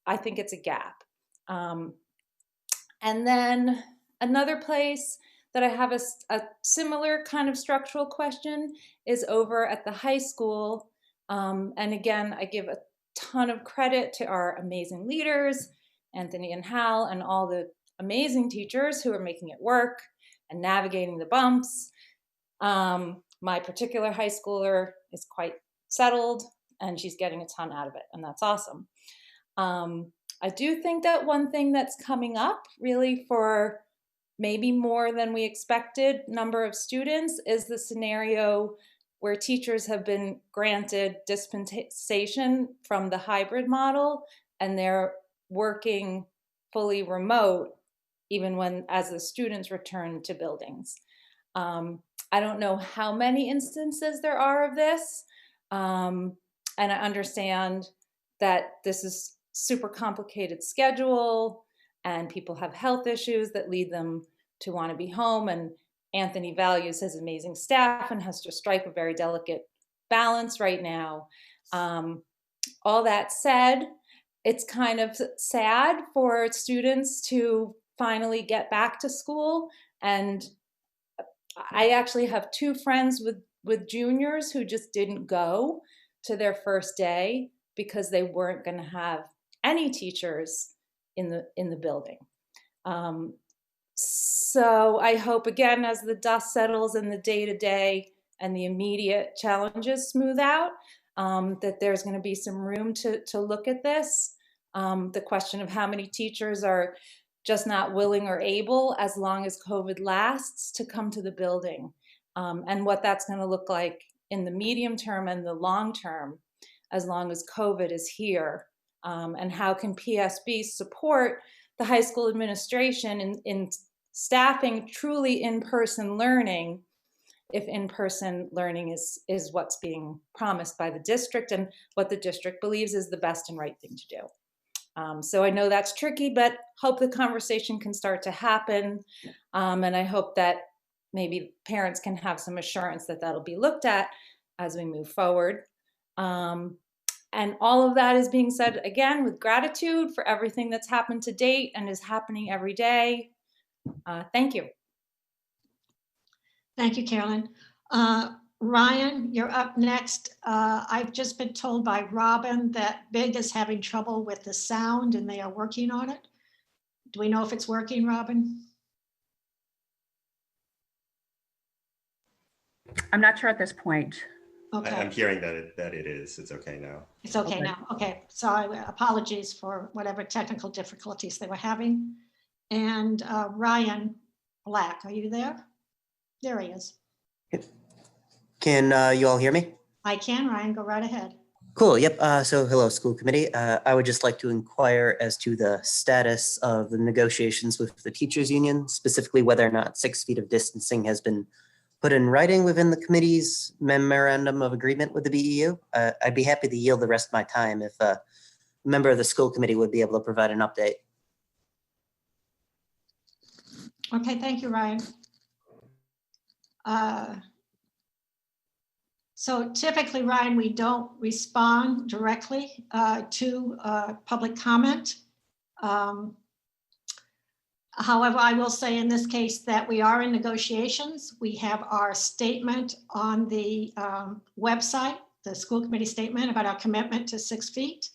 I think it's a gap. And then another place that I have a similar kind of structural question is over at the high school. And again, I give a ton of credit to our amazing leaders, Anthony and Hal, and all the amazing teachers who are making it work and navigating the bumps. My particular high schooler is quite settled and she's getting a ton out of it, and that's awesome. I do think that one thing that's coming up really for maybe more than we expected number of students is the scenario where teachers have been granted dispensation from the hybrid model and they're working fully remote even when as the students return to buildings. I don't know how many instances there are of this, and I understand that this is super complicated schedule and people have health issues that lead them to want to be home, and Anthony values his amazing staff and has to strike a very delicate balance right now. All that said, it's kind of sad for students to finally get back to school, and I actually have two friends with juniors who just didn't go to their first day because they weren't going to have any teachers in the building. So I hope, again, as the dust settles in the day-to-day and the immediate challenges smooth out, that there's going to be some room to look at this. The question of how many teachers are just not willing or able, as long as COVID lasts, to come to the building, and what that's going to look like in the medium term and the long term, as long as COVID is here, and how can PSB support the high school administration in staffing truly in-person learning, if in-person learning is what's being promised by the district and what the district believes is the best and right thing to do. So I know that's tricky, but hope the conversation can start to happen. And I hope that maybe parents can have some assurance that that'll be looked at as we move forward. And all of that is being said, again, with gratitude for everything that's happened to date and is happening every day. Thank you. Thank you, Carolyn. Ryan, you're up next. I've just been told by Robin that Big is having trouble with the sound and they are working on it. Do we know if it's working, Robin? I'm not sure at this point. Okay. I'm hearing that it is. It's okay now. It's okay now. Okay. So apologies for whatever technical difficulties they were having. And Ryan Black, are you there? There he is. Can you all hear me? I can, Ryan, go right ahead. Cool, yep. So hello, school committee. I would just like to inquire as to the status of the negotiations with the teachers union, specifically whether or not 6 feet of distancing has been put in writing within the committee's memorandum of agreement with the BEU. I'd be happy to yield the rest of my time if a member of the school committee would be able to provide an update. Okay, thank you, Ryan. So typically, Ryan, we don't respond directly to public comment. However, I will say in this case that we are in negotiations. We have our statement on the website, the school committee statement about our commitment to 6 feet.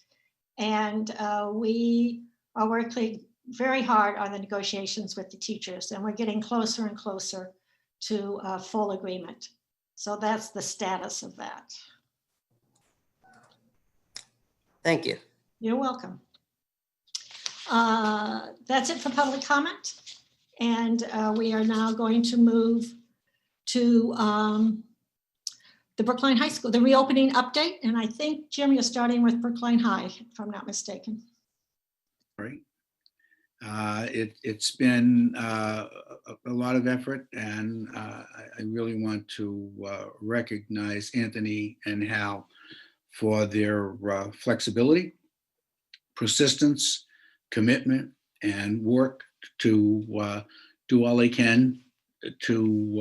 And we are working very hard on the negotiations with the teachers, and we're getting closer and closer to full agreement. So that's the status of that. Thank you. You're welcome. That's it for public comment. And we are now going to move to the Brookline High School, the reopening update. And I think, Jim, you're starting with Brookline High, if I'm not mistaken. Right. It's been a lot of effort, and I really want to recognize Anthony and Hal for their flexibility, persistence, commitment, and work to do all they can to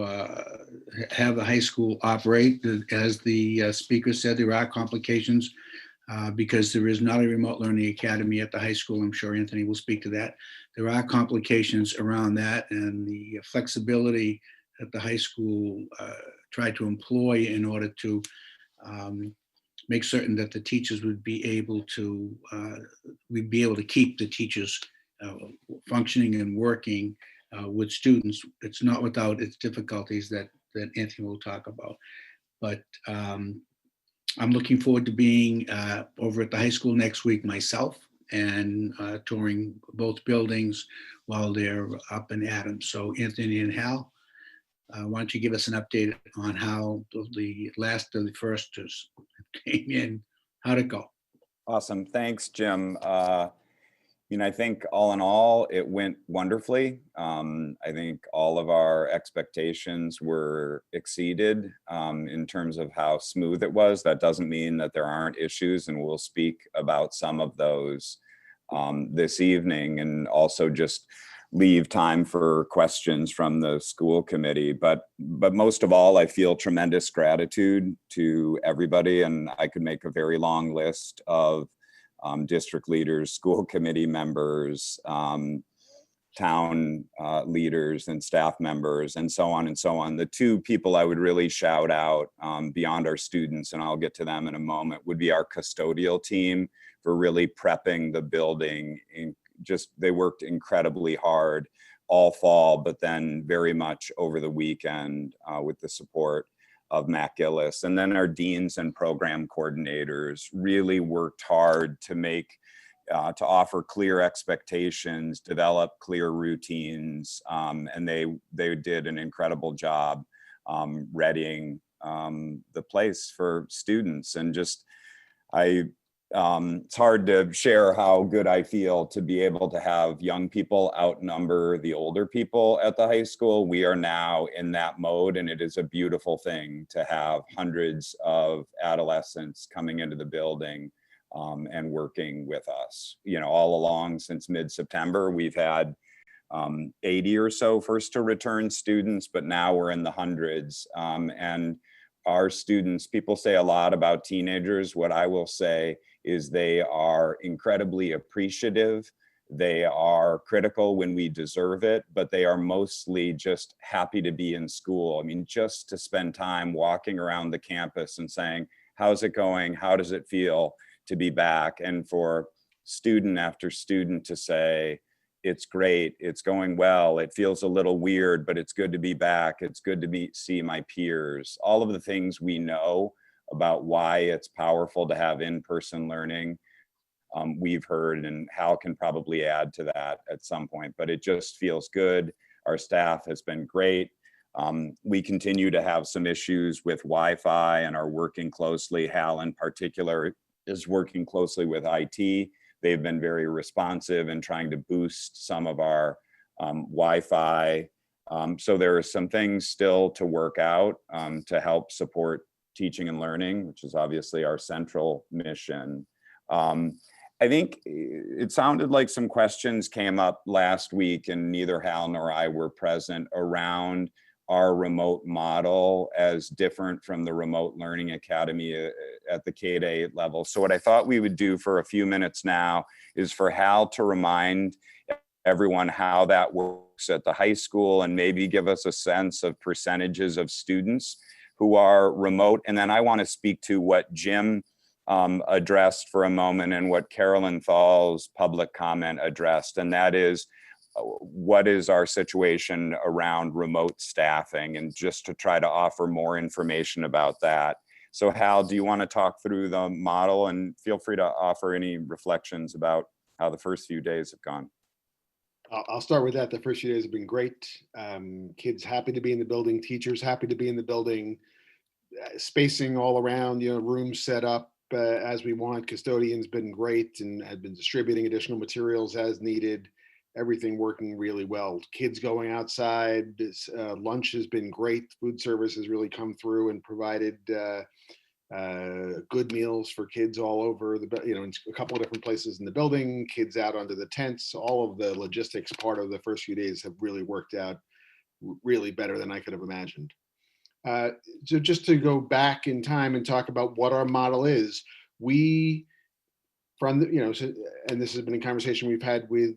have the high school operate. As the speaker said, there are complications because there is not a remote learning academy at the high school. I'm sure Anthony will speak to that. There are complications around that, and the flexibility that the high school tried to employ in order to make certain that the teachers would be able to we'd be able to keep the teachers functioning and working with students. It's not without its difficulties that Anthony will talk about. But I'm looking forward to being over at the high school next week myself and touring both buildings while they're up and at 'em. So Anthony and Hal, why don't you give us an update on how the last of the first came in, how'd it go? Awesome. Thanks, Jim. I think all in all, it went wonderfully. I think all of our expectations were exceeded in terms of how smooth it was. That doesn't mean that there aren't issues, and we'll speak about some of those this evening, and also just leave time for questions from the school committee. But most of all, I feel tremendous gratitude to everybody, and I could make a very long list of district leaders, school committee members, town leaders and staff members, and so on and so on. The two people I would really shout out beyond our students, and I'll get to them in a moment, would be our custodial team for really prepping the building. They worked incredibly hard all fall, but then very much over the weekend with the support of Matt Gillis. And then our deans and program coordinators really worked hard to to offer clear expectations, develop clear routines, and they did an incredible job readying the place for students. And it's hard to share how good I feel to be able to have young people outnumber the older people at the high school. We are now in that mode, and it is a beautiful thing to have hundreds of adolescents coming into the building and working with us. All along since mid-September, we've had 80 or so first to return students, but now we're in the hundreds. And our students, people say a lot about teenagers. What I will say is they are incredibly appreciative. They are critical when we deserve it, but they are mostly just happy to be in school. I mean, just to spend time walking around the campus and saying, how's it going? How does it feel to be back? And for student after student to say, it's great, it's going well, it feels a little weird, but it's good to be back. It's good to see my peers. All of the things we know about why it's powerful to have in-person learning, we've heard, and Hal can probably add to that at some point, but it just feels good. Our staff has been great. We continue to have some issues with Wi-Fi and are working closely. Hal in particular is working closely with IT. They've been very responsive in trying to boost some of our Wi-Fi. So there are some things still to work out to help support teaching and learning, which is obviously our central mission. I think it sounded like some questions came up last week, and neither Hal nor I were present, around our remote model as different from the remote learning academy at the K-8 level. So what I thought we would do for a few minutes now is for Hal to remind everyone how that works at the high school, and maybe give us a sense of percentages of students who are remote. And then I want to speak to what Jim addressed for a moment, and what Carolyn Thall's public comment addressed, and that is, what is our situation around remote staffing, and just to try to offer more information about that. So Hal, do you want to talk through the model, and feel free to offer any reflections about how the first few days have gone? I'll start with that. The first few days have been great. Kids happy to be in the building, teachers happy to be in the building, spacing all around, rooms set up as we want. Custodian's been great and have been distributing additional materials as needed. Everything working really well. Kids going outside. Lunch has been great. Food service has really come through and provided good meals for kids all over in a couple of different places in the building. Kids out under the tents. All of the logistics part of the first few days have really worked out really better than I could have imagined. So just to go back in time and talk about what our model is, we from the, and this has been a conversation we've had with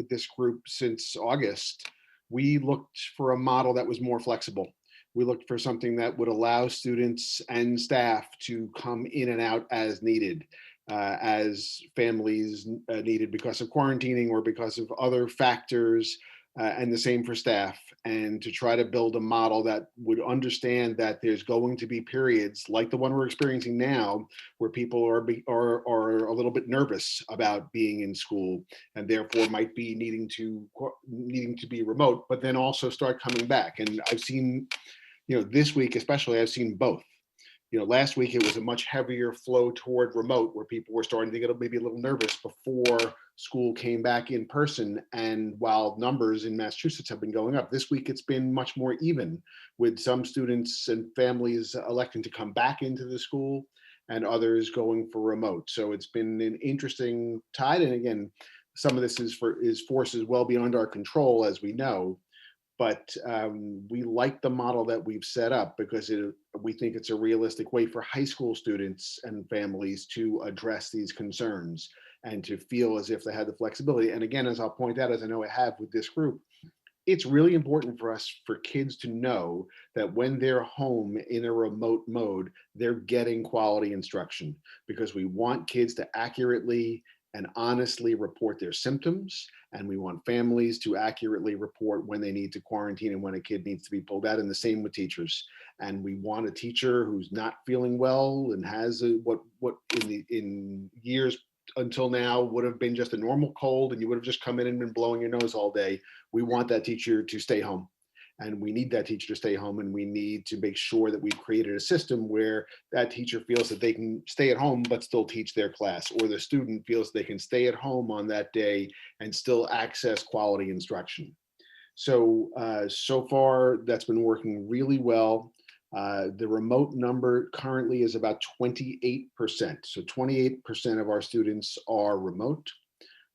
this group since August. We looked for a model that was more flexible. We looked for something that would allow students and staff to come in and out as needed, as families needed because of quarantining or because of other factors, and the same for staff, and to try to build a model that would understand that there's going to be periods like the one we're experiencing now where people are a little bit nervous about being in school and therefore might be needing to be remote, but then also start coming back. And I've seen, this week especially, I've seen both. Last week it was a much heavier flow toward remote where people were starting to get maybe a little nervous before school came back in person. And while numbers in Massachusetts have been going up, this week it's been much more even, with some students and families electing to come back into the school and others going for remote. So it's been an interesting tide. And again, some of this is forces well beyond our control, as we know. But we like the model that we've set up because we think it's a realistic way for high school students and families to address these concerns and to feel as if they had the flexibility. And again, as I'll point out, as I know I have with this group, it's really important for kids to know that when they're home in a remote mode, they're getting quality instruction, because we want kids to accurately and honestly report their symptoms. And we want families to accurately report when they need to quarantine and when a kid needs to be pulled out, and the same with teachers. And we want a teacher who's not feeling well and has what in years until now would have been just a normal cold and you would have just come in and been blowing your nose all day. We want that teacher to stay home. And we need that teacher to stay home, and we need to make sure that we've created a system where that teacher feels that they can stay at home but still teach their class, or the student feels they can stay at home on that day and still access quality instruction. So, so far that's been working really well. The remote number currently is about 28%. So 28% of our students are remote.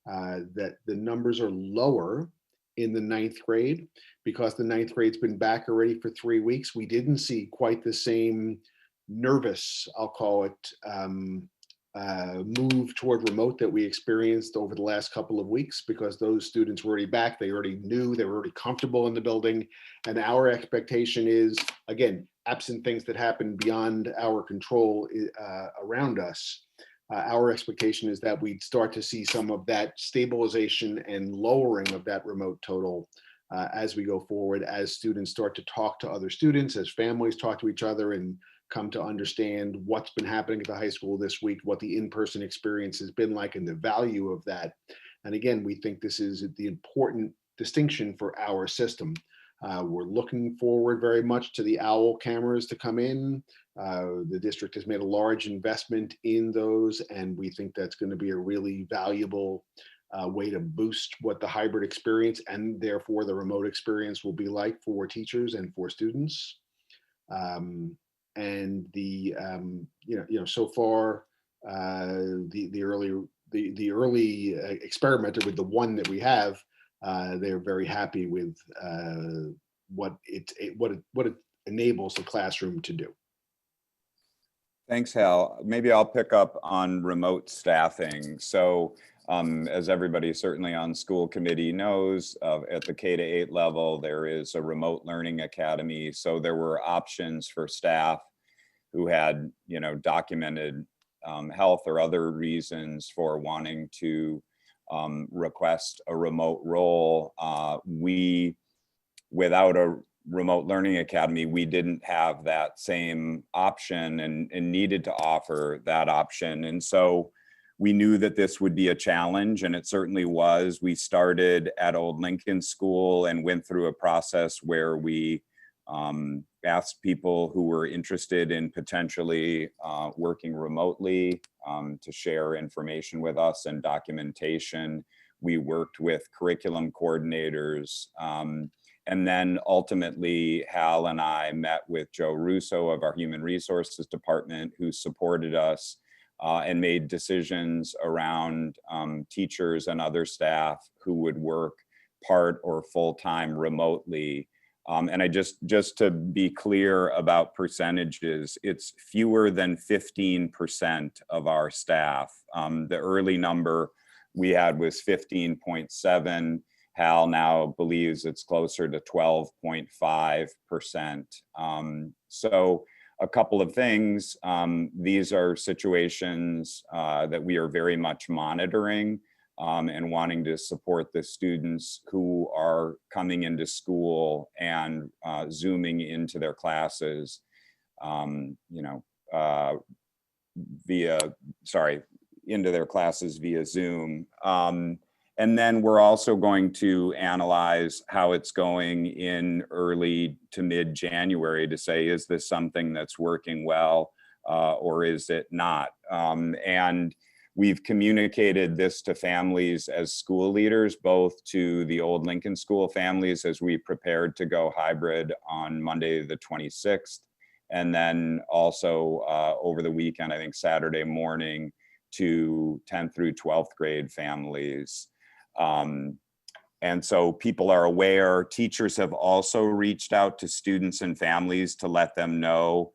That the numbers are lower in the 9th grade, because the 9th grade's been back already for 3 weeks. We didn't see quite the same nervous, I'll call it, move toward remote that we experienced over the last couple of weeks, because those students were already back. They already knew, they were already comfortable in the building. And our expectation is, again, absent things that happen beyond our control around us, our expectation is that we'd start to see some of that stabilization and lowering of that remote total as we go forward, as students start to talk to other students, as families talk to each other and come to understand what's been happening at the high school this week, what the in-person experience has been like, and the value of that. And again, we think this is the important distinction for our system. We're looking forward very much to the OWL cameras to come in. The district has made a large investment in those, and we think that's going to be a really valuable way to boost what the hybrid experience and therefore the remote experience will be like for teachers and for students. And so far, the early experimenter with the one that we have, they're very happy with what it enables the classroom to do. Thanks, Hal. Maybe I'll pick up on remote staffing. So as everybody certainly on school committee knows, at the K-8 level, there is a remote learning academy. So there were options for staff who had, documented health or other reasons for wanting to request a remote role. Without a remote learning academy, we didn't have that same option and needed to offer that option. And so we knew that this would be a challenge, and it certainly was. We started at Old Lincoln School and went through a process where we asked people who were interested in potentially working remotely to share information with us and documentation. We worked with curriculum coordinators. And then ultimately, Hal and I met with Joe Russo of our Human Resources Department, who supported us and made decisions around teachers and other staff who would work part or full-time remotely And I just to be clear about percentages, it's fewer than 15% of our staff. The early number we had was 15.7. Hal now believes it's closer to 12.5%. So a couple of things. These are situations that we are very much monitoring and wanting to support the students who are coming into school and Zooming into their classes, into their classes via Zoom. And then we're also going to analyze how it's going in early to mid-January to say, is this something that's working well or is it not? And we've communicated this to families as school leaders, both to the old Lincoln School families as we prepared to go hybrid on Monday, the 26th. And then also over the weekend, I think Saturday morning, to 10th through 12th grade families. And so people are aware. Teachers have also reached out to students and families to let them know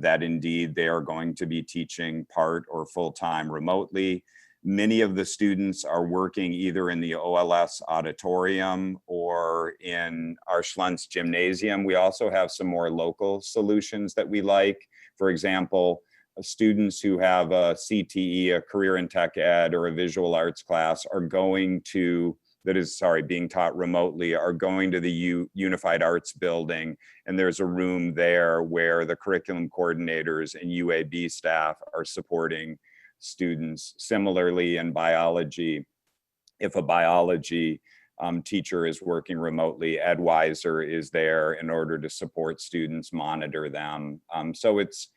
that indeed they are going to be teaching part or full-time remotely. Many of the students are working either in the OLS auditorium or in our Schlentz gymnasium. We also have some more local solutions that we like. For example, students who have a CTE, a career in tech ed, or a visual arts class are going to, being taught remotely, are going to the Unified Arts Building. And there's a room there where the curriculum coordinators and UAB staff are supporting students. Similarly, in biology, if a biology teacher is working remotely, EdWiser is there in order to support students, monitor them. So it's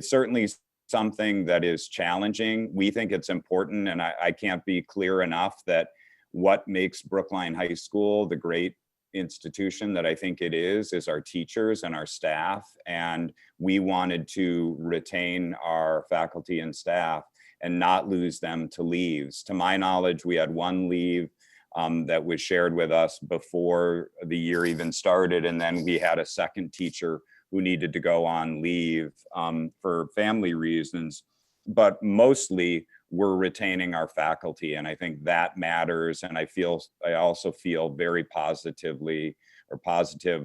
certainly something that is challenging. We think it's important, and I can't be clear enough that what makes Brookline High School the great institution that I think it is our teachers and our staff. And we wanted to retain our faculty and staff and not lose them to leaves. To my knowledge, we had one leave that was shared with us before the year even started. And then we had a second teacher who needed to go on leave for family reasons. But mostly we're retaining our faculty. And I think that matters. And I also feel very positive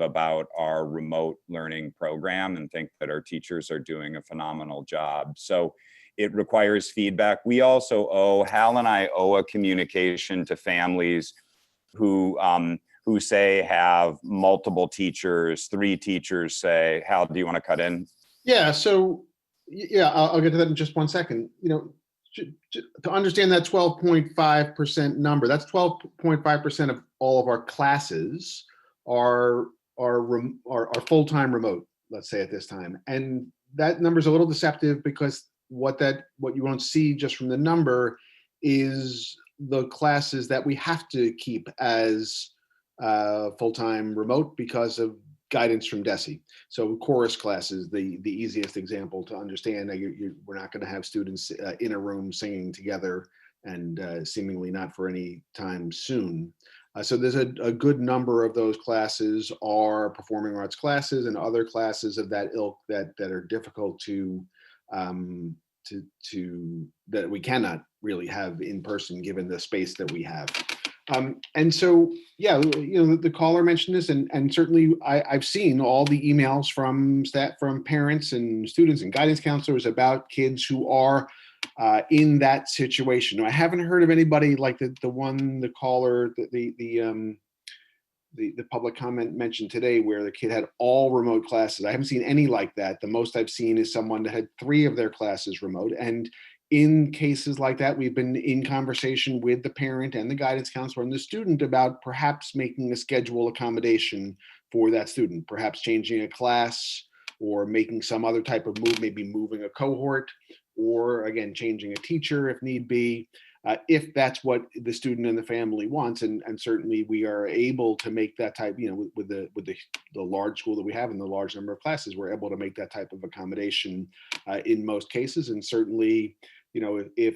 about our remote learning program and think that our teachers are doing a phenomenal job. So it requires feedback. We also Hal and I owe a communication to families who say have multiple teachers, 3 teachers say. Hal, do you want to cut in? Yeah, so yeah, I'll get to that in just one second. To understand that 12.5% number, that's 12.5% of all of our classes are full-time remote, let's say at this time. And that number is a little deceptive because what you won't see just from the number is the classes that we have to keep as full-time remote because of guidance from DESE. So chorus classes, the easiest example to understand. We're not going to have students in a room singing together, and seemingly not for any time soon. So there's a good number of those classes are performing arts classes and other classes of that ilk that are difficult to that we cannot really have in person given the space that we have. And so, yeah, the caller mentioned this, and certainly I've seen all the emails from staff, from parents and students and guidance counselors about kids who are in that situation. I haven't heard of anybody like the caller, the public comment mentioned today where the kid had all remote classes. I haven't seen any like that. The most I've seen is someone that had 3 of their classes remote. And in cases like that, we've been in conversation with the parent and the guidance counselor and the student about perhaps making a schedule accommodation for that student, perhaps changing a class or making some other type of move, maybe moving a cohort, or again, changing a teacher if need be, if that's what the student and the family wants. And certainly we are able to make that type, with the large school that we have and the large number of classes, we're able to make that type of accommodation in most cases. And certainly, if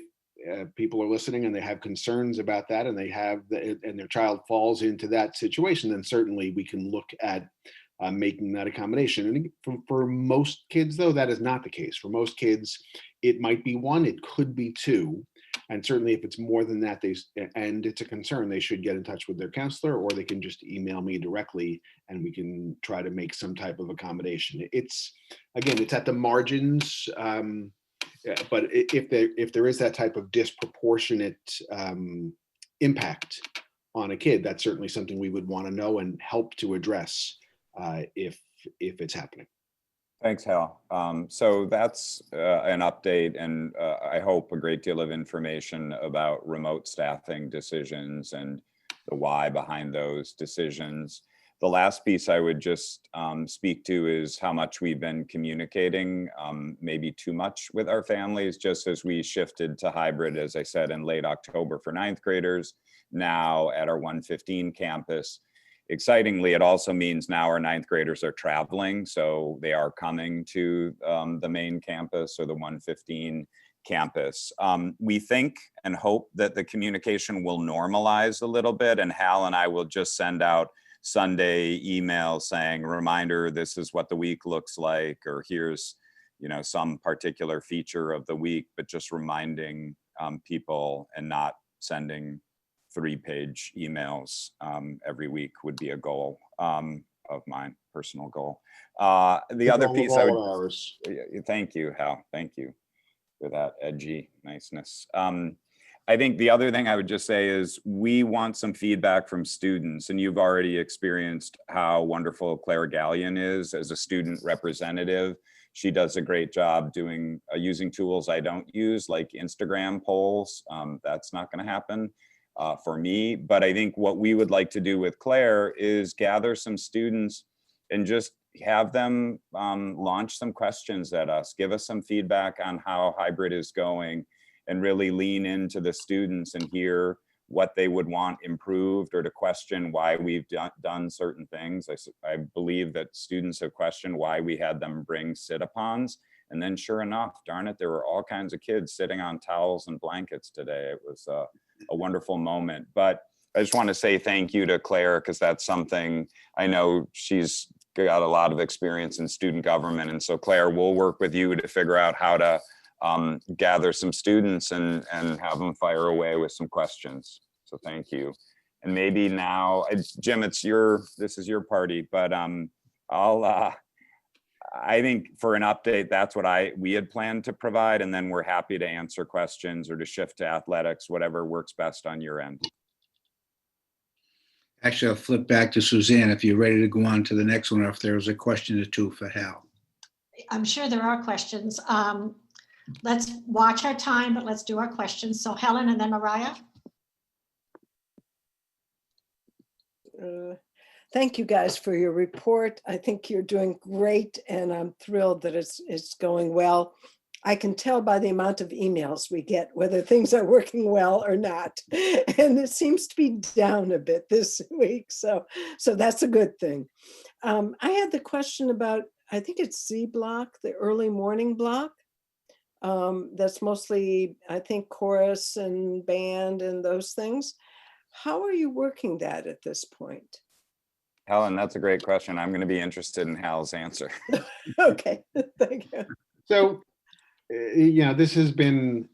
people are listening and they have concerns about that, and and their child falls into that situation, then certainly we can look at making that accommodation. And for most kids, though, that is not the case. For most kids, it might be one, it could be two. And certainly if it's more than that, and it's a concern, they should get in touch with their counselor, or they can just email me directly and we can try to make some type of accommodation. It's at the margins. But if there is that type of disproportionate impact on a kid, that's certainly something we would want to know and help to address if it's happening. Thanks, Hal. So that's an update, and I hope a great deal of information about remote staffing decisions and the why behind those decisions. The last piece I would just speak to is how much we've been communicating, maybe too much with our families, just as we shifted to hybrid, as I said, in late October for 9th graders, now at our 115 campus. Excitingly, it also means now our 9th graders are traveling, so they are coming to the main campus or the 115 campus. We think and hope that the communication will normalize a little bit, and Hal and I will just send out Sunday email saying, reminder, this is what the week looks like, or here's, some particular feature of the week, but just reminding people and not sending 3-page emails every week would be a goal of mine, personal goal. The other piece I would, thank you, Hal, thank you for that edgy niceness. I think the other thing I would just say is we want some feedback from students, and you've already experienced how wonderful Claire Gallion is as a student representative. She does a great job doing using tools I don't use, like Instagram polls. That's not going to happen for me, but I think what we would like to do with Claire is gather some students and just have them launch some questions at us, give us some feedback on how hybrid is going, and really lean into the students and hear what they would want improved, or to question why we've done certain things. I believe that students have questioned why we had them bring sit-upons. And then sure enough, darn it, there were all kinds of kids sitting on towels and blankets today. It was a wonderful moment. But I just want to say thank you to Claire, because that's something I know she's got a lot of experience in student government. And so Claire, we'll work with you to figure out how to gather some students and have them fire away with some questions. So thank you. And maybe now, Jim, this is your party, but I think for an update, that's what we had planned to provide. And then we're happy to answer questions or to shift to athletics, whatever works best on your end. Actually, I'll flip back to Suzanne if you're ready to go on to the next one, or if there was a question or two for Hal. I'm sure there are questions. Let's watch our time, but let's do our questions. So Helen and then Mariah. Thank you guys for your report. I think you're doing great, and I'm thrilled that it's going well. I can tell by the amount of emails we get whether things are working well or not. And it seems to be down a bit this week. So that's a good thing. I had the question about, I think it's Z block, the early morning block. That's mostly, I think, chorus and band and those things. How are you working that at this point? Helen, that's a great question. I'm going to be interested in Hal's answer. Okay, thank you. So, this has been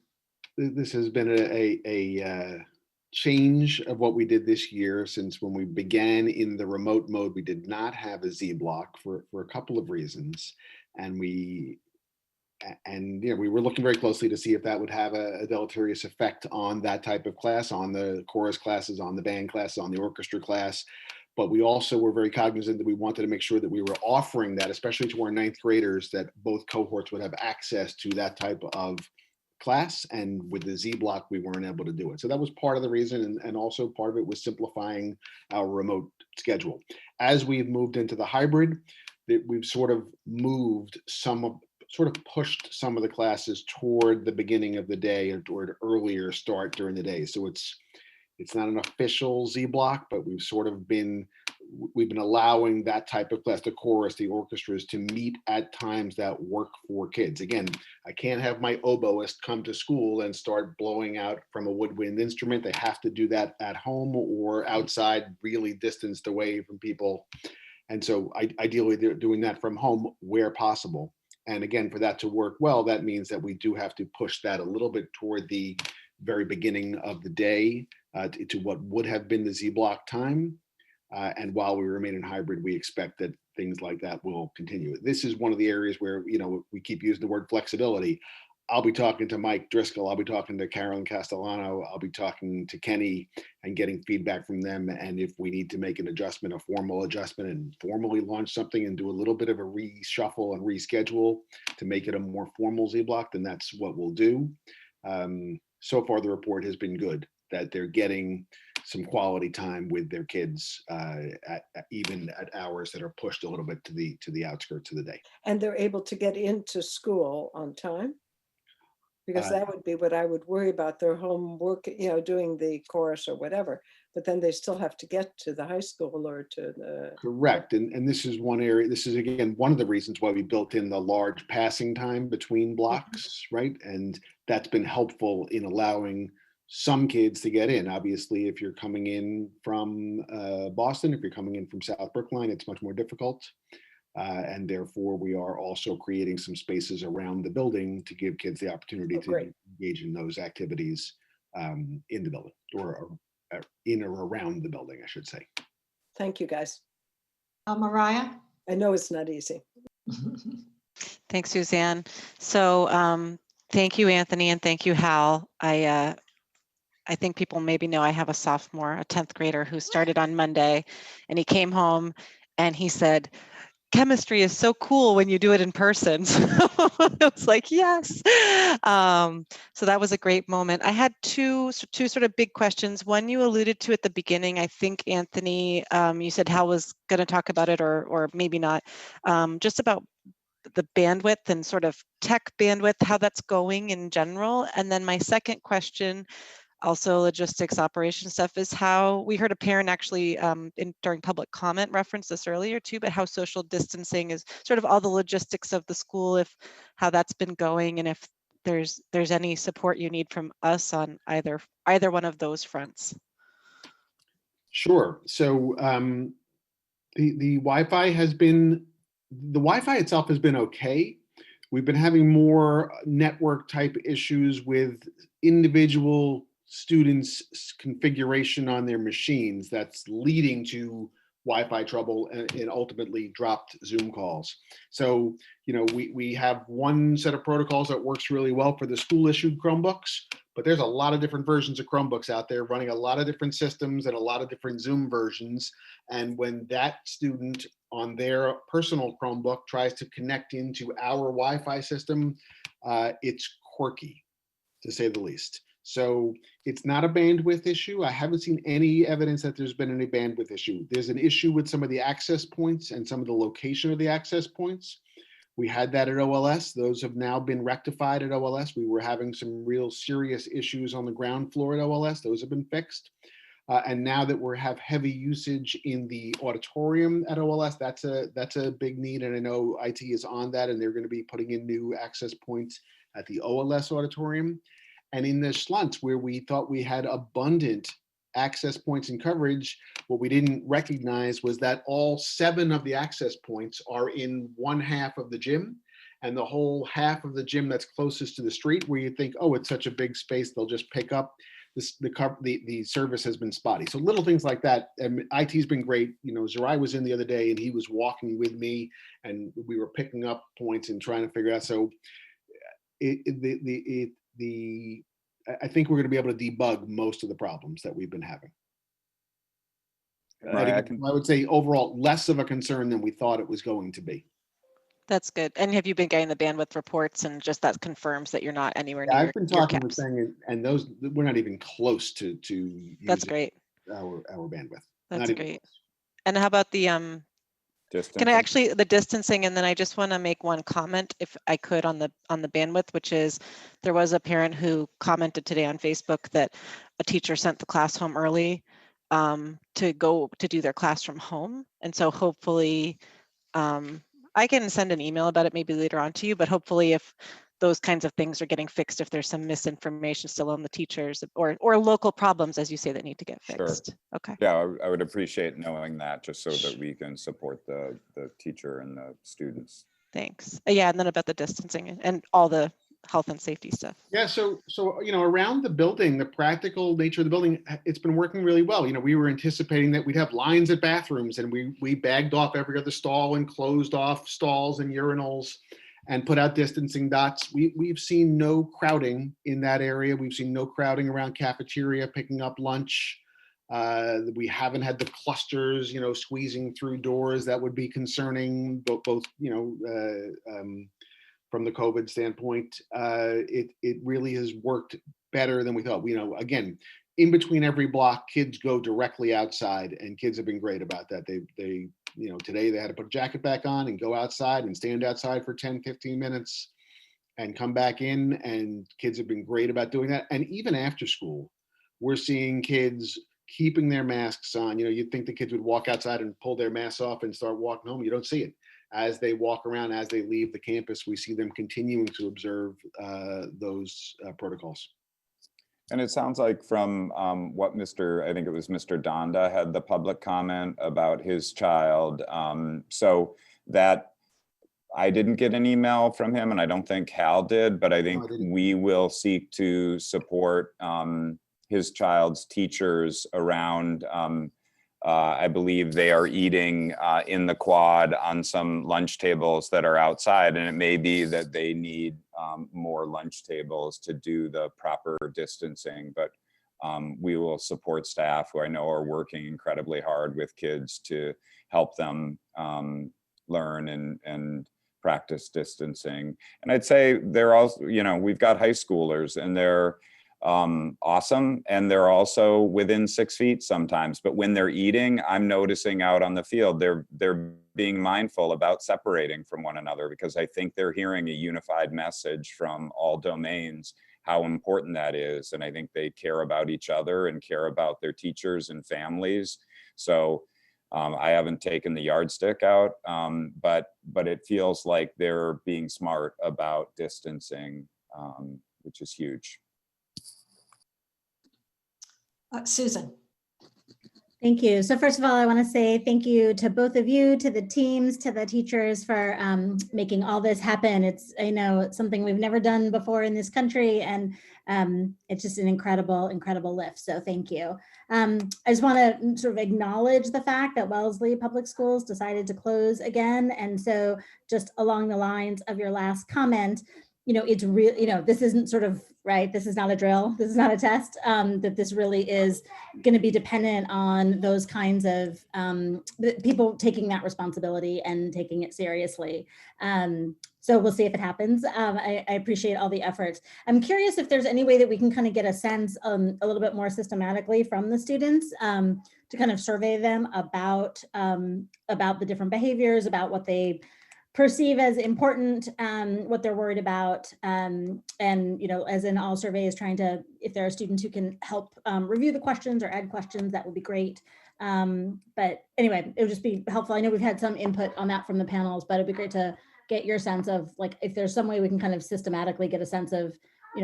a change of what we did this year. Since when we began in the remote mode, we did not have a Z block for a couple of reasons, and we were looking very closely to see if that would have a deleterious effect on that type of class, on the chorus classes, on the band classes, on the orchestra class. But we also were very cognizant that we wanted to make sure that we were offering that, especially to our 9th graders, that both cohorts would have access to that type of class. And with the Z block, we weren't able to do it. So that was part of the reason. And also part of it was simplifying our remote schedule. As we've moved into the hybrid, we've sort of pushed some of the classes toward the beginning of the day, or toward earlier start during the day. So it's not an official Z block, but we've sort of been we've been allowing that type of class, the chorus, the orchestras, to meet at times that work for kids. Again, I can't have my oboist come to school and start blowing out from a woodwind instrument. They have to do that at home or outside, really distanced away from people. And so ideally they're doing that from home where possible. And again, for that to work well, that means that we do have to push that a little bit toward the very beginning of the day to what would have been the Z block time. And while we remain in hybrid, we expect that things like that will continue. This is one of the areas where, you know, we keep using the word flexibility. I'll be talking to Mike Driscoll. I'll be talking to Carolyn Castellano. I'll be talking to Kenny and getting feedback from them. And if we need to make an adjustment, a formal adjustment, and formally launch something and do a little bit of a reshuffle and reschedule to make it a more formal Z block, then that's what we'll do. So far, the report has been good, that they're getting some quality time with their kids, even at hours that are pushed a little bit to the outskirts of the day. And they're able to get into school on time? Because that would be what I would worry about, their homework, you know, doing the chorus or whatever, but then they still have to get to the high school or to the. Correct. And this is one area, this is again, one of the reasons why we built in the large passing time between blocks, right? And that's been helpful in allowing some kids to get in. Obviously, if you're coming in from Boston, if you're coming in from South Brookline, it's much more difficult. And therefore, we are also creating some spaces around the building to give kids the opportunity to engage in those activities in the building or in or around the building, I should say. Thank you, guys. Mariah? I know it's not easy. Thanks, Suzanne. So thank you, Anthony, and thank you, Hal. I think people maybe know I have a sophomore, a 10th grader who started on Monday, and he came home and he said, chemistry is so cool when you do it in person. So I was like, yes. So that was a great moment. I had two sort of big questions. One you alluded to at the beginning. I think, Anthony, you said Hal was going to talk about it, or maybe not, just about the bandwidth and sort of tech bandwidth, how that's going in general. And then my second question, also logistics operation stuff, is how we heard a parent actually during public comment reference this earlier too, but how social distancing is sort of all the logistics of the school, how that's been going, and if there's any support you need from us on either one of those fronts. Sure. So the Wi-Fi itself has been okay. We've been having more network type issues with individual students' configuration on their machines that's leading to Wi-Fi trouble and ultimately dropped Zoom calls. So, you know, we have one set of protocols that works really well for the school issued Chromebooks, but there's a lot of different versions of Chromebooks out there running a lot of different systems and a lot of different Zoom versions. And when that student on their personal Chromebook tries to connect into our Wi-Fi system, it's quirky, to say the least. So it's not a bandwidth issue. I haven't seen any evidence that there's been any bandwidth issue. There's an issue with some of the access points and some of the location of the access points. We had that at OLS. Those have now been rectified at OLS. We were having some real serious issues on the ground floor at OLS. Those have been fixed. And now that we have heavy usage in the auditorium at OLS, that's a big need. And I know IT is on that, and they're going to be putting in new access points at the OLS auditorium. And in the Schlunz, where we thought we had abundant access points and coverage, what we didn't recognize was that all 7 of the access points are in one half of the gym, and the whole half of the gym that's closest to the street, where you think, oh, it's such a big space, they'll just pick up. The service has been spotty. So little things like that. And IT's been great. You know, Zerai was in the other day and he was walking with me and we were picking up points and trying to figure out. So I think we're going to be able to debug most of the problems that we've been having. Right, I would say overall less of a concern than we thought it was going to be. That's good. And have you been getting the bandwidth reports, and just that confirms that you're not anywhere near I've been your talking with caps? Sang, and those, we're not even close to That's great. our bandwidth. That's great. And how about the distancing. can I actually, the distancing, and then I just want to make one comment if I could on the bandwidth, which is there was a parent who commented today on Facebook that a teacher sent the class home early to go to do their class from home. And so hopefully I can send an email about it maybe later on to you, but hopefully if those kinds of things are getting fixed, if there's some misinformation still on the teachers or local problems, as you say, that need to get Sure. fixed. Okay. Yeah, I would appreciate knowing that just so that we can support the teacher and the students. Thanks. Yeah, and then about the distancing and all the health and safety stuff. Yeah, so around the building, the practical nature of the building, it's been working really well. We were anticipating that we'd have lines at bathrooms, and we bagged off every other stall and closed off stalls and urinals and put out distancing dots. We've seen no crowding in that area. We've seen no crowding around cafeteria picking up lunch. We haven't had the clusters, squeezing through doors that would be concerning, both from the COVID standpoint. It really has worked better than we thought. Again, in between every block, kids go directly outside, and kids have been great about that. They today they had to put a jacket back on and go outside and stand outside for 10, 15 minutes and come back in. And kids have been great about doing that. And even after school, we're seeing kids keeping their masks on. You'd think the kids would walk outside and pull their masks off and start walking home. You don't see it. As they walk around, as they leave the campus, we see them continuing to observe those protocols. And it sounds like from what I think it was Mr. Donda had the public comment about his child. So that I didn't get an email from him, and I don't think Hal did, but I think we will seek to support his child's teachers around, I believe they are eating in the quad on some lunch tables that are outside, and it may be that they need more lunch tables to do the proper distancing, but we will support staff who I know are working incredibly hard with kids to help them learn and practice distancing. And I'd say they're also, we've got high schoolers, and they're awesome, and they're also within 6 feet sometimes, but when they're eating, I'm noticing out on the field they're being mindful about separating from one another, because I think they're hearing a unified message from all domains how important that is, and I think they care about each other and care about their teachers and families. So I haven't taken the yardstick out, but it feels like they're being smart about distancing, which is huge. Susan. Thank you. So first of all, I want to say thank you to both of you, to the teams, to the teachers for making all this happen. I know it's something we've never done before in this country, and it's just an incredible, incredible lift. So thank you. I just want to sort of acknowledge the fact that Wellesley Public Schools decided to close again. And so just along the lines of your last comment, it's real, this isn't sort of, right, this is not a drill, this is not a test, that this really is going to be dependent on those kinds of people taking that responsibility and taking it seriously. So we'll see if it happens. I appreciate all the efforts. I'm curious if there's any way that we can kind of get a sense a little bit more systematically from the students to kind of survey them about the different behaviors, about what they perceive as important, what they're worried about, and as in all surveys, trying to, if there are students who can help review the questions or add questions, that would be great. But anyway, it would just be helpful. I know we've had some input on that from the panels, but it'd be great to get your sense of, like, if there's some way we can kind of systematically get a sense of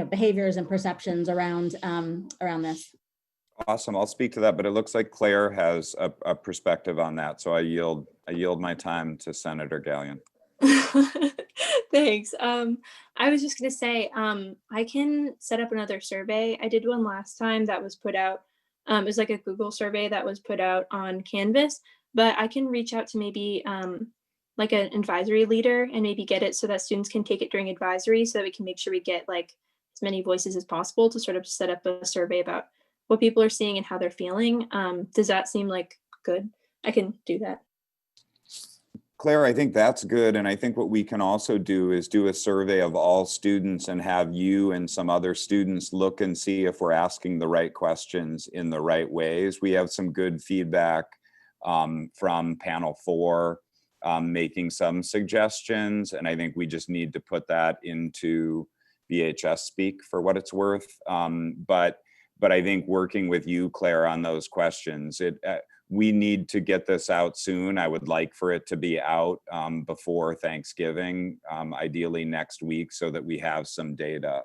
behaviors and perceptions around this. Awesome. I'll speak to that, but it looks like Claire has a perspective on that, so I yield my time to Senator Gallion. Thanks. I was just going to say, I can set up another survey. I did one last time that was put out. It was like a Google survey that was put out on Canvas, but I can reach out to maybe like an advisory leader and maybe get it so that students can take it during advisory, so that we can make sure we get like as many voices as possible to sort of set up a survey about what people are seeing and how they're feeling. Does that seem like good? I can do that. Claire, I think that's good. And I think what we can also do is do a survey of all students and have you and some other students look and see if we're asking the right questions in the right ways. We have some good feedback from panel 4, making some suggestions. And I think we just need to put that into BHS speak for what it's worth. But But I think working with you, Claire, on those questions, we need to get this out soon. I would like for it to be out before Thanksgiving, ideally next week, so that we have some data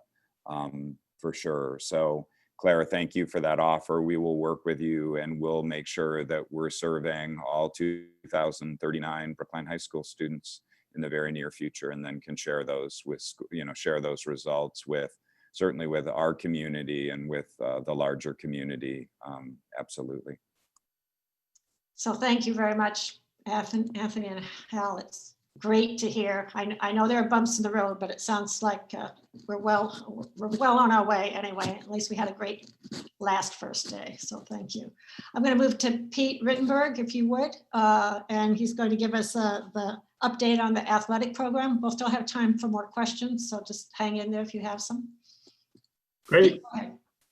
for sure. So Claire, thank you for that offer. We will work with you and we'll make sure that we're serving all 2039 Brookline High School students in the very near future, and then can share those with, share those results with, certainly with our community and with the larger community. Absolutely. So thank you very much, Anthony and Hal. It's great to hear. I know there are bumps in the road, but it sounds like we're well on our way anyway. At least we had a great last first day. So thank you. I'm going to move to Pete Rittenberg, if you would, and he's going to give us the update on the athletic program. We'll still have time for more questions, so just hang in there if you have some. Great.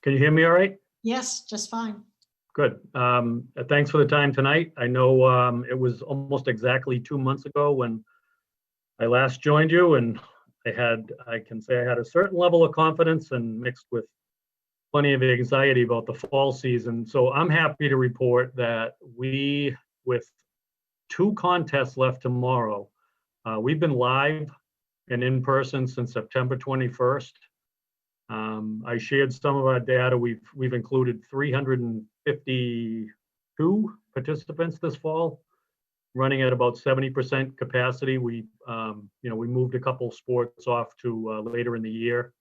Can you hear me all right? Yes, just fine. Good. Thanks for the time tonight. I know it was almost exactly 2 months ago when I last joined you, and I can say I had a certain level of confidence and mixed with plenty of anxiety about the fall season. So I'm happy to report that with 2 contests left tomorrow, we've been live and in person since September 21st. I shared some of our data. We've included 352 participants this fall, running at about 70% capacity. We moved a couple sports off to later in the year.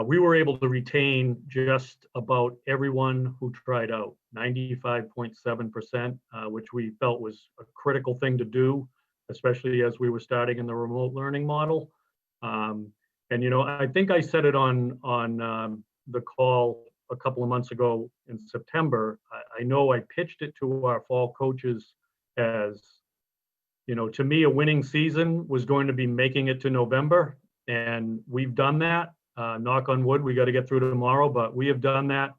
We were able to retain just about everyone who tried out, 95.7%, which we felt was a critical thing to do, especially as we were starting in the remote learning model. And I think I said it on the call a couple of months ago in September. I know I pitched it to our fall coaches as, to me, a winning season was going to be making it to November, and we've done that. Knock on wood, we got to get through tomorrow, but we have done that.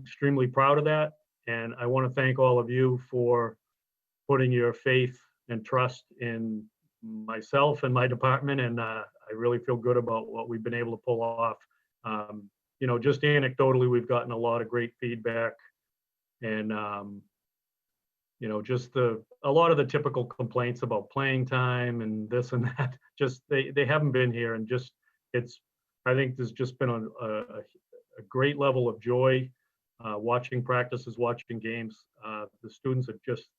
Extremely proud of that, and I want to thank all of you for putting your faith and trust in myself and my department, and I really feel good about what we've been able to pull off. Just anecdotally, we've gotten a lot of great feedback, and just a lot of the typical complaints about playing time and this and that. Just they haven't been here, and I think there's just been a great level of joy watching practices, watching games. The students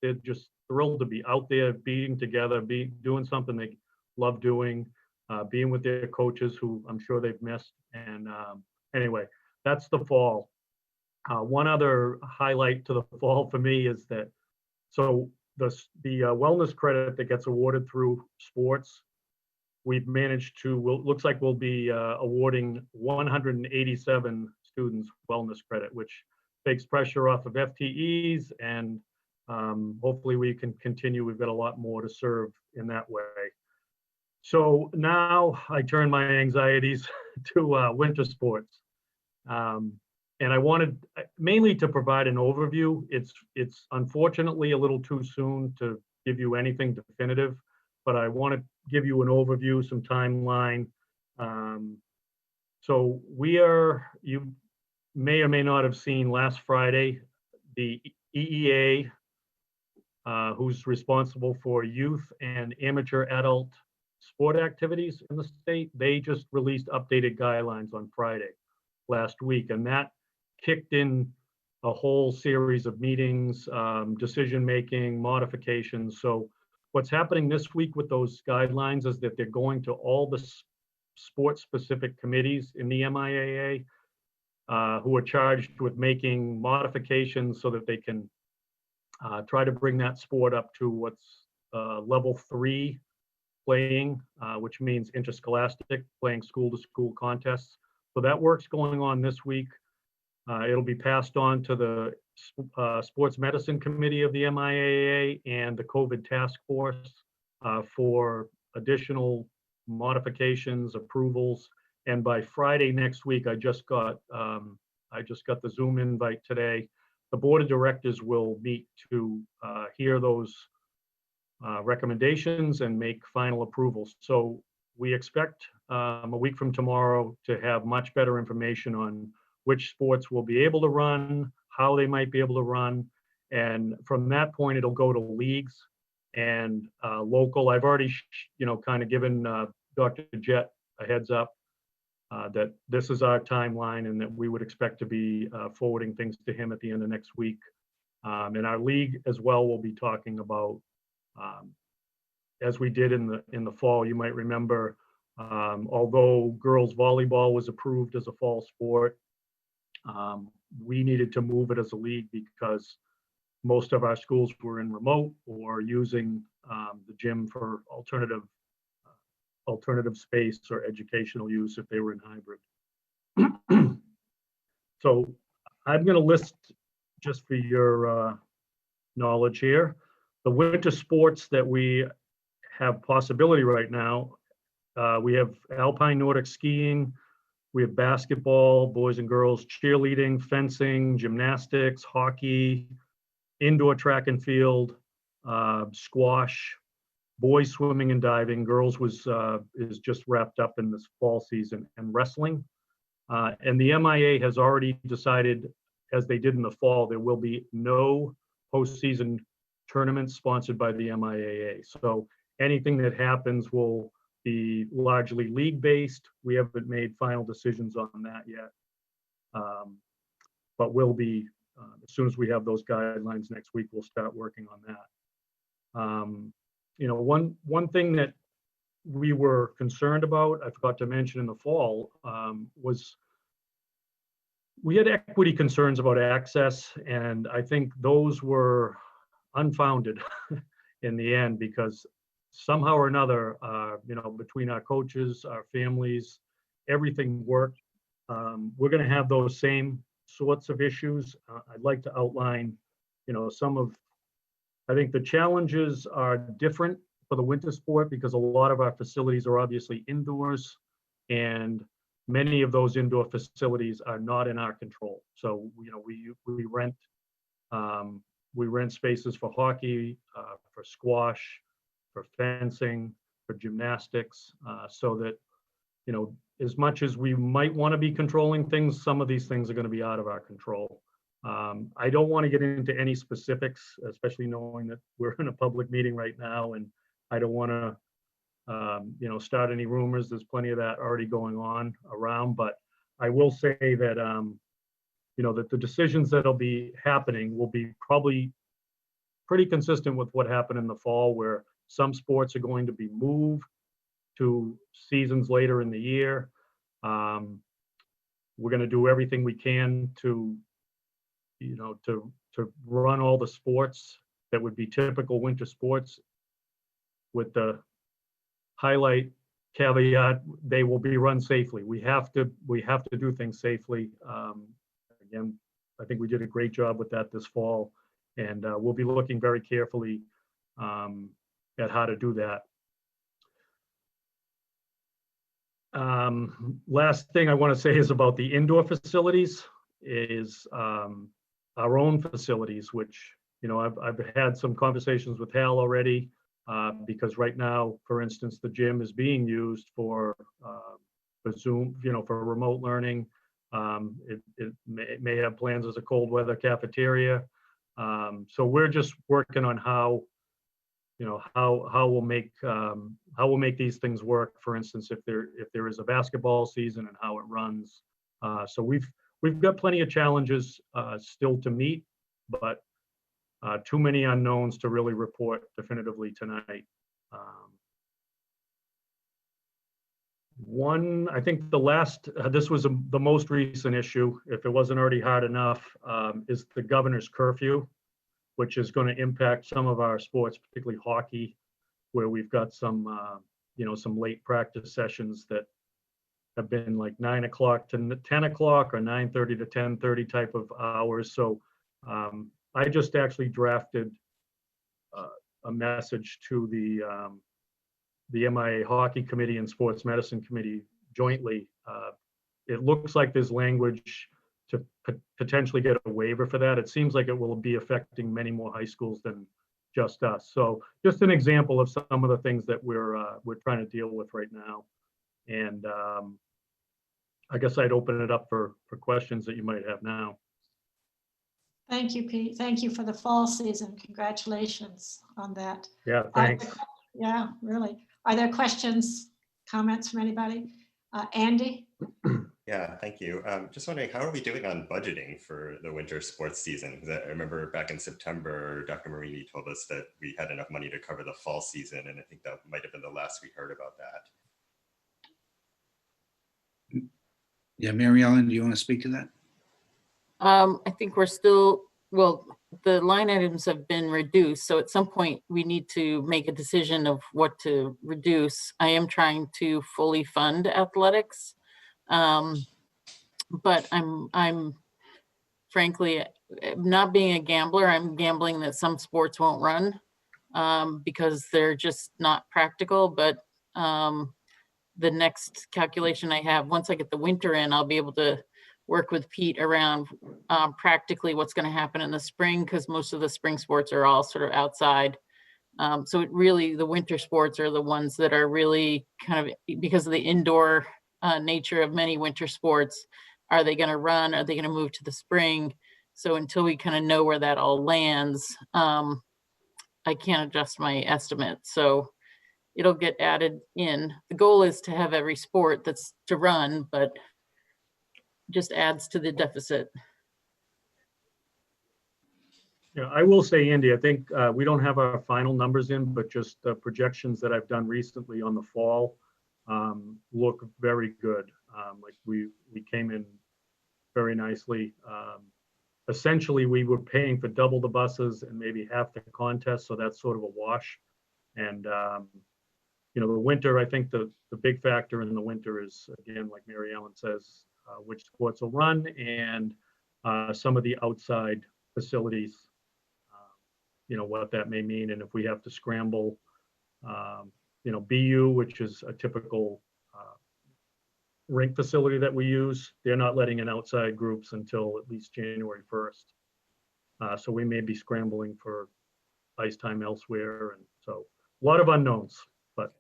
they're just thrilled to be out there, being together, doing something they love doing, being with their coaches who I'm sure they've missed. And anyway, that's the fall. One other highlight to the fall for me is that, so the wellness credit that gets awarded through sports, we've managed to, looks like we'll be awarding 187 students wellness credit, which takes pressure off of FTEs, and hopefully we can continue. We've got a lot more to serve in that way. So now I turn my anxieties to winter sports. And I wanted mainly to provide an overview. It's unfortunately a little too soon to give you anything definitive, but I want to give you an overview, some timeline. So you may or may not have seen last Friday, the EEA, who's responsible for youth and amateur adult sport activities in the state, they just released updated guidelines on Friday last week, and that kicked in a whole series of meetings, decision-making, modifications. So what's happening this week with those guidelines is that they're going to all the sport-specific committees in the MIAA who are charged with making modifications so that they can try to bring that sport up to what's level 3 playing, which means interscholastic, playing school-to-school contests. So that work's going on this week. It'll be passed on to the Sports Medicine Committee of the MIAA and the COVID Task Force for additional modifications, approvals. And by Friday next week, I just got the Zoom invite today. The Board of Directors will meet to hear those recommendations and make final approvals. So we expect a week from tomorrow to have much better information on which sports will be able to run, how they might be able to run. And from that point, it'll go to leagues and local. I've already, kind of given Dr. Jett a heads up that this is our timeline and that we would expect to be forwarding things to him at the end of next week. And our league as well will be talking about, as we did in the fall. You might remember, although girls volleyball was approved as a fall sport, we needed to move it as a league because most of our schools were in remote or using the gym for alternative space or educational use if they were in hybrid. So I'm going to list, just for your knowledge here, the winter sports that we have possibility right now. We have alpine Nordic skiing, we have basketball, boys and girls, cheerleading, fencing, gymnastics, hockey, indoor track and field, squash, boys swimming and diving. Girls is just wrapped up in this fall season, and wrestling. And the MIA has already decided, as they did in the fall, there will be no postseason tournaments sponsored by the MIAA. So anything that happens will be largely league-based. We haven't made final decisions on that yet, but will be, as soon as we have those guidelines next week, we'll start working on that. One thing that we were concerned about, I forgot to mention in the fall, was we had equity concerns about access, and I think those were unfounded in the end, because somehow or another, between our coaches, our families, everything worked. We're going to have those same sorts of issues. I'd like to outline, I think the challenges are different for the winter sport because a lot of our facilities are obviously indoors, and many of those indoor facilities are not in our control. So, we rent spaces for hockey, for squash, for fencing, for gymnastics, so that, as much as we might want to be controlling things, some of these things are going to be out of our control. I don't want to get into any specifics, especially knowing that we're in a public meeting right now, and I don't want to, start any rumors. There's plenty of that already going on around, but I will say that, that the decisions that'll be happening will be probably pretty consistent with what happened in the fall, where some sports are going to be moved to seasons later in the year. We're going to do everything we can to run all the sports that would be typical winter sports, with the highlight caveat, they will be run safely. We have to do things safely. Again, I think we did a great job with that this fall, and we'll be looking very carefully at how to do that. Last thing I want to say is about the indoor facilities, is our own facilities, which, I've had some conversations with Hal already, because right now, for instance, the gym is being used for Zoom, for remote learning. It may have plans as a cold weather cafeteria. So we're just working on how we'll make these things work. For instance, if there is a basketball season and how it runs. So we've got plenty of challenges still to meet, but too many unknowns to really report definitively tonight. I think this was the most recent issue, if it wasn't already hard enough, is the governor's curfew, which is going to impact some of our sports, particularly hockey, where we've got some late practice sessions that have been like 9 o'clock to 10 o'clock or 9:30 to 10:30 type of hours. So I just actually drafted a message to the MIA Hockey Committee and Sports Medicine Committee jointly. It looks like there's language to potentially get a waiver for that. It seems like it will be affecting many more high schools than just us. So just an example of some of the things that we're trying to deal with right now. And I guess I'd open it up for questions that you might have now. Thank you, Pete. Thank you for the fall season. Congratulations on that. Yeah, thanks. Yeah, really. Are there questions, comments from anybody? Andy? Yeah, thank you. Just wondering, how are we doing on budgeting for the winter sports season? 'Cause I remember back in September, Dr. Marini told us that we had enough money to cover the fall season, and I think that might have been the last we heard about that. Yeah, Mary Ellen, do you want to speak to that? I think we're still, well, the line items have been reduced. So at some point we need to make a decision of what to reduce. I am trying to fully fund athletics. But I'm frankly, not being a gambler, I'm gambling that some sports won't run because they're just not practical. But the next calculation I have, once I get the winter in, I'll be able to work with Pete around practically what's going to happen in the spring, because most of the spring sports are all sort of outside. So it really, the winter sports are the ones that are really kind of, because of the indoor nature of many winter sports, are they going to run? Are they going to move to the spring? So until we kind of know where that all lands, I can't adjust my estimate. So it'll get added in. The goal is to have every sport that's to run, but just adds to the deficit. Yeah, I will say, Andy, I think we don't have our final numbers in, but just the projections that I've done recently on the fall look very good. Like we came in very nicely. Essentially, we were paying for double the buses and maybe half the contest, so that's sort of a wash. And you know, the winter, I think the big factor in the winter is, again, like Mary Ellen says, which sports will run and some of the outside facilities, you know, what that may mean. And if we have to scramble, you know, BU, which is a typical rink facility that we use, they're not letting in outside groups until at least January 1st. So we may be scrambling for ice time elsewhere. And so a lot of unknowns, but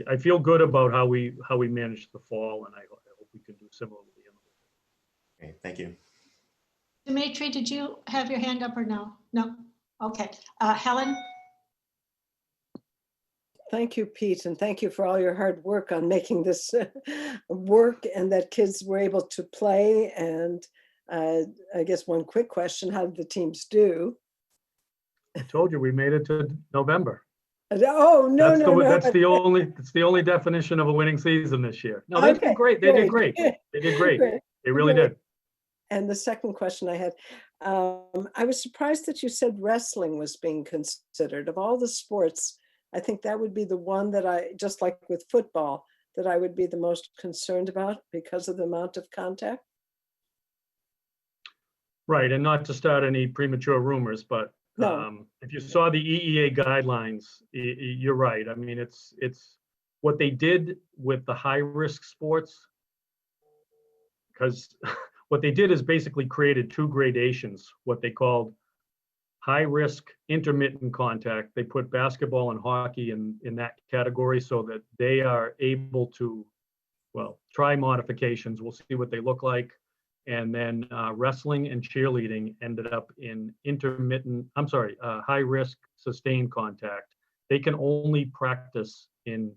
I feel good about how we managed the fall, and I hope we can do similarly in the winter. Okay, thank you. Dimitri, did you have your hand up or no? No? Okay. Helen? Thank you, Pete, and thank you for all your hard work on making this work and that kids were able to play. And I guess one quick question, how did the teams do? I told you we made it to November. Oh, no, That's the only definition of a winning season this year. No, they did great. They did great. They did great. They really did. And the second question I had, I was surprised that you said wrestling was being considered. Of all the sports, I think that would be the one that I, just like with football, that I would be the most concerned about because of the amount of contact. Right, and not to start any premature rumors, but No. if you saw the EEA guidelines, you're right. I mean, it's what they did with the high risk sports, because what they did is basically created two gradations, what they called high risk intermittent contact. They put basketball and hockey in that category so that they are able to, well, try modifications. We'll see what they look like. And then wrestling and cheerleading ended up in high risk sustained contact. They can only practice in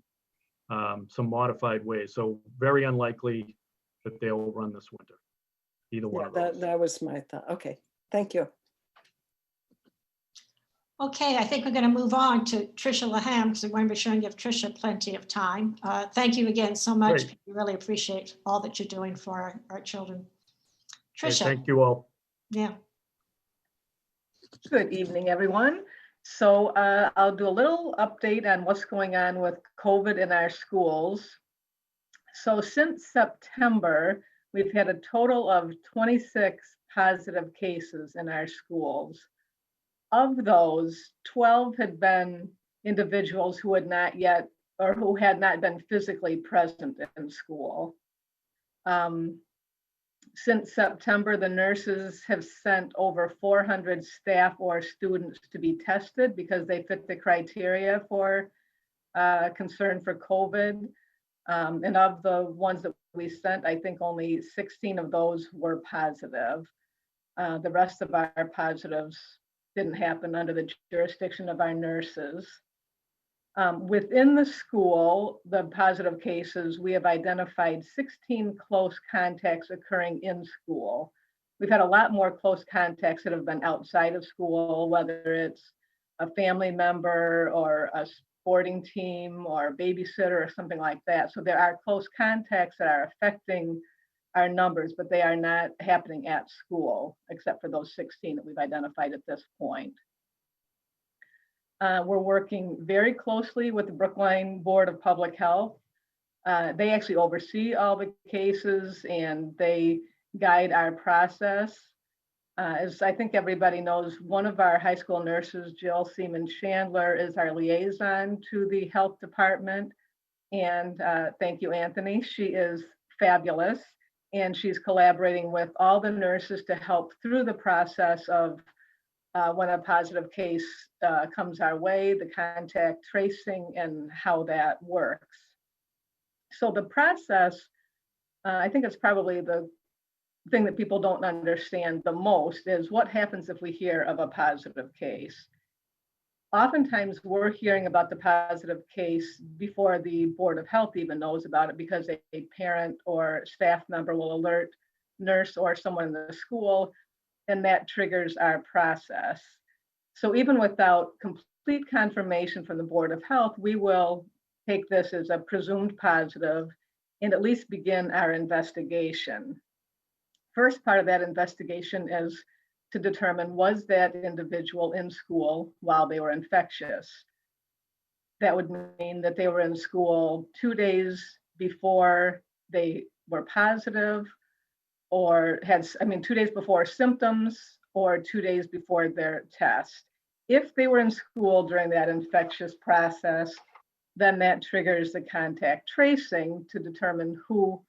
some modified ways. So very unlikely that they'll run this winter, either one of those. That was my thought. Okay, thank you. Okay, I think we're going to move on to Tricia Laham because we want to be sure and give Tricia plenty of time. Thank you again so much. Great. We really appreciate all that you're doing for our children. Okay, Tricia. thank you all. Yeah. Good evening, everyone. So I'll do a little update on what's going on with COVID in our schools. So since September, we've had a total of 26 positive cases in our schools. Of those, 12 had been individuals who had not yet, or who had not been physically present in school. Since September, the nurses have sent over 400 staff or students to be tested because they fit the criteria for concern for COVID. And of the ones that we sent, I think only 16 of those were positive. The rest of our positives didn't happen under the jurisdiction of our nurses. Within the school, the positive cases, we have identified 16 close contacts occurring in school. We've had a lot more close contacts that have been outside of school, whether it's a family member or a sporting team or a babysitter or something like that. So there are close contacts that are affecting our numbers, but they are not happening at school, except for those 16 that we've identified at this point. We're working very closely with the Brookline Board of Public Health. They actually oversee all the cases and they guide our process. As I think everybody knows, one of our high school nurses, Jill Seaman Chandler, is our liaison to the health department. And thank you, Anthony. She is fabulous. And she's collaborating with all the nurses to help through the process of when a positive case comes our way, the contact tracing and how that works. So the process, I think it's probably the thing that people don't understand the most is what happens if we hear of a positive case. Oftentimes we're hearing about the positive case before the Board of Health even knows about it because a parent or staff member will alert nurse or someone in the school, and that triggers our process. So even without complete confirmation from the Board of Health, we will take this as a presumed positive and at least begin our investigation. First part of that investigation is to determine, was that individual in school while they were infectious? That would mean that they were in school 2 days before they were positive, or had, 2 days before symptoms, or 2 days before their test. If they were in school during that infectious process, then that triggers the contact tracing to determine who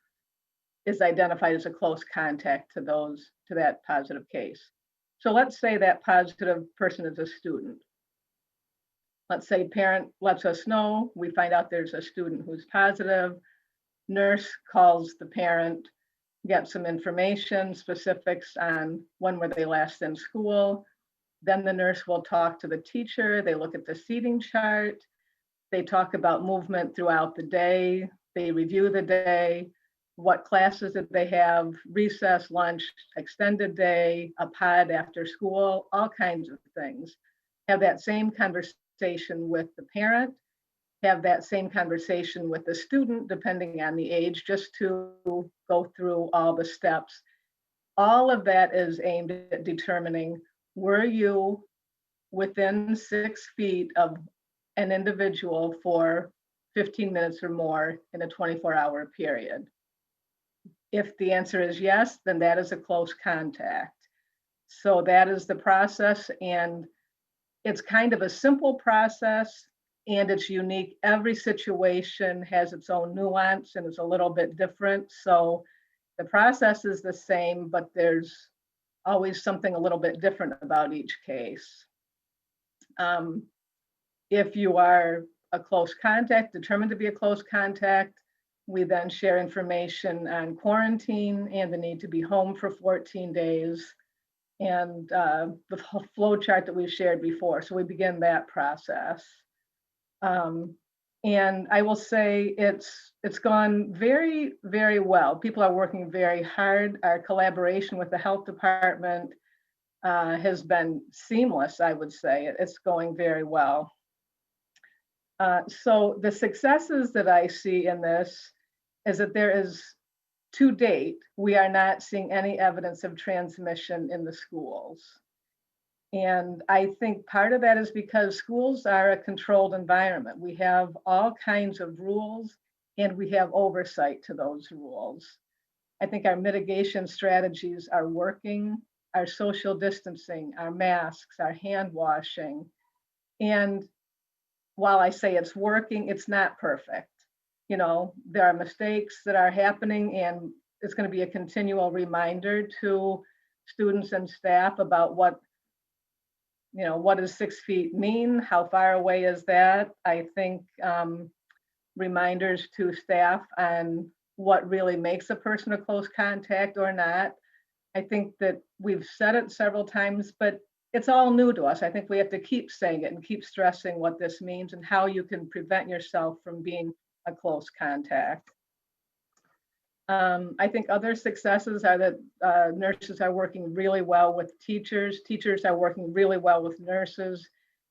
is identified as a close contact to that positive case. So let's say that positive person is a student. Let's say parent lets us know, we find out there's a student who's positive, nurse calls the parent, get some information, specifics on when were they last in school. Then the nurse will talk to the teacher, they look at the seating chart, they talk about movement throughout the day, they review the day, what classes did they have, recess, lunch, extended day, a pod after school, all kinds of things. Have that same conversation with the parent, have that same conversation with the student, depending on the age, just to go through all the steps. All of that is aimed at determining, were you within 6 feet of an individual for 15 minutes or more in a 24-hour period? If the answer is yes, then that is a close contact. So that is the process, and it's kind of a simple process and it's unique. Every situation has its own nuance and is a little bit different. So the process is the same, but there's always something a little bit different about each case. If you are a close contact, determined to be a close contact, we then share information on quarantine and the need to be home for 14 days and the flow chart that we've shared before. So we begin that process. And I will say it's gone very, very well. People are working very hard. Our collaboration with the health department has been seamless, I would say. It's going very well. So the successes that I see in this is that there is, to date, we are not seeing any evidence of transmission in the schools. And I think part of that is because schools are a controlled environment. We have all kinds of rules and we have oversight to those rules. I think our mitigation strategies are working, our social distancing, our masks, our hand washing. And while I say it's working, it's not perfect. You know, there are mistakes that are happening, and it's going to be a continual reminder to students and staff about what does 6 feet mean? How far away is that? I think reminders to staff on what really makes a person a close contact or not. I think that we've said it several times, but it's all new to us. I think we have to keep saying it and keep stressing what this means and how you can prevent yourself from being a close contact. I think other successes are that nurses are working really well with teachers. Teachers are working really well with nurses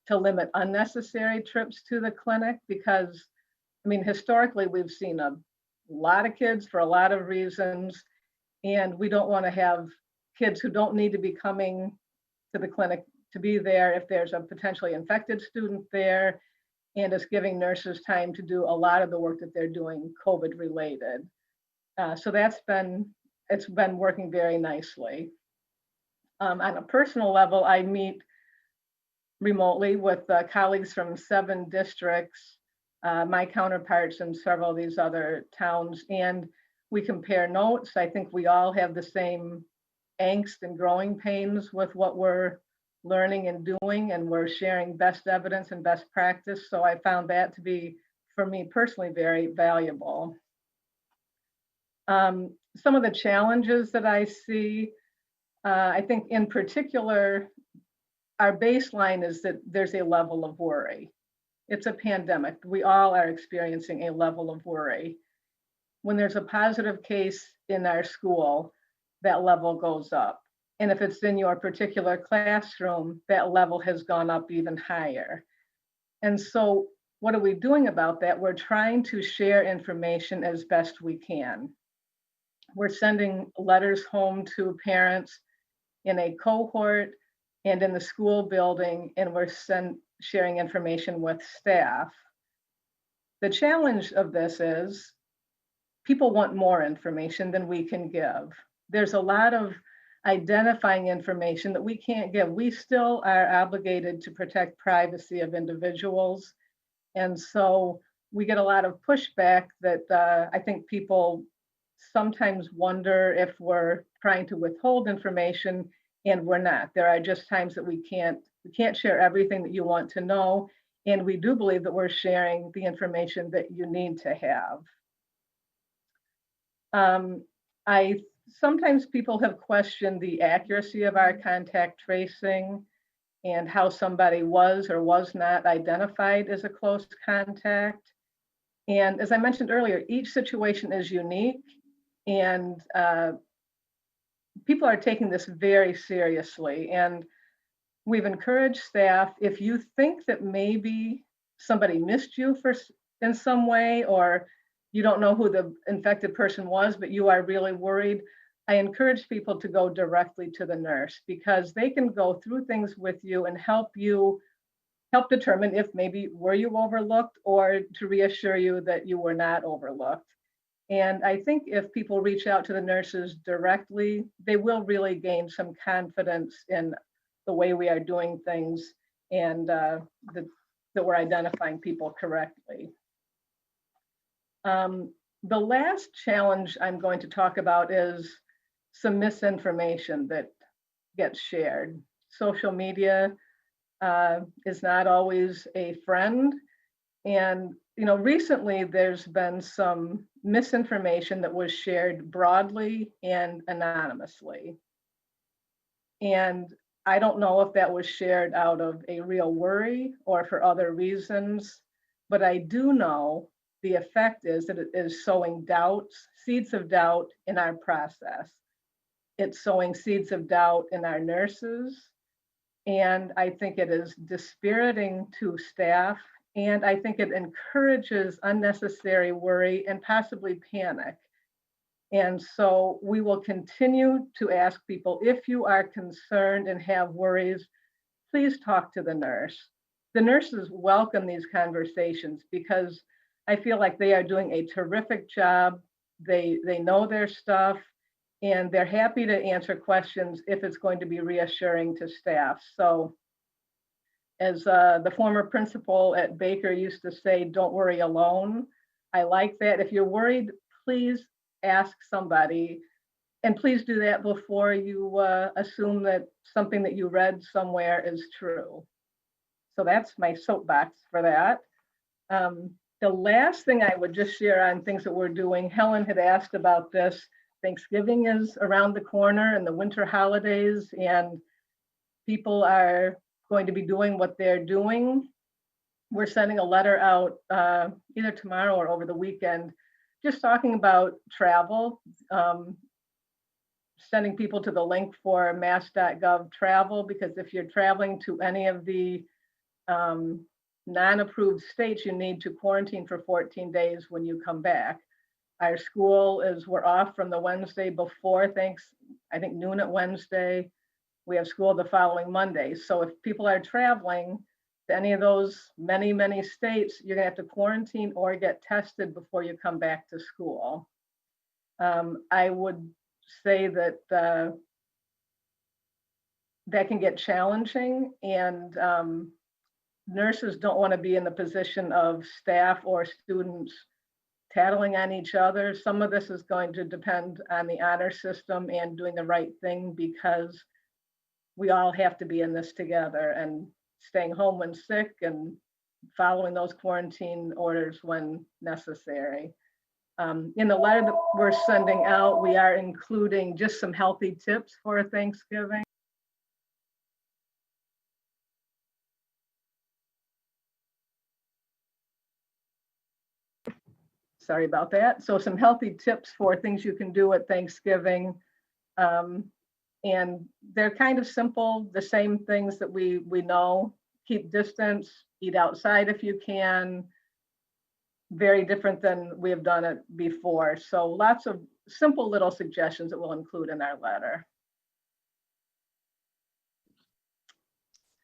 to limit unnecessary trips to the clinic because, I mean, historically, we've seen a lot of kids for a lot of reasons, and we don't want to have kids who don't need to be coming to the clinic to be there if there's a potentially infected student there, and it's giving nurses time to do a lot of the work that they're doing COVID related. So it's been working very nicely. On a personal level, I meet remotely with colleagues from 7 districts, my counterparts in several of these other towns, and we compare notes. I think we all have the same angst and growing pains with what we're learning and doing, and we're sharing best evidence and best practice. So I found that to be, for me personally, very valuable. Some of the challenges that I see, I think in particular, our baseline is that there's a level of worry. It's a pandemic. We all are experiencing a level of worry. When there's a positive case in our school, that level goes up. And if it's in your particular classroom, that level has gone up even higher. And so what are we doing about that? We're trying to share information as best we can. We're sending letters home to parents in a cohort and in the school building, and we're sharing information with staff. The challenge of this is people want more information than we can give. There's a lot of identifying information that we can't give. We still are obligated to protect privacy of individuals. And so we get a lot of pushback that I think people sometimes wonder if we're trying to withhold information, and we're not. There are just times that we can't share everything that you want to know, and we do believe that we're sharing the information that you need to have. Sometimes people have questioned the accuracy of our contact tracing and how somebody was or was not identified as a close contact. And as I mentioned earlier, each situation is unique, and people are taking this very seriously. And we've encouraged staff, if you think that maybe somebody missed you in some way, or you don't know who the infected person was, but you are really worried, I encourage people to go directly to the nurse, because they can go through things with you and help determine if maybe were you overlooked, or to reassure you that you were not overlooked. And I think if people reach out to the nurses directly, they will really gain some confidence in the way we are doing things, and that we're identifying people correctly. The last challenge I'm going to talk about is some misinformation that gets shared. Social media is not always a friend. And recently there's been some misinformation that was shared broadly and anonymously. And I don't know if that was shared out of a real worry or for other reasons, but I do know the effect is that it is sowing doubts, seeds of doubt in our process. It's sowing seeds of doubt in our nurses. And I think it is dispiriting to staff. And I think it encourages unnecessary worry and possibly panic. And so we will continue to ask people, if you are concerned and have worries, please talk to the nurse. The nurses welcome these conversations because I feel like they are doing a terrific job. They know their stuff, and they're happy to answer questions if it's going to be reassuring to staff. So as the former principal at Baker used to say, don't worry alone. I like that. If you're worried, please ask somebody, and please do that before you assume that something that you read somewhere is true. So that's my soapbox for that. The last thing I would just share on things that we're doing, Helen had asked about this. Thanksgiving is around the corner and the winter holidays, and people are going to be doing what they're doing. We're sending a letter out either tomorrow or over the weekend, just talking about travel, sending people to the link for mass.gov travel, because if you're traveling to any of the non-approved states, you need to quarantine for 14 days when you come back. Our school we're off from the Wednesday before I think noon at Wednesday. We have school the following Monday. So if people are traveling to any of those many states, you're gonna have to quarantine or get tested before you come back to school. I would say that that can get challenging, and nurses don't want to be in the position of staff or students tattling on each other. Some of this is going to depend on the honor system and doing the right thing, because we all have to be in this together, and staying home when sick and following those quarantine orders when necessary. In the letter that we're sending out, we are including just some healthy tips for Thanksgiving. Sorry about that. So some healthy tips for things you can do at Thanksgiving. And they're kind of simple, the same things that we know. Keep distance, eat outside if you can. Very different than we have done it before. So lots of simple little suggestions that we'll include in our letter.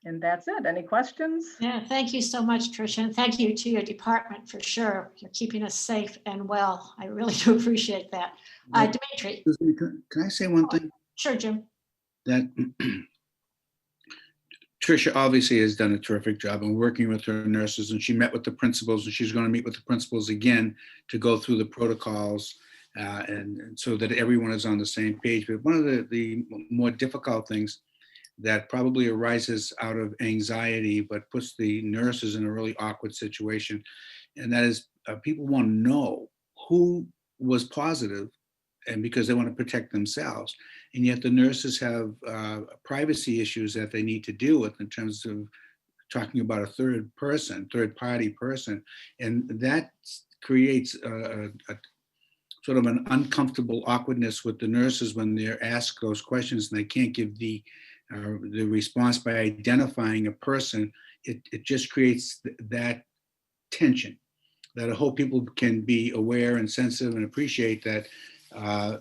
And that's it. Any questions? Yeah, thank you so much, Tricia. And thank you to your department for sure. You're keeping us safe and well. I really do appreciate that. Dimitri. Excuse me, can I say one thing? Sure, Jim. That Tricia obviously has done a terrific job in working with her nurses, and she met with the principals, and she's going to meet with the principals again to go through the protocols and so that everyone is on the same page. But one of the more difficult things that probably arises out of anxiety, but puts the nurses in a really awkward situation, and that is people want to know who was positive, and because they want to protect themselves. And yet the nurses have privacy issues that they need to deal with in terms of talking about a third party person. And that creates a sort of an uncomfortable awkwardness with the nurses when they're asked those questions and they can't give the response by identifying a person. It just creates that tension that I hope people can be aware and sensitive and appreciate that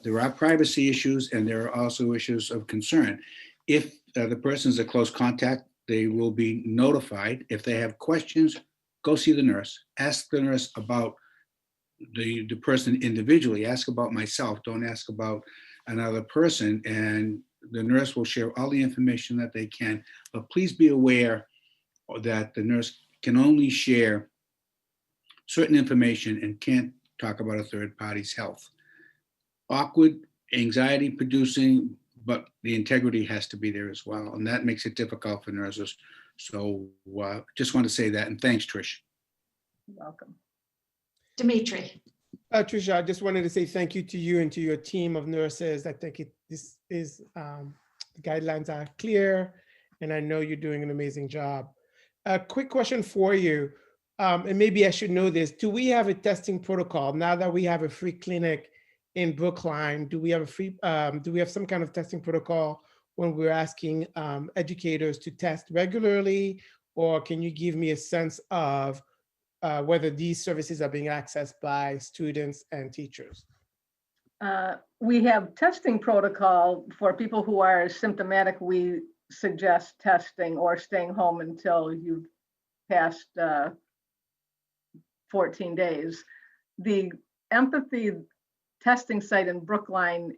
there are privacy issues and there are also issues of concern. If the person's a close contact, they will be notified. If they have questions, go see the nurse. Ask the nurse about the person individually. Ask about myself. Don't ask about another person. And the nurse will share all the information that they can. But please be aware that the nurse can only share certain information and can't talk about a third party's health. Awkward, anxiety producing, but the integrity has to be there as well. And that makes it difficult for nurses. So just want to say that. And thanks, Trish. You're welcome. Dimitri. Tricia, I just wanted to say thank you to you and to your team of nurses. I think this is, the guidelines are clear, and I know you're doing an amazing job. A quick question for you, and maybe I should know this. Do we have a testing protocol now that we have a free clinic in Brookline? Do we have some kind of testing protocol when we're asking educators to test regularly, or can you give me a sense of whether these services are being accessed by students and teachers? We have testing protocol for people who are symptomatic. We suggest testing or staying home until you've passed 14 days. The Empathy testing site in Brookline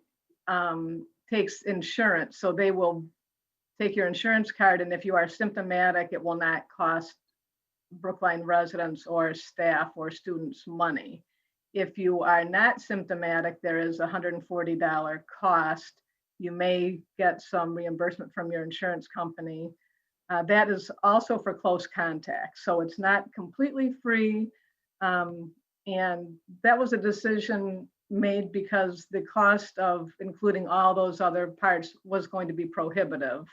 takes insurance. So they will take your insurance card, and if you are symptomatic, it will not cost Brookline residents or staff or students money. If you are not symptomatic, there is a $140 cost. You may get some reimbursement from your insurance company. That is also for close contact, so it's not completely free. And that was a decision made because the cost of including all those other parts was going to be prohibitive.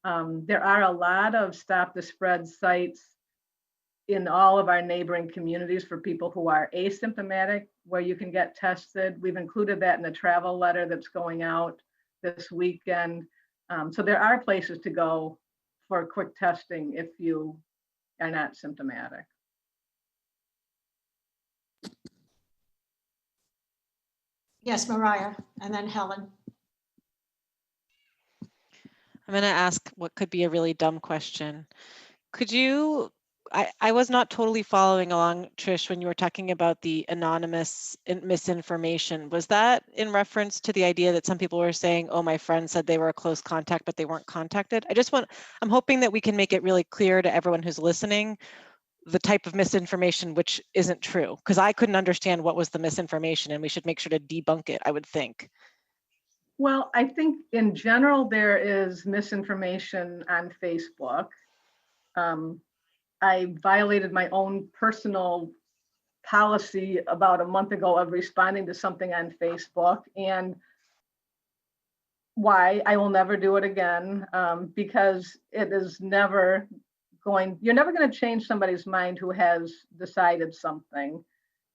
There are a lot of Stop the Spread sites in all of our neighboring communities for people who are asymptomatic, where you can get tested. We've included that in the travel letter that's going out this weekend. So there are places to go for quick testing if you are not symptomatic. Yes, Mariah, and then Helen. I'm going to ask what could be a really dumb question. Could you, I was not totally following along, Trish, when you were talking about the anonymous misinformation. Was that in reference to the idea that some people were saying, oh, my friend said they were a close contact, but they weren't contacted? I'm hoping that we can make it really clear to everyone who's listening the type of misinformation which isn't true, because I couldn't understand what was the misinformation, and we should make sure to debunk it, I would think. Well, I think in general, there is misinformation on Facebook. I violated my own personal policy about a month ago of responding to something on Facebook, and why I will never do it again, because it is never you're never going to change somebody's mind who has decided something,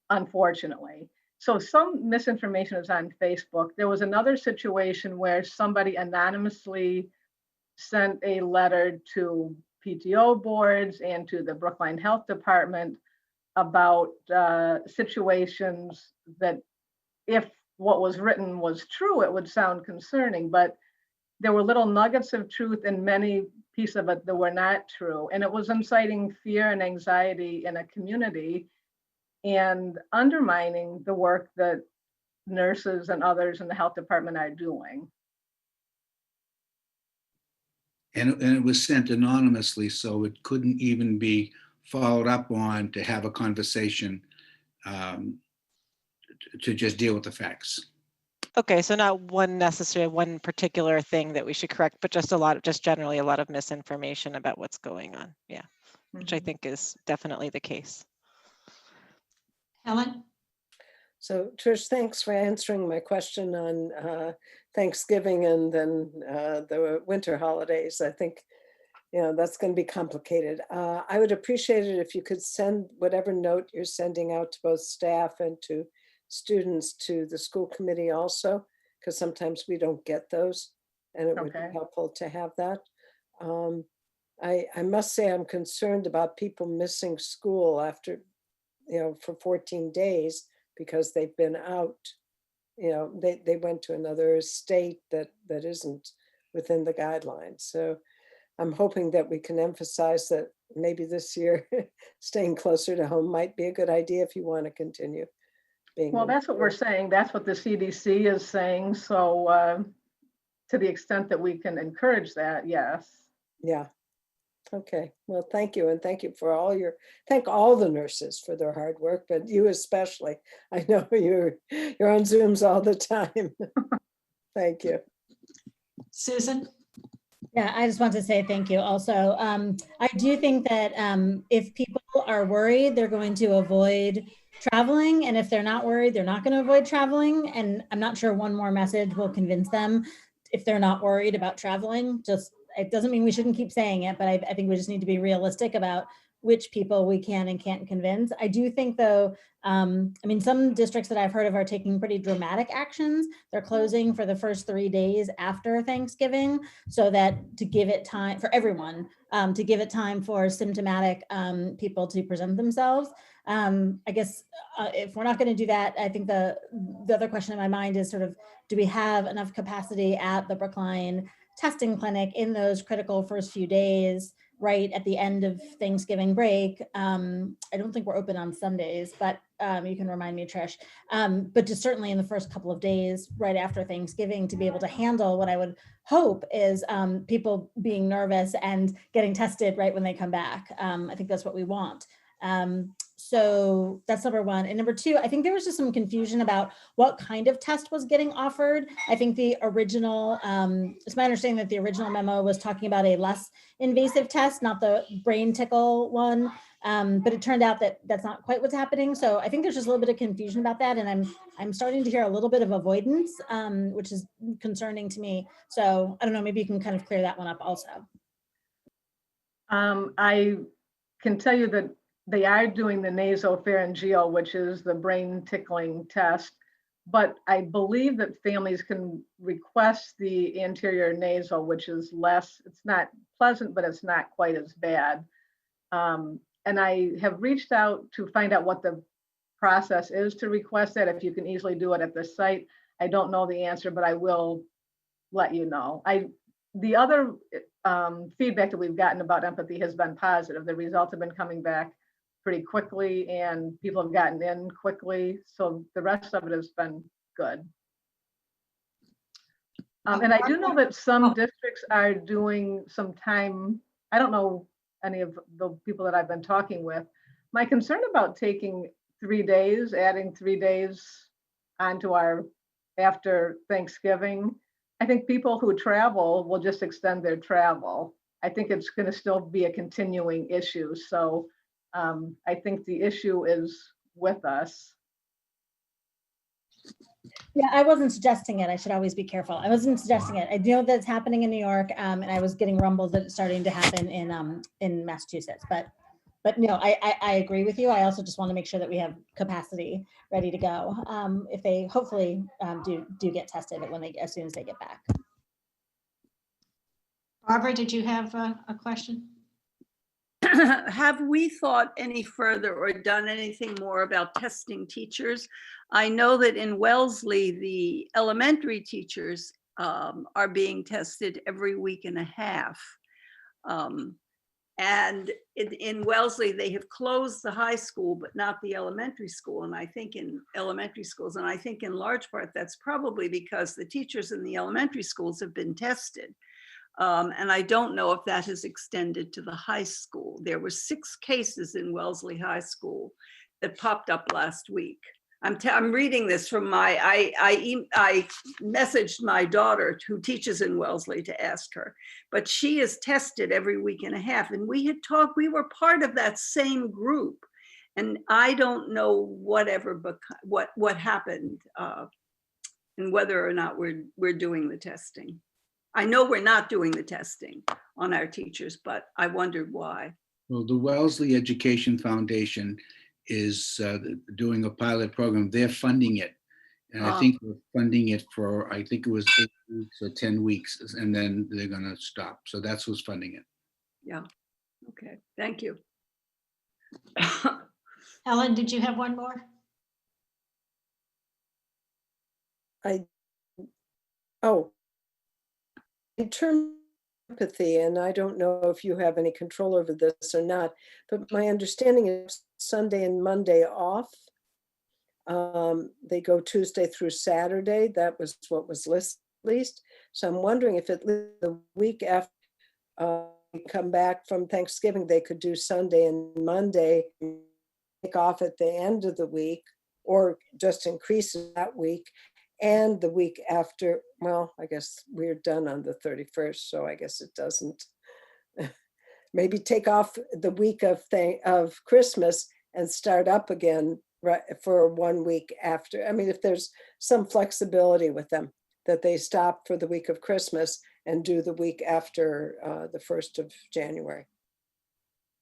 unfortunately. So some misinformation is on Facebook. There was another situation where somebody anonymously sent a letter to PTO boards and to the Brookline Health Department about situations that, if what was written was true, it would sound concerning, but there were little nuggets of truth in many pieces of it that were not true. And it was inciting fear and anxiety in a community and undermining the work that nurses and others in the health department are doing. And it was sent anonymously, so it couldn't even be followed up on to have a conversation to just deal with the facts. Okay, so not one particular thing that we should correct, but just generally a lot of misinformation about what's going on. Yeah, which I think is definitely the case. Helen? So Trish, thanks for answering my question on Thanksgiving and then the winter holidays. I think, that's going to be complicated. I would appreciate it if you could send whatever note you're sending out to both staff and to students to the school committee also, because sometimes we don't get those, and it would be helpful to have that. I must say I'm concerned about people missing school after, for 14 days because they've been out. They went to another state that isn't within the guidelines. So I'm hoping that we can emphasize that maybe this year staying closer to home might be a good idea if you want to continue being. Well, that's what we're saying. That's what the CDC is saying. So to the extent that we can encourage that, yes. Yeah. Okay. Well, thank you. And thank you for thank all the nurses for their hard work, but you especially. I know you're on Zooms all the time. Thank you. Susan? Yeah, I just want to say thank you also. I do think that if people are worried, they're going to avoid traveling. And if they're not worried, they're not going to avoid traveling. And I'm not sure one more message will convince them if they're not worried about traveling. It doesn't mean we shouldn't keep saying it, but I think we just need to be realistic about which people we can and can't convince. I do think though, some districts that I've heard of are taking pretty dramatic actions. They're closing for the first 3 days after Thanksgiving, so that to give it time for everyone, to give it time for symptomatic people to present themselves. I guess if we're not going to do that, I think the other question in my mind is sort of, do we have enough capacity at the Brookline testing clinic in those critical first few days, right at the end of Thanksgiving break? I don't think we're open on Sundays, but you can remind me, Trish. But just certainly in the first couple of days right after Thanksgiving, to be able to handle what I would hope is people being nervous and getting tested right when they come back. I think that's what we want. So that's number one. And number two, I think there was just some confusion about what kind of test was getting offered. I think the original, it's my understanding that the original memo was talking about a less invasive test, not the brain tickle one. But it turned out that that's not quite what's happening. So I think there's just a little bit of confusion about that. And I'm starting to hear a little bit of avoidance, which is concerning to me. So I don't know, maybe you can kind of clear that one up also. I can tell you that they are doing the nasopharyngeal, which is the brain tickling test. But I believe that families can request the anterior nasal, which is less, it's not pleasant, but it's not quite as bad. And I have reached out to find out what the process is to request that, if you can easily do it at the site. I don't know the answer, but I will let you know. The other feedback that we've gotten about empathy has been positive. The results have been coming back pretty quickly and people have gotten in quickly. So the rest of it has been good. And I do know that some districts are doing some time. I don't know any of the people that I've been talking with. My concern about taking 3 days, adding 3 days onto our after Thanksgiving, I think people who travel will just extend their travel. I think it's going to still be a continuing issue. So I think the issue is with us. Yeah, I wasn't suggesting it. I should always be careful. I wasn't suggesting it. I know that it's happening in New York, and I was getting rumbles that it's starting to happen in Massachusetts. But no, I agree with you. I also just want to make sure that we have capacity ready to go if they hopefully do get tested as soon as they get back. Barbara, did you have a question? Have we thought any further or done anything more about testing teachers? I know that in Wellesley, the elementary teachers are being tested every week and a half. And in Wellesley, they have closed the high school, but not the elementary school. And I think in elementary schools, and I think in large part, that's probably because the teachers in the elementary schools have been tested. And I don't know if that has extended to the high school. There were 6 cases in Wellesley High School that popped up last week. I'm reading this from I messaged my daughter who teaches in Wellesley to ask her, but she is tested every week and a half. And we had talked, we were part of that same group. And I don't know what happened and whether or not we're doing the testing. I know we're not doing the testing on our teachers, but I wondered why. Well, the Wellesley Education Foundation is doing a pilot program. They're funding it. And I think we're funding it for, I think it was 8 weeks or 10 weeks, and then they're going to stop. So that's who's funding it. Yeah. Okay. Thank you. Helen, did you have one more? In terms of empathy, and I don't know if you have any control over this or not, but my understanding is Sunday and Monday off. They go Tuesday through Saturday. That was what was listed at least. So I'm wondering if at least the week after we come back from Thanksgiving, they could do Sunday and Monday, take off at the end of the week, or just increase it that week. And the week after, well, I guess we're done on the 31st, so I guess it doesn't. Maybe take off the week of Christmas and start up again right for 1 week after. I mean, if there's some flexibility with them, that they stop for the week of Christmas and do the week after the 1st of January.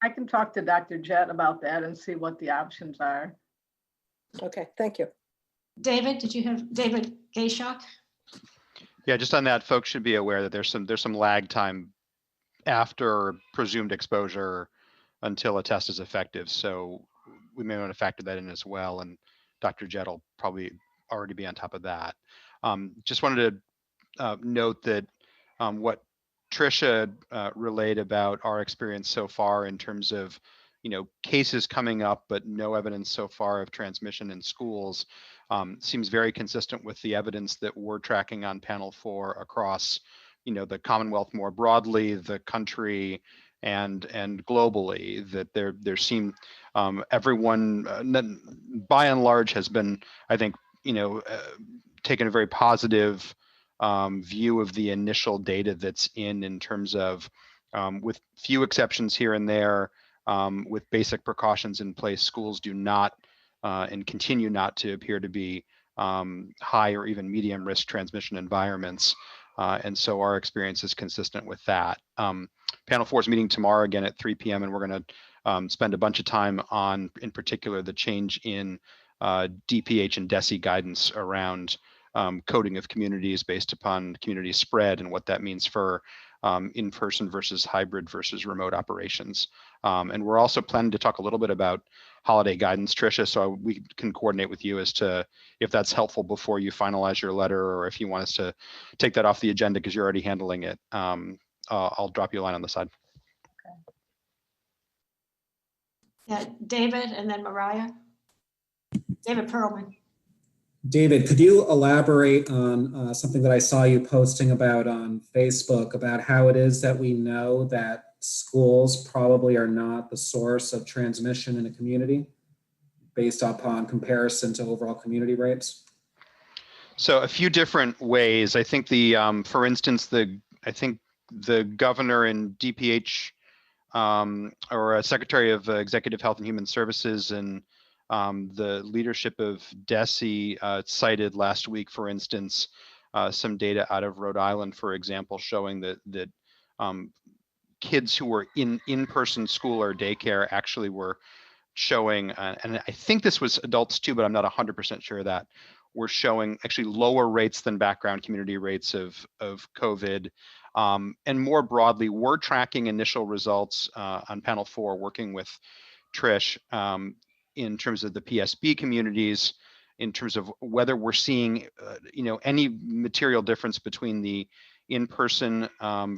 I can talk to Dr. Jett about that and see what the options are. Okay, thank you. David, did you have David Gayshock? Yeah, just on that, folks should be aware that there's some lag time after presumed exposure until a test is effective. So we may want to factor that in as well. And Dr. Jett will probably already be on top of that. Just wanted to note that what Tricia relayed about our experience so far in terms of, cases coming up, but no evidence so far of transmission in schools seems very consistent with the evidence that we're tracking on panel 4 across, the Commonwealth more broadly, the country, and globally, that there seem everyone by and large has been, I think, taken a very positive view of the initial data that's in terms of, with few exceptions here and there, with basic precautions in place, schools do not and continue not to appear to be high or even medium risk transmission environments. And so our experience is consistent with that. Panel 4 is meeting tomorrow again at 3 p.m. and we're going to spend a bunch of time on, in particular, the change in DPH and DESE guidance around coding of communities based upon community spread and what that means for in-person versus hybrid versus remote operations. And we're also planning to talk a little bit about holiday guidance, Tricia, so we can coordinate with you as to if that's helpful before you finalize your letter, or if you want us to take that off the agenda because you're already handling it. I'll drop you a line on the side. Yeah, David and then Mariah. David Perlman. David, could you elaborate on something that I saw you posting about on Facebook about how it is that we know that schools probably are not the source of transmission in a community based upon comparison to overall community rates? So a few different ways. I think for instance, I think the governor in DPH or a Secretary of Executive Health and Human Services and the leadership of DESE cited last week, for instance, some data out of Rhode Island, for example, showing that kids who were in in-person school or daycare actually were showing, and I think this was adults too, but I'm not 100% sure of that, were showing actually lower rates than background community rates of COVID. And more broadly, we're tracking initial results on panel 4, working with Trish in terms of the PSB communities, in terms of whether we're seeing any material difference between the in-person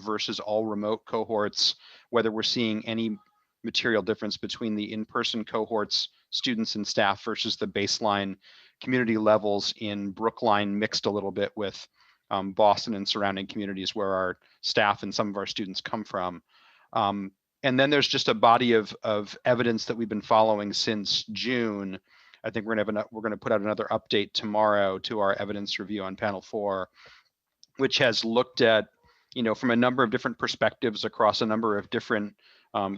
versus all remote cohorts, whether we're seeing any material difference between the in-person cohorts, students and staff versus the baseline community levels in Brookline, mixed a little bit with Boston and surrounding communities where our staff and some of our students come from. And then there's just a body of evidence that we've been following since June. I think we're going to put out another update tomorrow to our evidence review on panel 4, which has looked at, from a number of different perspectives across a number of different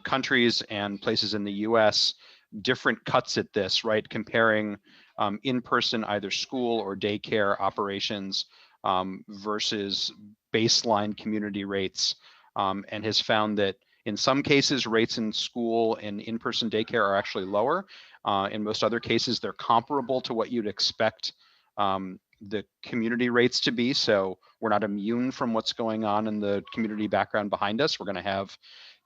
countries and places in the US, different cuts at this, right? Comparing in-person either school or daycare operations versus baseline community rates, and has found that in some cases, rates in school and in-person daycare are actually lower. In most other cases, they're comparable to what you'd expect the community rates to be. So we're not immune from what's going on in the community background behind us. We're going to have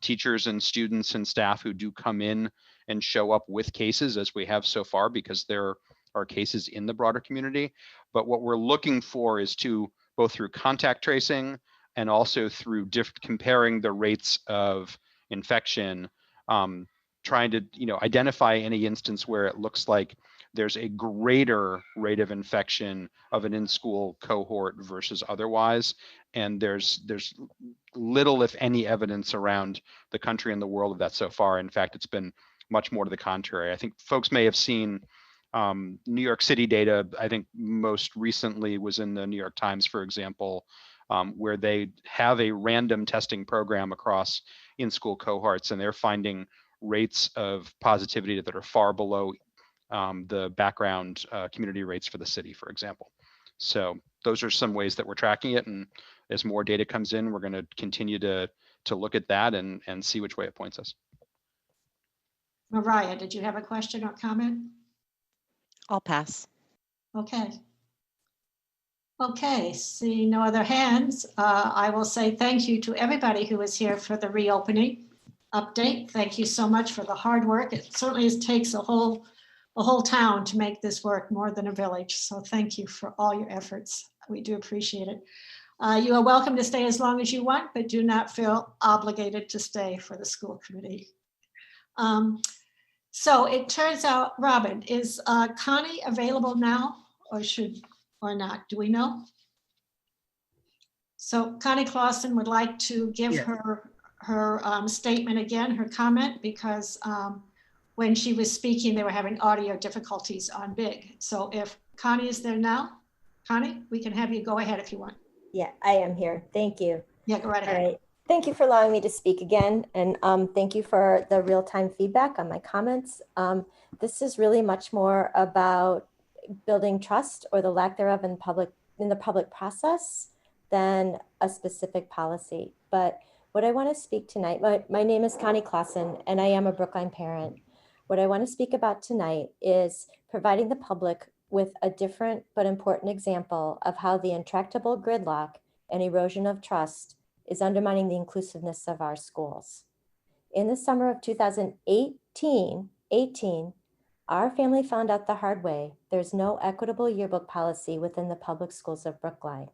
teachers and students and staff who do come in and show up with cases, as we have so far, because there are cases in the broader community. But what we're looking for is to, both through contact tracing and also through comparing the rates of infection, trying to identify any instance where it looks like there's a greater rate of infection of an in-school cohort versus otherwise. And there's little, if any, evidence around the country and the world of that so far. In fact, it's been much more to the contrary. I think folks may have seen New York City data. I think most recently was in the New York Times, for example, where they have a random testing program across in-school cohorts, and they're finding rates of positivity that are far below the background community rates for the city, for example. So those are some ways that we're tracking it, and as more data comes in, we're going to continue to look at that and see which way it points us. Mariah, did you have a question or comment? I'll pass. Okay. Okay, seeing no other hands, I will say thank you to everybody who was here for the reopening update. Thank you so much for the hard work. It certainly takes a whole town to make this work, more than a village. So thank you for all your efforts. We do appreciate it. You are welcome to stay as long as you want, but do not feel obligated to stay for the school committee. So it turns out, Robin, is Connie available now or not? Do we know? So Connie Clausen would like to give her her statement again, her comment, because when she was speaking, they were having audio difficulties on Big. So if Connie is there now, Connie, we can have you go ahead if you want. Yeah, I am here. Thank you. Yeah, go right All ahead. right. Thank you for allowing me to speak again. And thank you for the real-time feedback on my comments. This is really much more about building trust or the lack thereof in the public process than a specific policy. But what I want to speak tonight, my name is Connie Clausen, and I am a Brookline parent. What I want to speak about tonight is providing the public with a different but important example of how the intractable gridlock and erosion of trust is undermining the inclusiveness of our schools. In the summer of 2018, our family found out the hard way there's no equitable yearbook policy within the public schools of Brookline.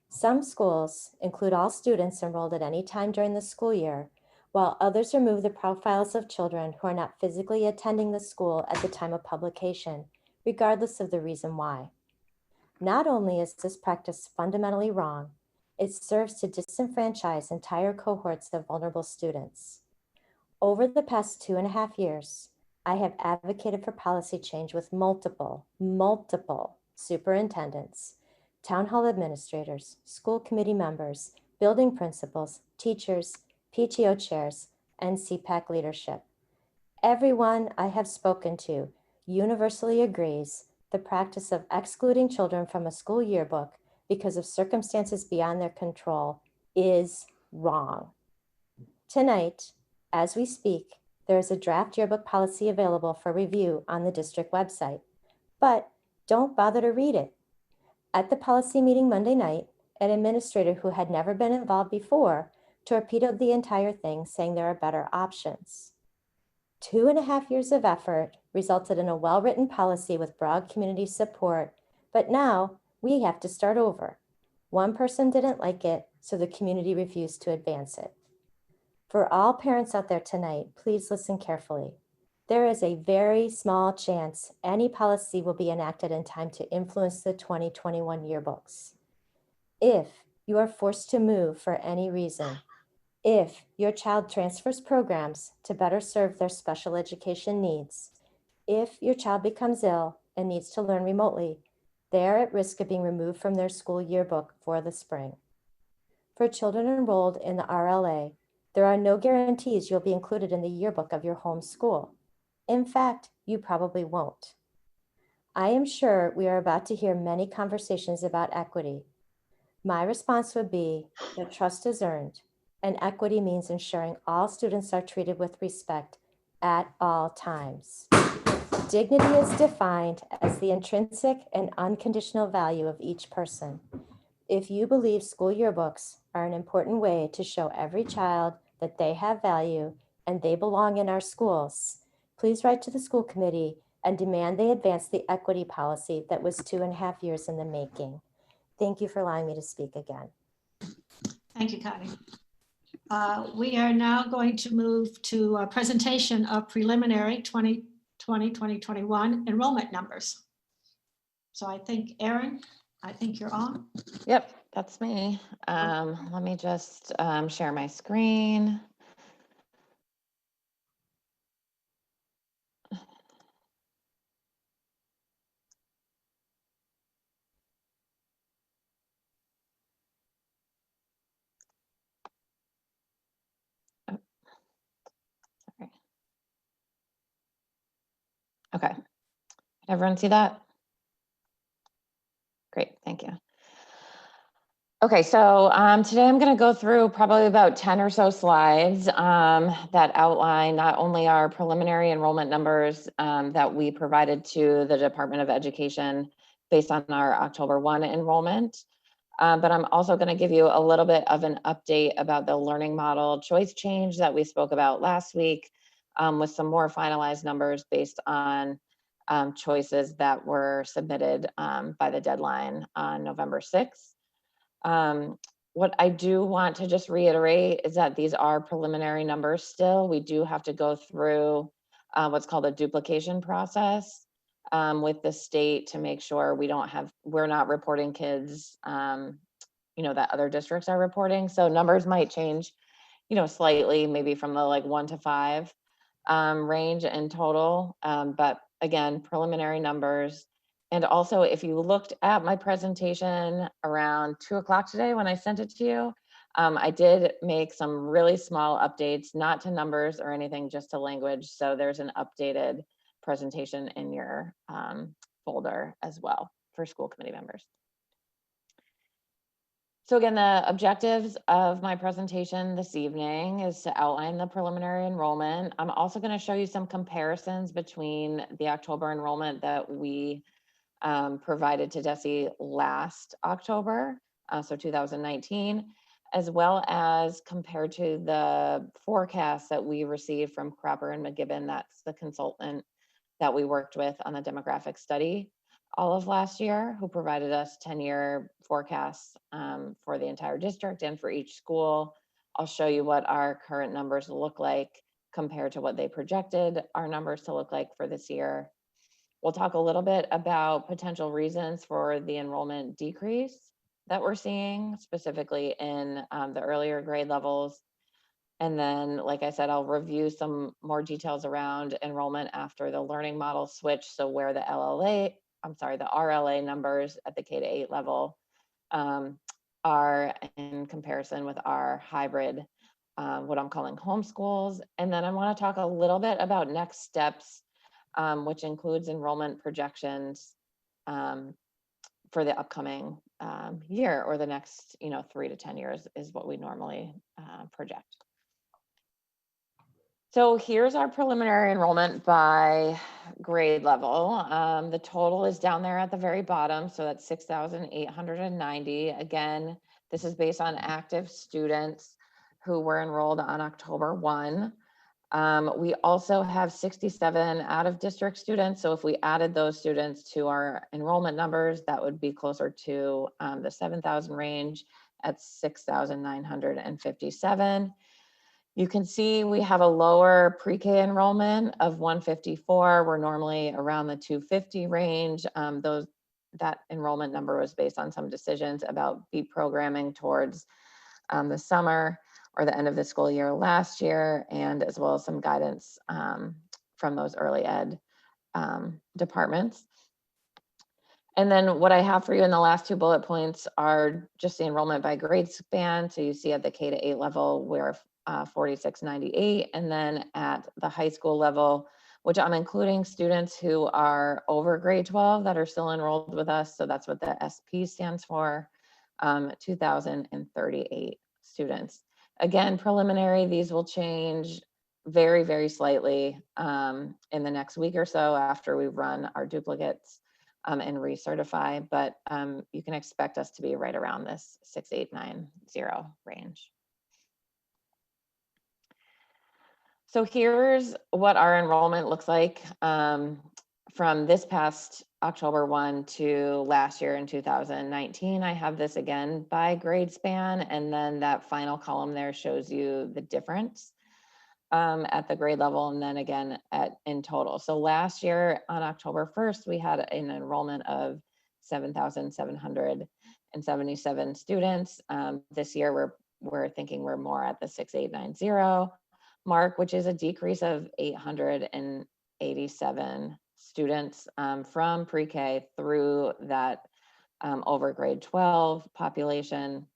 Some schools include all students enrolled at any time during the school year, while others remove the profiles of children who are not physically attending the school at the time of publication, regardless of the reason why. Not only is this practice fundamentally wrong, it serves to disenfranchise entire cohorts of vulnerable students. Over the past 2.5 years, I have advocated for policy change with multiple superintendents, town hall administrators, school committee members, building principals, teachers, PTO chairs, and CPAC leadership. Everyone I have spoken to universally agrees the practice of excluding children from a school yearbook because of circumstances beyond their control is wrong. Tonight, as we speak, there is a draft yearbook policy available for review on the district website, but don't bother to read it. At the policy meeting Monday night, an administrator who had never been involved before torpedoed the entire thing, saying there are better options. 2.5 years of effort resulted in a well-written policy with broad community support, but now we have to start over. One person didn't like it, so the community refused to advance it. For all parents out there tonight, please listen carefully. There is a very small chance any policy will be enacted in time to influence the 2021 yearbooks. If you are forced to move for any reason, if your child transfers programs to better serve their special education needs, if your child becomes ill and needs to learn remotely, they are at risk of being removed from their school yearbook for the spring. For children enrolled in the RLA, there are no guarantees you'll be included in the yearbook of your home school. In fact, you probably won't. I am sure we are about to hear many conversations about equity. My response would be that trust is earned, and equity means ensuring all students are treated with respect at all times. Dignity is defined as the intrinsic and unconditional value of each person. If you believe school yearbooks are an important way to show every child that they have value and they belong in our schools, please write to the school committee and demand they advance the equity policy that was 2.5 years in the making. Thank you for allowing me to speak again. Thank you, Connie. We are now going to move to a presentation of preliminary 2020-2021 enrollment numbers. So I think, Erin, I think you're on. Yep, that's me. Let me just share my screen. Oh, sorry. Okay, did everyone see that? Great, thank you. Okay, so today I'm going to go through probably about 10 or so slides that outline not only our preliminary enrollment numbers that we provided to the Department of Education based on our October 1 enrollment, but I'm also going to give you a little bit of an update about the learning model choice change that we spoke about last week with some more finalized numbers based on choices that were submitted by the deadline on November 6th. What I do want to just reiterate is that these are preliminary numbers still. We do have to go through what's called a duplication process with the state to make sure we're not reporting kids, that other districts are reporting. So numbers might change slightly maybe from the like 1 to 5 range in total. But again, preliminary numbers. And also, if you looked at my presentation around 2 o'clock today when I sent it to you, I did make some really small updates, not to numbers or anything, just to language. So there's an updated presentation in your folder as well for school committee members. So again, the objectives of my presentation this evening is to outline the preliminary enrollment. I'm also going to show you some comparisons between the October enrollment that we provided to DESE last October, so 2019, as well as compared to the forecast that we received from Cropper and McGibbon. That's the consultant that we worked with on the demographic study all of last year, who provided us 10-year forecasts for the entire district and for each school. I'll show you what our current numbers look like compared to what they projected our numbers to look like for this year. We'll talk a little bit about potential reasons for the enrollment decrease that we're seeing, specifically in the earlier grade levels. And then, like I said, I'll review some more details around enrollment after the learning model switch. So where the the RLA numbers at the K-8 level are in comparison with our hybrid, what I'm calling homeschools. And then I want to talk a little bit about next steps, which includes enrollment projections for the upcoming year, or the next 3 to 10 years is what we normally project. So here's our preliminary enrollment by grade level. The total is down there at the very bottom, so that's 6,890. Again, this is based on active students who were enrolled on October 1. We also have 67 out of district students. So if we added those students to our enrollment numbers, that would be closer to the 7,000 range at 6,957. You can see we have a lower pre-K enrollment of 154. We're normally around the 250 range. That enrollment number was based on some decisions about programming towards the summer or the end of the school year last year, and as well as some guidance from those early ed departments. And then what I have for you in the last 2 bullet points are just the enrollment by grade span. So you see at the K-8 level, we're 4698, and then at the high school level, which I'm including students who are over grade 12 that are still enrolled with us. So that's what the SP stands for, 2,038 students. Again, preliminary, these will change very, very slightly in the next week or so after we run our duplicates and recertify, but you can expect us to be right around this 6,890 range. So here's what our enrollment looks like from this past October 1 to last year in 2019. I have this again by grade span, and then that final column there shows you the difference at the grade level, and then again in total. So last year on October 1st, we had an enrollment of 7,777 students. This year we're thinking we're more at the 6,890 mark, which is a decrease of 887 students from pre-K through that over grade 12 population.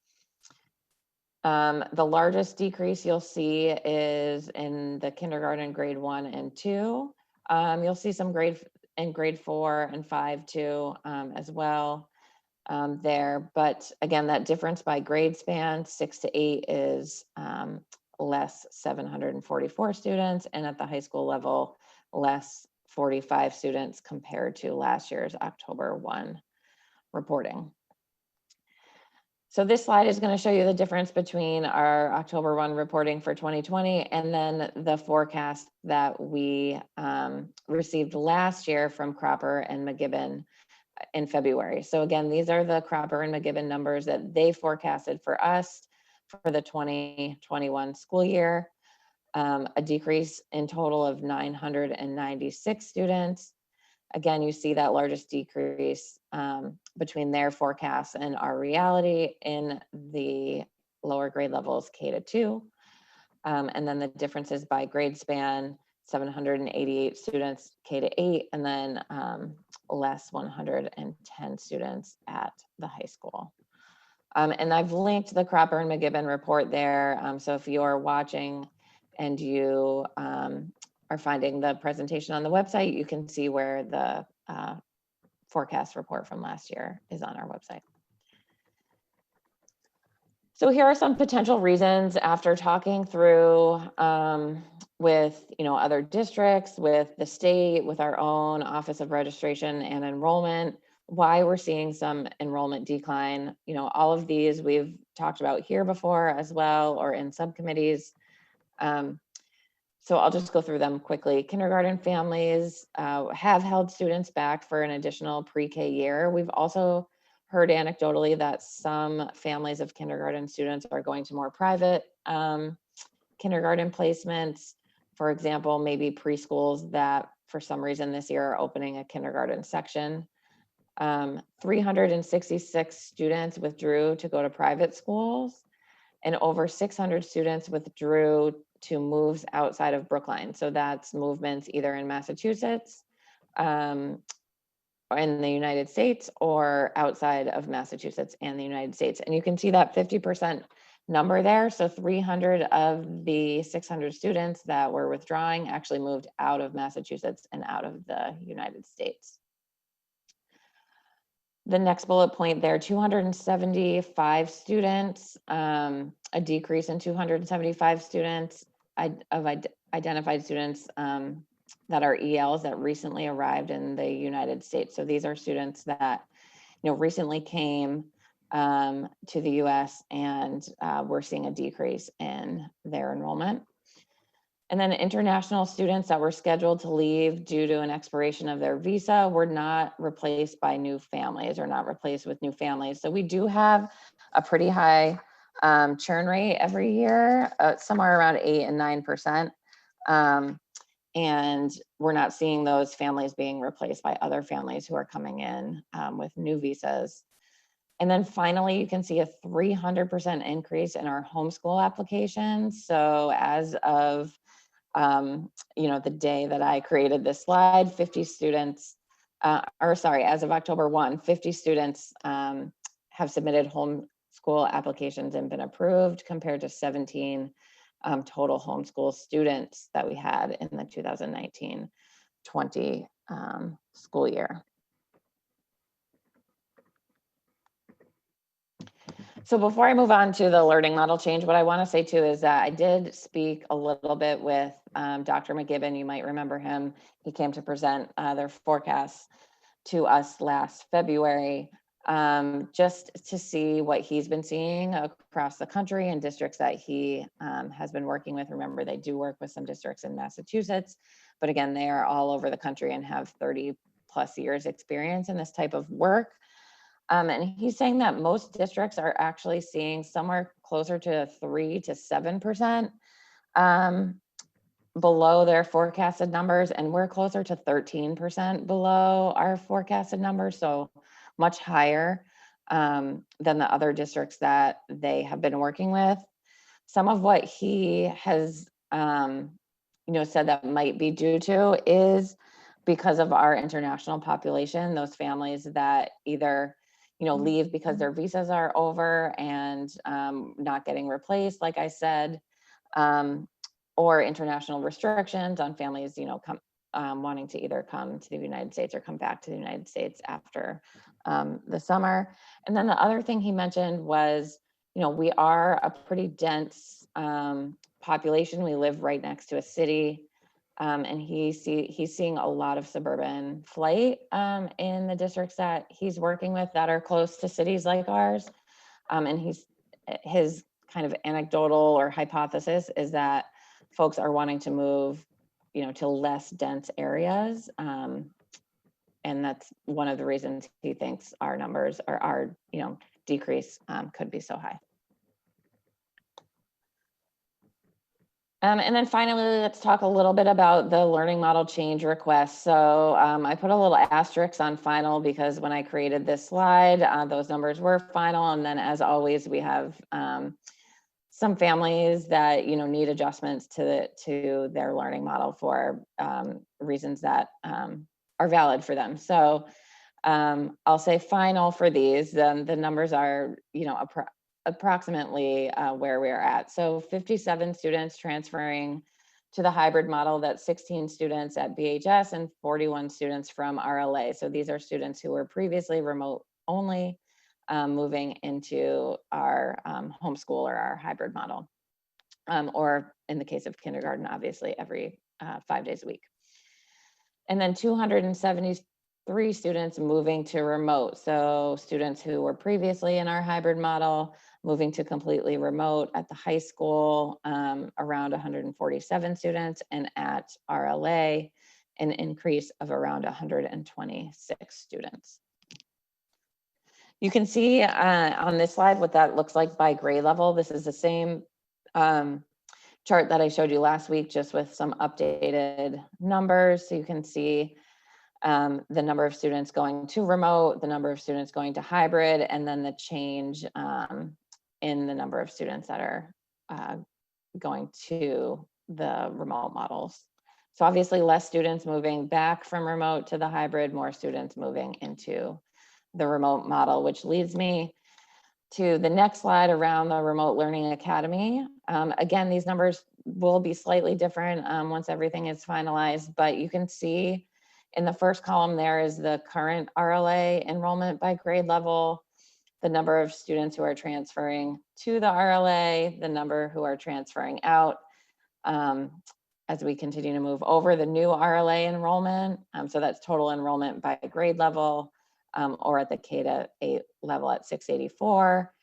The largest decrease you'll see is in the kindergarten grade 1 and 2. You'll see some in grade 4 and 5 too as well there. But again, that difference by grade span, 6 to 8 is less 744 students, and at the high school level, less 45 students compared to last year's October 1 reporting. So this slide is going to show you the difference between our October 1 reporting for 2020 and then the forecast that we received last year from Cropper and McGibbon in February. So again, these are the Cropper and McGibbon numbers that they forecasted for us for the 2021 school year, a decrease in total of 996 students. Again, you see that largest decrease between their forecasts and our reality in the lower grade levels, K to 2. And then the differences by grade span, 788 students K-8, and then less 110 students at the high school. And I've linked the Cropper and McGibbon report there. So if you're watching and you are finding the presentation on the website, you can see where the forecast report from last year is on our website. So here are some potential reasons after talking through with other districts, with the state, with our own Office of Registration and Enrollment, why we're seeing some enrollment decline. All of these we've talked about here before as well, or in subcommittees. So I'll just go through them quickly. Kindergarten families have held students back for an additional pre-K year. We've also heard anecdotally that some families of kindergarten students are going to more private kindergarten placements. For example, maybe preschools that for some reason this year are opening a kindergarten section. 366 students withdrew to go to private schools, and over 600 students withdrew to moves outside of Brookline. So that's movements either in Massachusetts, or in the United States, or outside of Massachusetts and the United States. And you can see that 50% number there. So 300 of the 600 students that were withdrawing actually moved out of Massachusetts and out of the United States. The next bullet point there, 275 students, a decrease in 275 students identified students that are ELs that recently arrived in the United States. So these are students that recently came to the US, and we're seeing a decrease in their enrollment. And then international students that were scheduled to leave due to an expiration of their visa were not replaced by new families, or not replaced with new families. So we do have a pretty high churn rate every year, somewhere around 8 and 9%. And we're not seeing those families being replaced by other families who are coming in with new visas. And then finally, you can see a 300% increase in our homeschool applications. So as of the day that I created this slide, 50 students, as of October 1, 50 students have submitted homeschool applications and been approved, compared to 17 total homeschool students that we had in the 2019-20 school year. So before I move on to the learning model change, what I want to say too is that I did speak a little bit with Dr. McGibbon. You might remember him. He came to present their forecasts to us last February, just to see what he's been seeing across the country and districts that he has been working with. Remember, they do work with some districts in Massachusetts, but again, they are all over the country and have 30+ years experience in this type of work. And he's saying that most districts are actually seeing somewhere closer to 3 to 7% below their forecasted numbers, and we're closer to 13% below our forecasted numbers, so much higher than the other districts that they have been working with. Some of what he has said that might be due to is because of our international population, those families that either leave because their visas are over and not getting replaced, like I said, or international restrictions on families, wanting to either come to the United States or come back to the United States after the summer. And then the other thing he mentioned was, we are a pretty dense population. We live right next to a city. And he's seeing a lot of suburban flight in the districts that he's working with that are close to cities like ours. And his kind of anecdotal or hypothesis is that folks are wanting to move, to less dense areas. And that's one of the reasons he thinks our numbers or our, decrease could be so high. And then finally, let's talk a little bit about the learning model change request. So I put a little asterisk on final because when I created this slide, those numbers were final. And then as always, we have some families that, you know, need adjustments to their learning model for reasons that are valid for them. So I'll say final for these, the numbers are, you know, approximately where we're at. So 57 students transferring to the hybrid model, that's 16 students at BHS and 41 students from RLA. So these are students who were previously remote only, moving into our homeschool or our hybrid model. Or in the case of kindergarten, obviously every 5 days a week. And then 273 students moving to remote. So students who were previously in our hybrid model, moving to completely remote at the high school, around 147 students, and at RLA, an increase of around 126 students. You can see on this slide what that looks like by grade level. This is the same chart that I showed you last week, just with some updated numbers. So you can see the number of students going to remote, the number of students going to hybrid, and then the change in the number of students that are going to the remote models. So obviously less students moving back from remote to the hybrid, more students moving into the remote model, which leads me to the next slide around the Remote Learning Academy. Again, these numbers will be slightly different once everything is finalized, but you can see in the first column there is the current RLA enrollment by grade level, the number of students who are transferring to the RLA, the number who are transferring out as we continue to move over the new RLA enrollment. So that's total enrollment by grade level, or at the K-8 level at 684.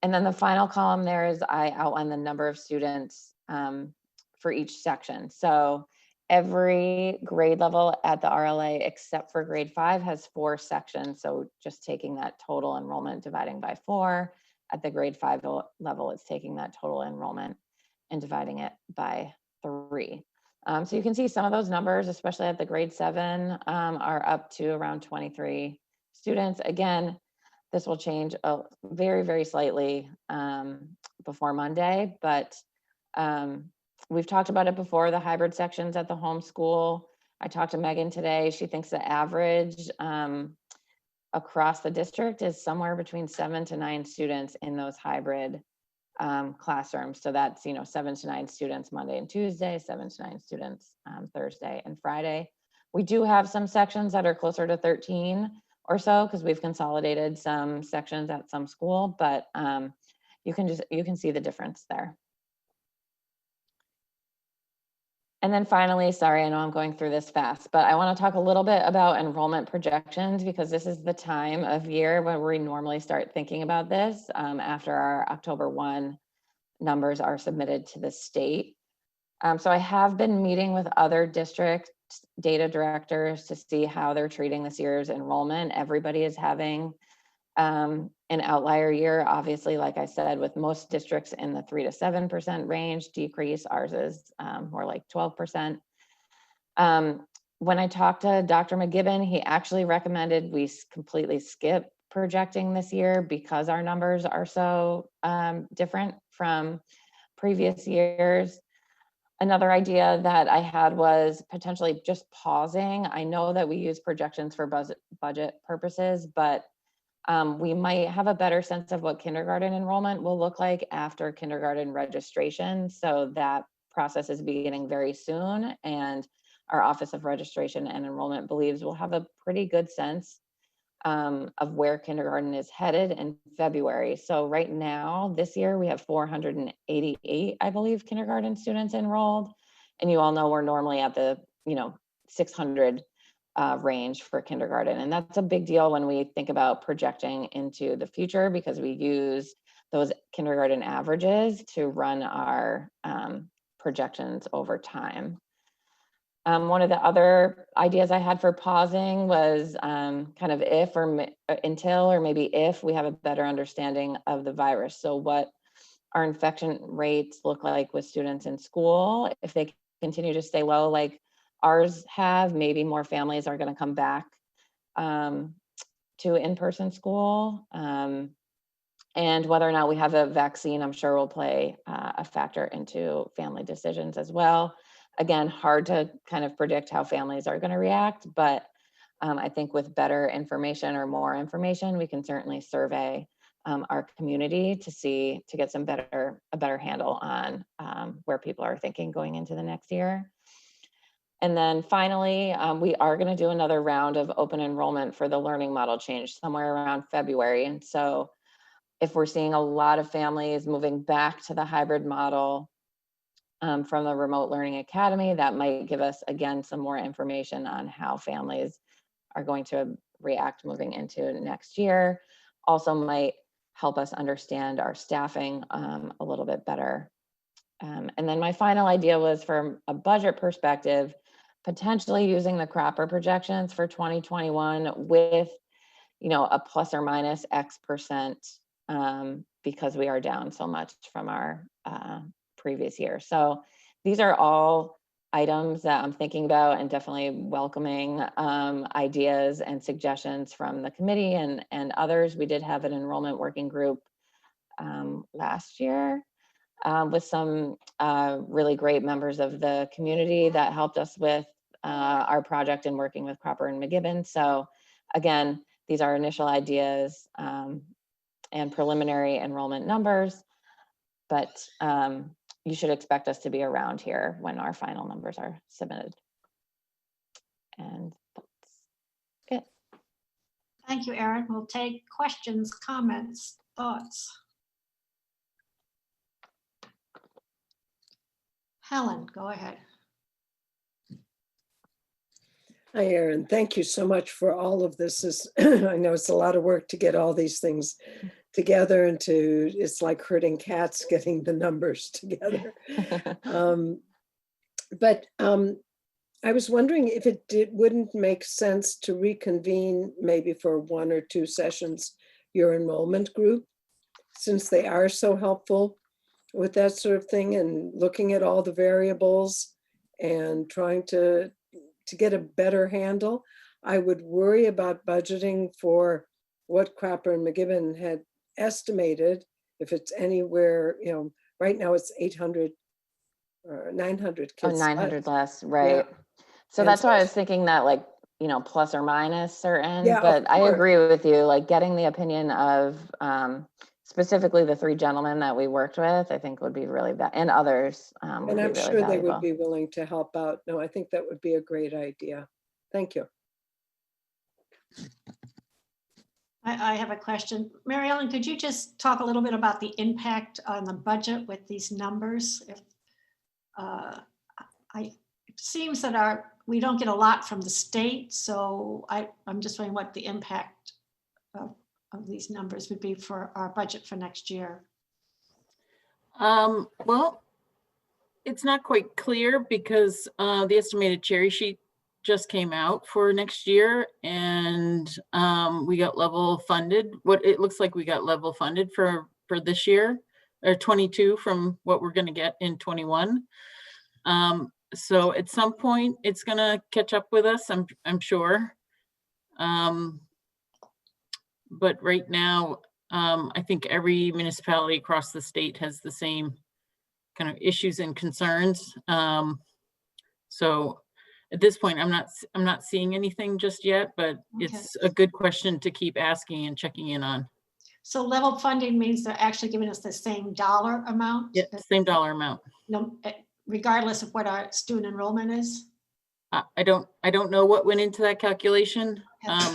And then the final column there is I outline the number of students for each section. So every grade level at the RLA except for grade 5 has 4 sections. So just taking that total enrollment dividing by 4. At the grade 5 level, it's taking that total enrollment and dividing it by 3. So you can see some of those numbers, especially at the grade 7, are up to around 23 students. Again, this will change very, very slightly before Monday, but we've talked about it before, the hybrid sections at the homeschool. I talked to Megan today. She thinks the average across the district is somewhere between 7 to 9 students in those hybrid classrooms. So that's, you know, 7 to 9 students Monday and Tuesday, 7 to 9 students Thursday and Friday. We do have some sections that are closer to 13 or so because we've consolidated some sections at some school, but you can see the difference there. And then finally, sorry, I know I'm going through this fast, but I want to talk a little bit about enrollment projections because this is the time of year when we normally start thinking about this after our October 1 numbers are submitted to the state. So I have been meeting with other district data directors to see how they're treating this year's enrollment. Everybody is having an outlier year, obviously, like I said, with most districts in the 3 to 7% range decrease. Ours is more like 12%. When I talked to Dr. McGibbon, he actually recommended we completely skip projecting this year because our numbers are so different from previous years. Another idea that I had was potentially just pausing. I know that we use projections for budget purposes, but we might have a better sense of what kindergarten enrollment will look like after kindergarten registration. So that process is beginning very soon. And our Office of Registration and Enrollment believes we'll have a pretty good sense of where kindergarten is headed in February. So right now, this year, we have 488, I believe, kindergarten students enrolled. And you all know we're normally at the 600 range for kindergarten. And that's a big deal when we think about projecting into the future because we use those kindergarten averages to run our projections over time. One of the other ideas I had for pausing was kind of if or until, or maybe if we have a better understanding of the virus. So what our infection rates look like with students in school. If they continue to stay low like ours have, maybe more families are going to come back to in-person school. And whether or not we have a vaccine, I'm sure will play a factor into family decisions as well. Again, hard to kind of predict how families are going to react, but I think with better information or more information, we can certainly survey our community to get a better handle on where people are thinking going into the next year. And then finally, we are going to do another round of open enrollment for the learning model change somewhere around February. And so if we're seeing a lot of families moving back to the hybrid model from the Remote Learning Academy, that might give us, again, some more information on how families are going to react moving into next year. Also might help us understand our staffing a little bit better. And then my final idea was, from a budget perspective, potentially using the Cropper projections for 2021 with, a plus or minus X percent, because we are down so much from our previous year. So these are all items that I'm thinking about and definitely welcoming ideas and suggestions from the committee and others. We did have an enrollment working group last year with some really great members of the community that helped us with our project and working with Cropper and McGibbon. So again, these are initial ideas and preliminary enrollment numbers, but you should expect us to be around here when our final numbers are submitted. And that's it. Thank you, Erin. We'll take questions, comments, thoughts. Helen, go ahead. Hi, Erin. Thank you so much for all of this. I know it's a lot of work to get all these things together and it's like herding cats getting the numbers together. But I was wondering if wouldn't make sense to reconvene maybe for 1 or 2 sessions, your enrollment group, since they are so helpful with that sort of thing and looking at all the variables and trying to get a better handle. I would worry about budgeting for what Cropper and McGibbon had estimated. If it's anywhere, right now it's 800 or 900 kids. 900 less, right? Yeah. So And that's why I was thinking that, like, plus or minus certain, Yeah, but of I course. agree with you, like getting the opinion of specifically the 3 gentlemen that we worked with, I think would be really and others would And be I'm really sure they valuable. would be willing to help out. No, I think that would be a great idea. Thank you. I have a question. Mary Ellen, could you just talk a little bit about the impact on the budget with these numbers? It seems that we don't get a lot from the state, so I'm just wondering what the impact of these numbers would be for our budget for next year. Well, it's not quite clear because the estimated cherry sheet just came out for next year, and we got level funded. What it looks like we got level funded for this year, or 22 from what we're going to get in 21. So at some point it's going to catch up with us, I'm sure. But right now, I think every municipality across the state has the same kind of issues and concerns. So at this point, I'm not seeing anything just yet, but it's a good question to keep asking and checking in on. So level funding means they're actually giving us the same dollar amount? Yeah, same dollar amount. No, regardless of what our student enrollment is? I don't know what went into that calculation,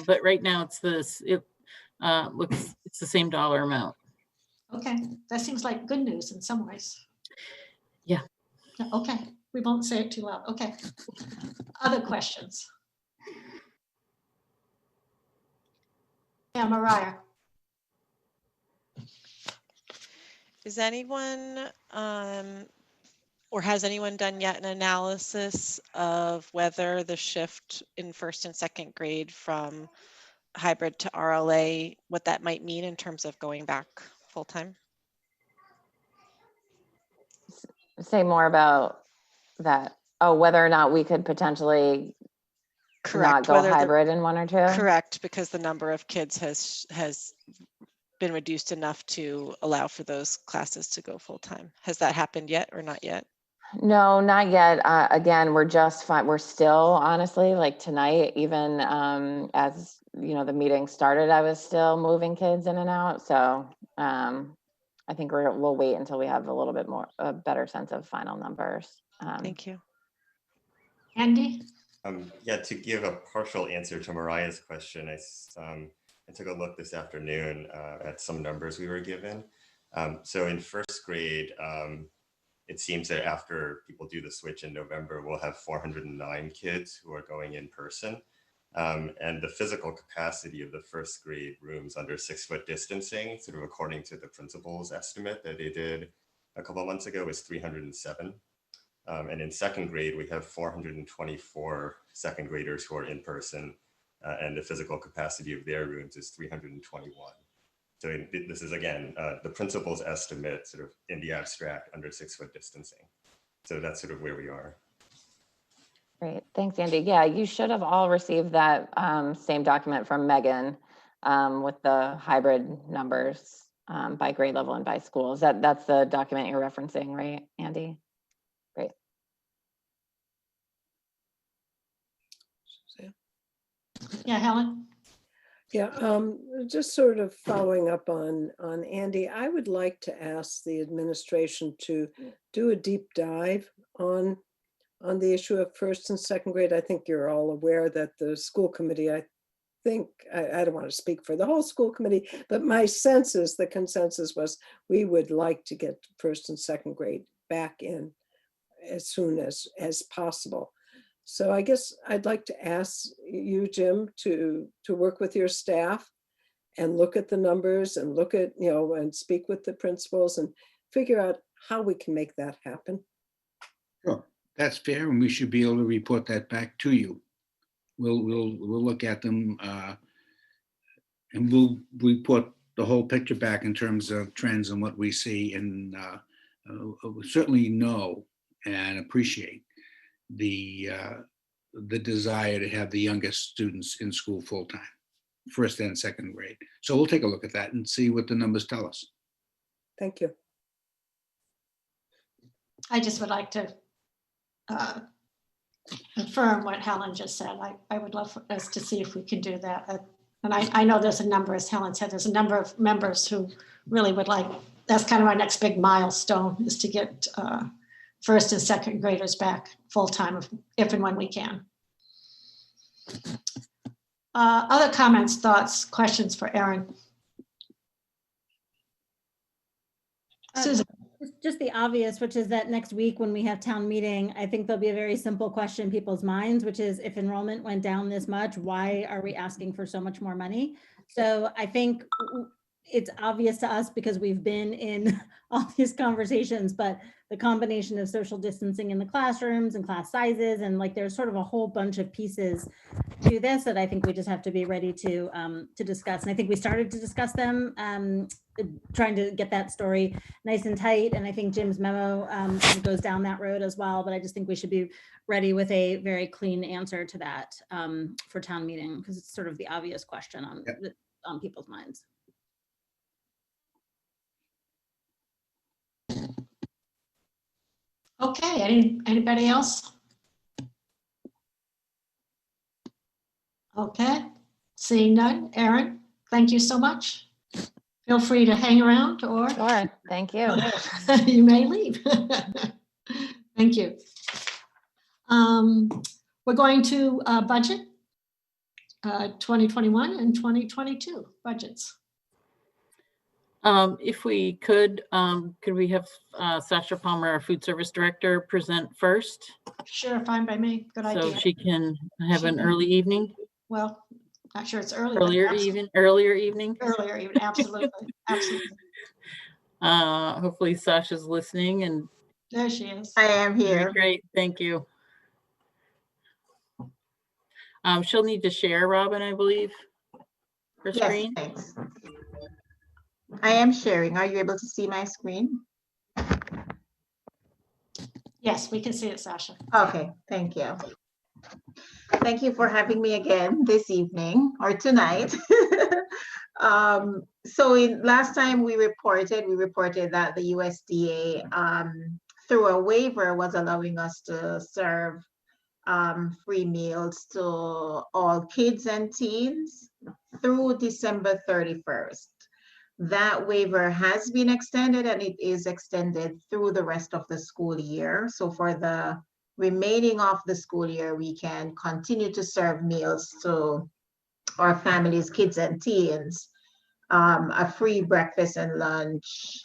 but right now it's it's the same dollar amount. Okay, that seems like good news in some ways. Yeah. Okay, we won't say it too loud. Okay. Other questions? Yeah, Mariah. Is anyone or has anyone done yet an analysis of whether the shift in 1st and 2nd grade from hybrid to RLA, what that might mean in terms of going back full time? Say more about that. Oh, whether or not we could potentially not go hybrid in 1 or 2? Correct, because the number of kids has been reduced enough to allow for those classes to go full-time. Has that happened yet or not yet? No, not yet. Again, we're just fine. We're still, honestly, like tonight, even as you know, the meeting started, I was still moving kids in and out. So I think we'll wait until we have a little bit more, a better sense of final numbers. Thank you. Andy? Yeah, to give a partial answer to Mariah's question, I took a look this afternoon at some numbers we were given. So in first grade, it seems that after people do the switch in November, we'll have 409 kids who are going in person. And the physical capacity of the first grade rooms under 6-foot distancing, sort of according to the principal's estimate that they did a couple of months ago, is 307. And in second grade, we have 424 second graders who are in person, and the physical capacity of their rooms is 321. So this is, again, the principal's estimate sort of in the abstract under 6-foot distancing. So that's sort of where we are. Great, thanks, Andy. Yeah, you should have all received that same document from Megan with the hybrid numbers by grade level and by schools. That's the document you're referencing, right, Andy? Great. Yeah, Helen? Yeah, just sort of following up on Andy, I would like to ask the administration to do a deep dive on the issue of first and second grade. I think you're all aware that the school committee, I don't want to speak for the whole school committee, but my sense is the consensus was we would like to get first and second grade back in as soon as possible. So I guess I'd like to ask you, Jim, to work with your staff and look at the numbers and look at, and speak with the principals and figure out how we can make that happen. Sure, that's fair, and we should be able to report that back to you. We'll look at them and we'll report the whole picture back in terms of trends and what we see, and we certainly know and appreciate the desire to have the youngest students in school full-time, first and second grade. So we'll take a look at that and see what the numbers tell us. Thank you. I just would like to confirm what Helen just said. I would love for us to see if we can do that. And I know there's a number, as Helen said, there's a number of members who really would like, that's kind of our next big milestone, is to get first and second graders back full-time if and when we can. Other comments, thoughts, questions for Erin? Susan. Just the obvious, which is that next week when we have town meeting, I think there'll be a very simple question in people's minds, which is if enrollment went down this much, why are we asking for so much more money? So I think it's obvious to us because we've been in all these conversations, but the combination of social distancing in the classrooms and class sizes, and like there's sort of a whole bunch of pieces to this that I think we just have to be ready to discuss. And I think we started to discuss them, trying to get that story nice and tight. And I think Jim's memo goes down that road as well. But I just think we should be ready with a very clean answer to that for town meeting, because it's sort of the obvious question on people's minds. Okay, anybody else? Okay, seeing none. Erin, thank you so much. Feel free to hang around or. Sure, thank you. You may leave. Thank you. We're going to budget 2021 and 2022 budgets. If we could we have Sasha Palmer, our food service director, present first? Sure, fine by me. Good idea. So she can have an early evening? Well, not sure it's early. Earlier evening? Earlier evening, absolutely. Absolutely. Hopefully Sasha's listening, and there she is. I am here. Great, thank you. She'll need to share, Robin, I believe, her screen. Thanks. I am sharing. Are you able to see my screen? Yes, we can see it, Sasha. Okay, thank you. Thank you for having me again this evening or tonight. So last time we reported that the USDA through a waiver was allowing us to serve free meals to all kids and teens through December 31st. That waiver has been extended, and it is extended through the rest of the school year. So for the remaining of the school year, we can continue to serve meals to our families, kids and teens, a free breakfast and lunch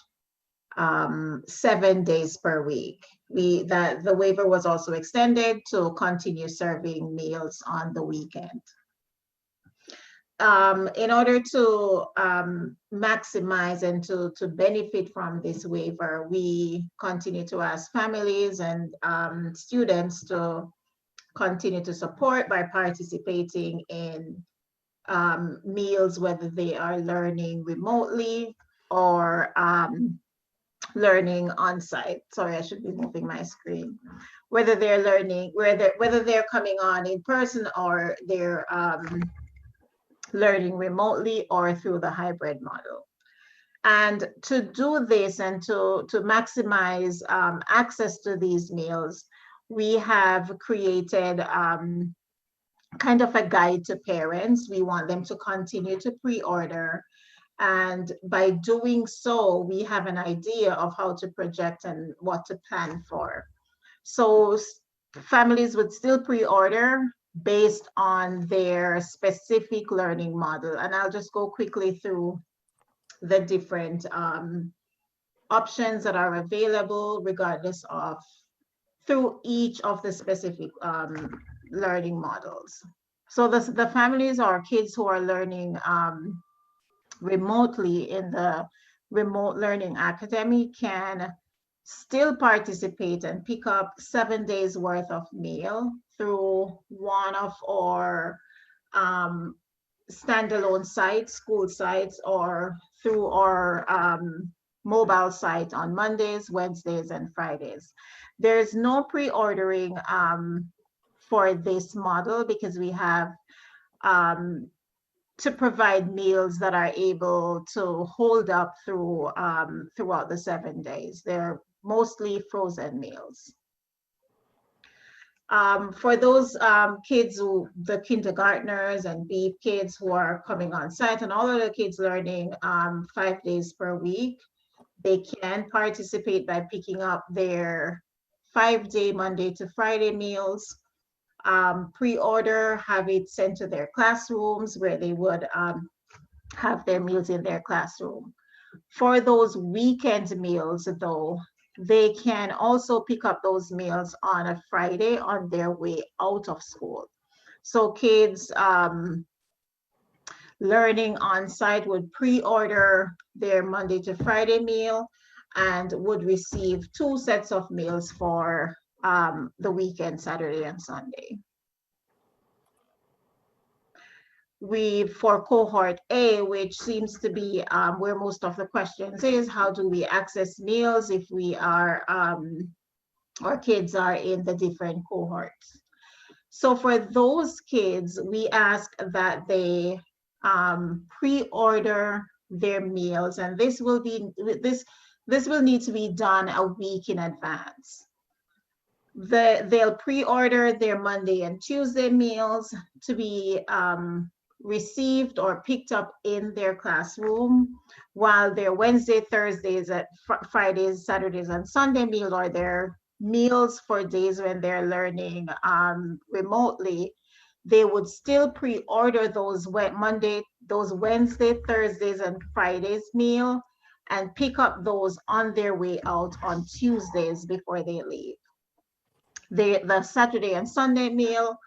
7 days per week. The waiver was also extended to continue serving meals on the weekend. In order to maximize and to benefit from this waiver, we continue to ask families and students to continue to support by participating in meals, whether they are learning remotely or learning on site. Sorry, I should be moving my screen. Whether they're learning, whether they're coming on in person or they're learning remotely or through the hybrid model. And to do this and to maximize access to these meals, we have created kind of a guide to parents. We want them to continue to pre-order. And by doing so, we have an idea of how to project and what to plan for. So families would still pre-order based on their specific learning model. And I'll just go quickly through the different options that are available regardless of through each of the specific learning models. So the families or kids who are learning remotely in the Remote Learning Academy can still participate and pick up 7 days worth of meal through one of our standalone sites, school sites, or through our mobile site on Mondays, Wednesdays, and Fridays. There's no pre-ordering for this model because we have to provide meals that are able to hold up through throughout the 7 days. They're mostly frozen meals. For those kids, the kindergartners and BEEP kids who are coming on site, and all of the kids learning 5 days per week, they can participate by picking up their 5-day Monday to Friday meals, pre-order, have it sent to their classrooms where they would have their meals in their classroom. For those weekend meals, though, they can also pick up those meals on a Friday on their way out of school. So kids learning on site would pre-order their Monday to Friday meal and would receive 2 sets of meals for the weekend, Saturday and Sunday. For cohort A, which seems to be where most of the questions is, how do we access meals if we are, our kids are in the different cohorts? So for those kids, we ask that they pre-order their meals, and this will need to be done a week in advance. They'll pre-order their Monday and Tuesday meals to be received or picked up in their classroom, while their Wednesday, Thursdays, Fridays, Saturdays, and Sunday meal, or their meals for days when they're learning remotely, they would still pre-order those Wednesday, Thursdays, and Fridays meal and pick up those on their way out on Tuesdays before they leave. The Saturday and Sunday meal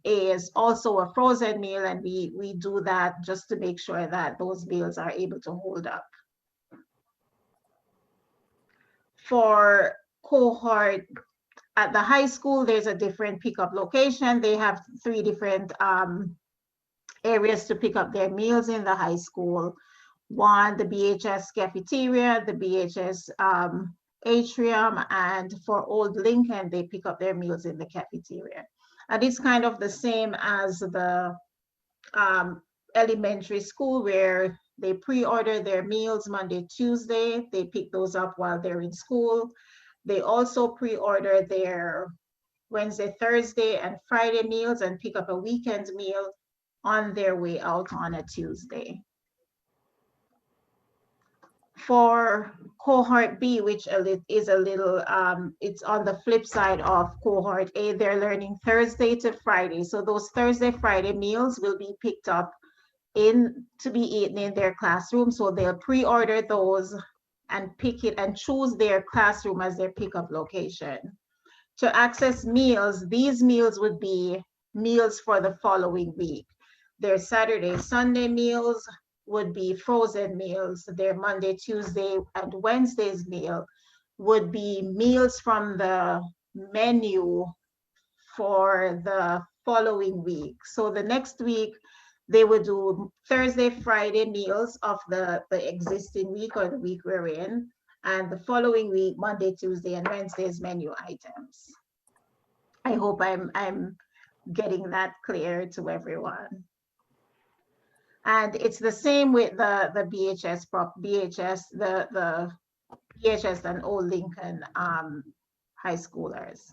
is also a frozen meal, and we do that just to make sure that those meals are able to hold up. For cohort at the high school, there's a different pickup location. They have 3 different areas to pick up their meals in the high school. One, the BHS cafeteria, the BHS atrium, and for Old Lincoln, they pick up their meals in the cafeteria. And it's kind of the same as the elementary school, where They pre-order their meals Monday, Tuesday. They pick those up while they're in school. They also pre-order their Wednesday, Thursday, and Friday meals and pick up a weekend meal on their way out on a Tuesday. For cohort B, which is a little, it's on the flip side of cohort A, they're learning Thursday to Friday. So those Thursday, Friday meals will be picked up to be eaten in their classroom. So they'll pre-order those and pick it and choose their classroom as their pickup location. To access meals, these meals would be meals for the following week. Their Saturday, Sunday meals would be frozen meals. Their Monday, Tuesday, and Wednesday's meal would be meals from the menu for the following week. So the next week, they would do Thursday, Friday meals of the existing week or the week we're in, and the following week, Monday, Tuesday, and Wednesday's menu items. I hope I'm getting that clear to everyone. And it's the same with the BHS, the BHS and Old Lincoln high schoolers.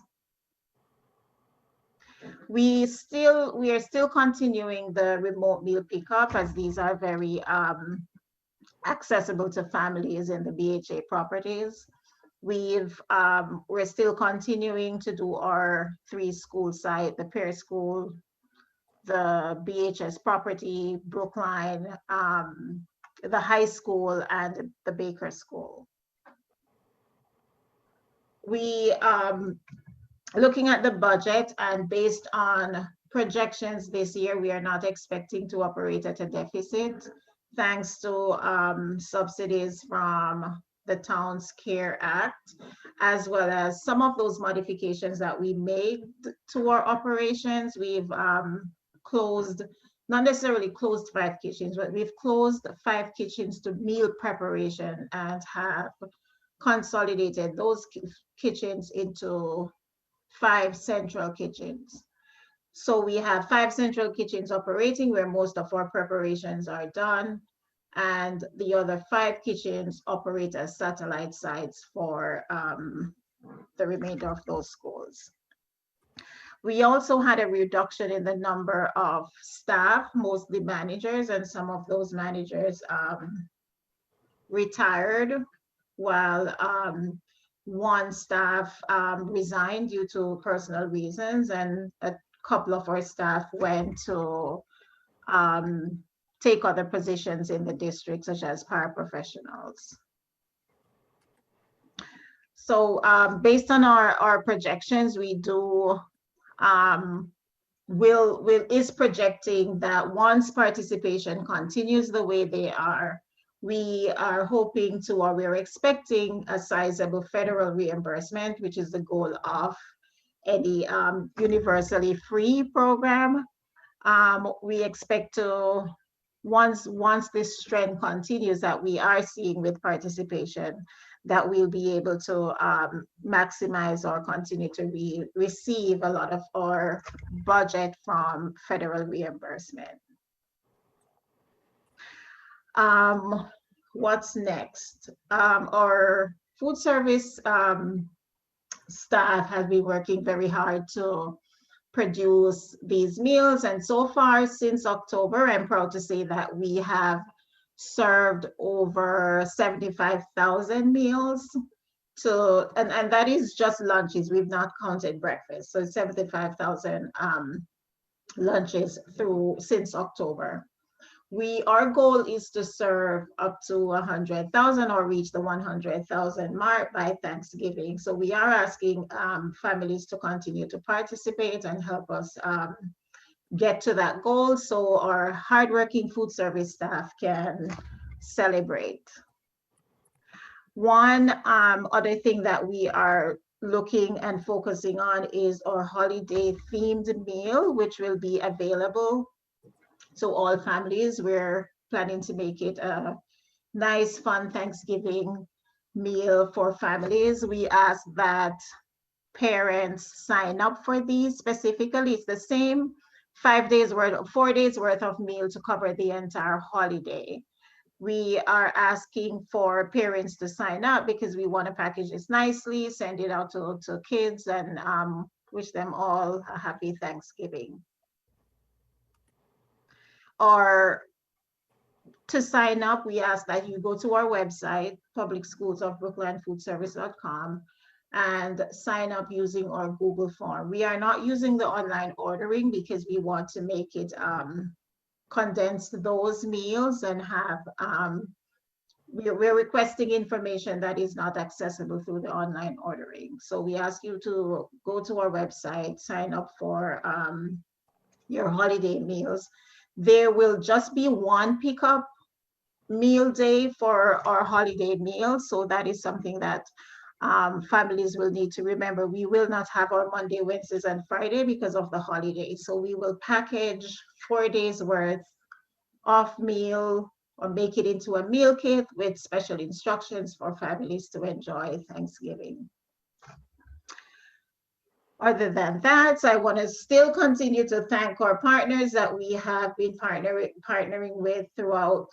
We are still continuing the remote meal pickup, as these are very accessible to families in the BHA properties. We're still continuing to do our 3-school site, the Pear School, the BHS property, Brookline, the high school, and the Baker School. We looking at the budget, and based on projections this year, we are not expecting to operate at a deficit, thanks to subsidies from the Town's Care Act, as well as some of those modifications that we made to our operations. We've closed, not necessarily closed 5 kitchens, but we've closed 5 kitchens to meal preparation and have consolidated those kitchens into 5 central kitchens. So we have 5 central kitchens operating where most of our preparations are done, and the other 5 kitchens operate as satellite sites for the remainder of those schools. We also had a reduction in the number of staff, mostly managers, and some of those managers retired, while one staff resigned due to personal reasons, and a couple of our staff went to take other positions in the district, such as paraprofessionals. So based on our projections, we do is projecting that once participation continues the way they are, we are hoping to, or we're expecting a sizable federal reimbursement, which is the goal of any universally free program. We expect to, once this trend continues that we are seeing with participation, that we'll be able to maximize or continue to receive a lot of our budget from federal reimbursement. What's next? Our food service staff has been working very hard to produce these meals, and so far since October, I'm proud to say that we have served over 75,000 meals to, and that is just lunches. We've not counted breakfast. So 75,000 lunches since October. Our goal is to serve up to 100,000 or reach the 100,000 mark by Thanksgiving. So we are asking families to continue to participate and help us get to that goal, so our hardworking food service staff can celebrate. One other thing that we are looking and focusing on is our holiday themed meal, which will be available to all families. We're planning to make it a nice, fun Thanksgiving meal for families. We ask that parents sign up for these specifically. It's the same 4 days worth of meal to cover the entire holiday. We are asking for parents to sign up because we want to package this nicely, send it out to kids, and wish them all a happy Thanksgiving. Or to sign up, we ask that you go to our website, publicschoolsofbrooklandfoodservice.com, and sign up using our Google form. We are not using the online ordering because we want to make it condense those meals and have, we're requesting information that is not accessible through the online ordering. So we ask you to go to our website, sign up for your holiday meals. There will just be one pickup meal day for our holiday meals. So that is something that families will need to remember. We will not have our Monday, Wednesdays, and Friday because of the holidays. So we will package 4 days worth of meal or make it into a meal kit with special instructions for families to enjoy Thanksgiving. Other than that, I want to still continue to thank our partners that we have been partnering with throughout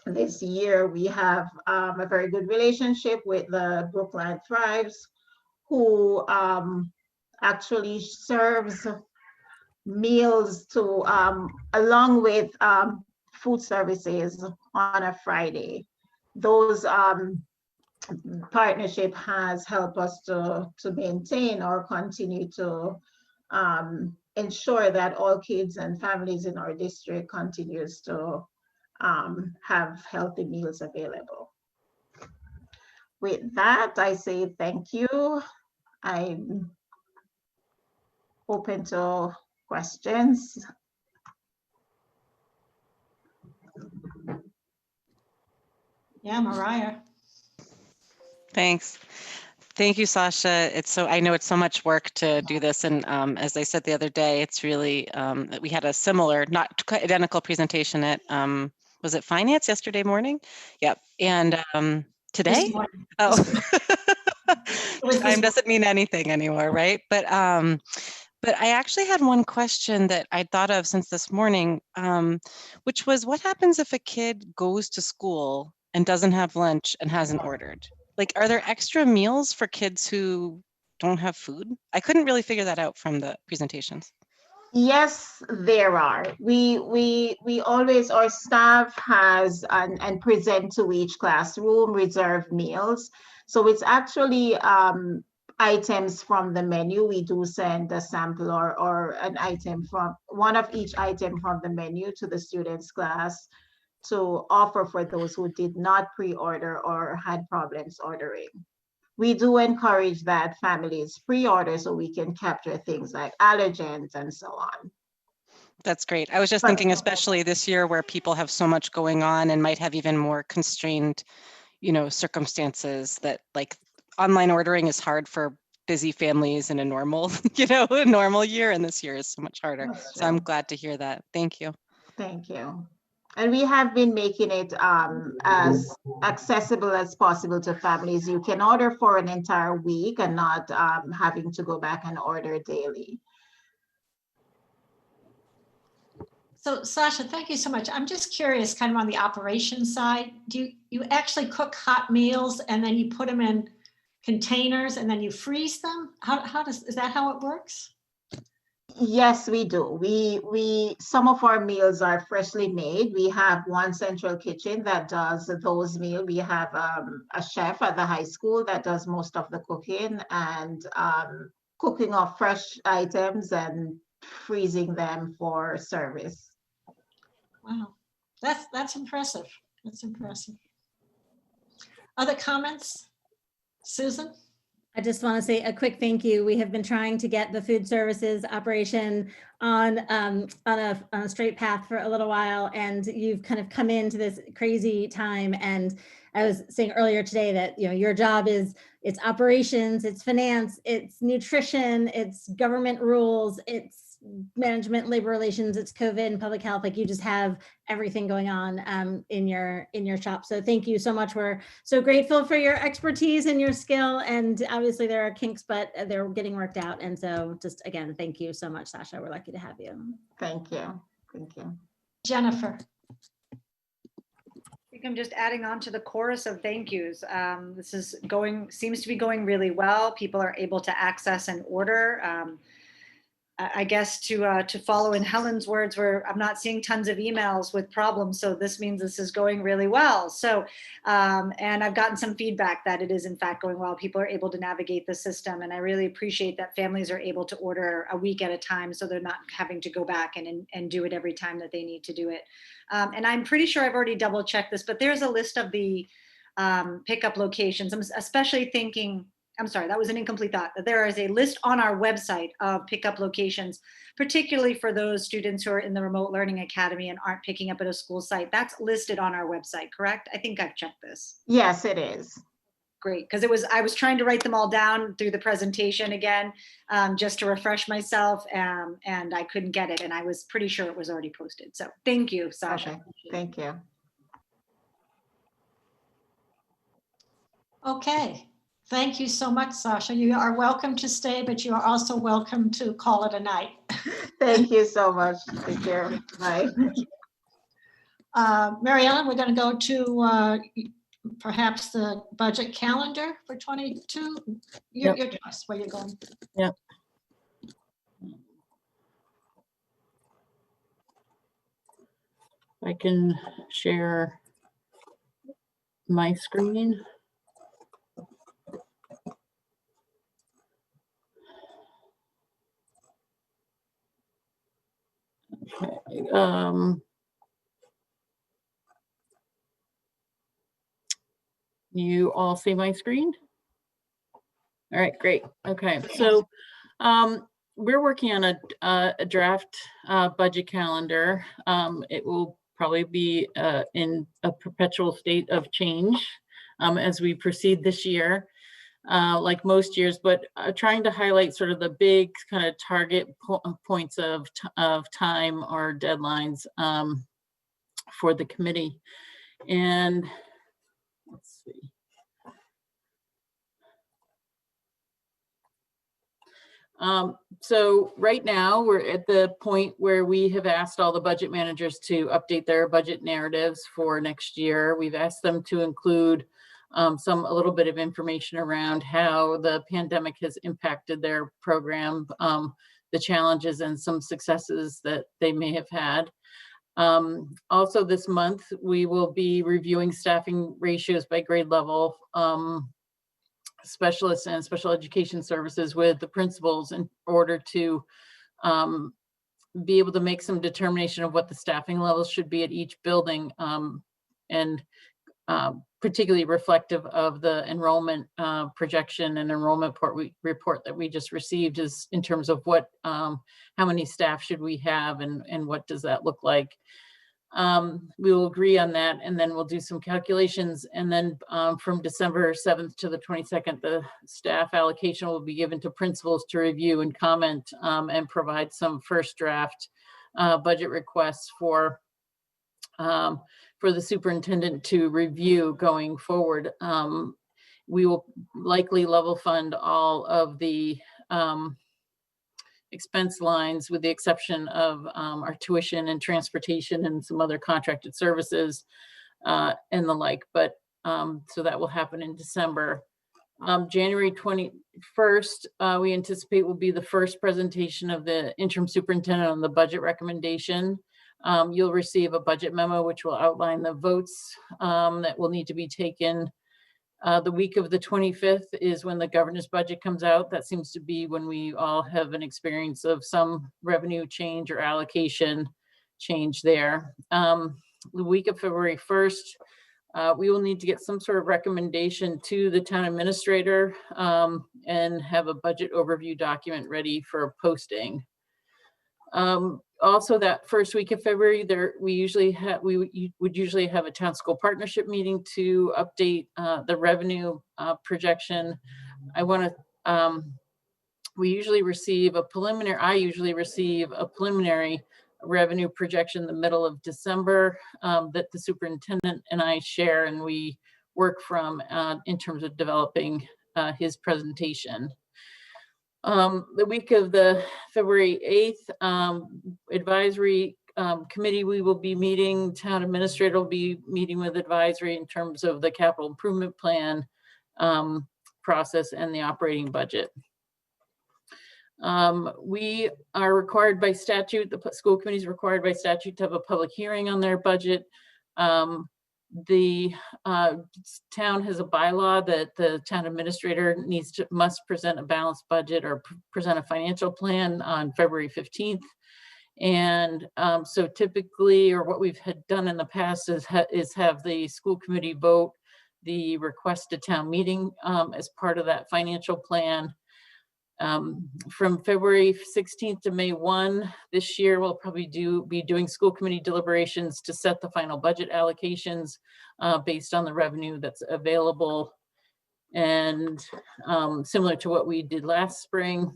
this year. We have a very good relationship with the Brookland Thrives, who actually serves meals to along with food services on a Friday. Those partnership has helped us to maintain or continue to ensure that all kids and families in our district continues to have healthy meals available. With that, I say thank you. I'm open to questions. Yeah, Mariah. Thanks. Thank you, Sasha. I know it's so much work to do this. And as I said the other day, it's really, we had a similar, not quite identical presentation at, was it finance yesterday morning? Yep. And today? This morning. Oh, was time doesn't mean anything anymore, right? But I actually had one question that I thought of since this morning, which was, what happens if a kid goes to school and doesn't have lunch and hasn't ordered? Like, are there extra meals for kids who don't have food? I couldn't really figure that out from the presentations. Yes, there are. We always, our staff has and present to each classroom reserved meals. So it's actually items from the menu. We do send a sample or an item from one of each item from the menu to the students' class to offer for those who did not pre-order or had problems ordering. We do encourage that families pre-order so we can capture things like allergens and so on. That's great. I was just thinking, especially this year where people have so much going on and might have even more constrained, circumstances, that like online ordering is hard for busy families in a normal, a normal year, and this year is so much harder. So I'm glad to hear that. Thank you. Thank you. And we have been making it as accessible as possible to families. You can order for an entire week and not having to go back and order daily. So Sasha, thank you so much. I'm just curious, kind of on the operations side, do you actually cook hot meals and then you put them in containers and then you freeze them? Is that how it works? Yes, we do. Some of our meals are freshly made. We have one central kitchen that does those meals. We have a chef at the high school that does most of the cooking and cooking of fresh items and freezing them for service. Wow, that's impressive. That's impressive. Other comments? Susan? I just want to say a quick thank you. We have been trying to get the food services operation on a straight path for a little while, and you've kind of come into this crazy time. And I was saying earlier today that your job is, it's operations, it's finance, it's nutrition, it's government rules, it's management, labor relations, it's COVID and public health. Like, you just have everything going on in your shop. So thank you so much. We're so grateful for your expertise and your skill. And obviously there are kinks, but they're getting worked out. And so just again, thank you so much, Sasha. We're lucky to have you. Thank you. Thank you. Jennifer. think I'm just adding on to the chorus of thank yous. This is seems to be going really well. People are able to access and order. I guess to follow in Helen's words, where I'm not seeing tons of emails with problems, so this means this is going really well. So, and I've gotten some feedback that it is in fact going well. People are able to navigate the system, and I really appreciate that families are able to order a week at a time, so they're not having to go back and do it every time that they need to do it. And I'm pretty sure I've already double checked this, but there's a list of the pickup locations. I'm especially thinking, I'm sorry, that was an incomplete thought. There is a list on our website of pickup locations, particularly for those students who are in the Remote Learning Academy and aren't picking up at a school site. That's listed on our website, correct? I think I've checked this. Yes, it is. Great, because I was trying to write them all down through the presentation again, just to refresh myself, and I couldn't get it, and I was pretty sure it was already posted. So thank you, Sasha. Okay, thank you. Okay. Thank you so much, Sasha. You are welcome to stay, but you are also welcome to call it a night. Thank you so much. Take care. Bye. Mary Ellen, we're going to go to perhaps the budget calendar for 22. Your choice, where you're going. Yep. I can share my screen. Okay. You all see my screen? All right, great. Okay, so we're working on a draft budget calendar. It will probably be in a perpetual state of change as we proceed this year, like most years, but trying to highlight sort of the big kind of target points of time or deadlines for the committee. And let's see. So right now we're at the point where we have asked all the budget managers to update their budget narratives for next year. We've asked them to include a little bit of information around how the pandemic has impacted their program, the challenges and some successes that they may have had. Also this month, we will be reviewing staffing ratios by grade level, specialists and special education services with the principals in order to be able to make some determination of what the staffing levels should be at each building, and particularly reflective of the enrollment projection and enrollment report that we just received, is in terms of what, how many staff should we have and what does that look like. We will agree on that, and then we'll do some calculations, and then from December 7th to the 22nd, the staff allocation will be given to principals to review and comment and provide some first draft budget requests for the superintendent to review going forward. We will likely level fund all of the expense lines with the exception of our tuition and transportation and some other contracted services and the like, but so that will happen in December. January 21st, we anticipate will be the first presentation of the interim superintendent on the budget recommendation. You'll receive a budget memo which will outline the votes that will need to be taken. The week of the 25th is when the governor's budget comes out. That seems to be when we all have an experience of some revenue change or allocation change there. The week of February 1st, we will need to get some sort of recommendation to the town administrator and have a budget overview document ready for posting. Also, that first week of February, we would usually have a town school partnership meeting to update the revenue projection. We usually receive a preliminary. I usually receive a preliminary revenue projection in the middle of December that the superintendent and I share, and we work from in terms of developing his presentation. The week of the February 8th, advisory committee we will be meeting, town administrator will be meeting with advisory in terms of the capital improvement plan process and the operating budget. We are required by statute, the school committee is required by statute to have a public hearing on their budget. The town has a bylaw that the town administrator must present a balanced budget or present a financial plan on February 15th. And so typically, or what we've had done in the past is have the school committee vote the request to town meeting as part of that financial plan. From February 16th to May 1 this year, we'll probably be doing school committee deliberations to set the final budget allocations based on the revenue that's available. And similar to what we did last spring,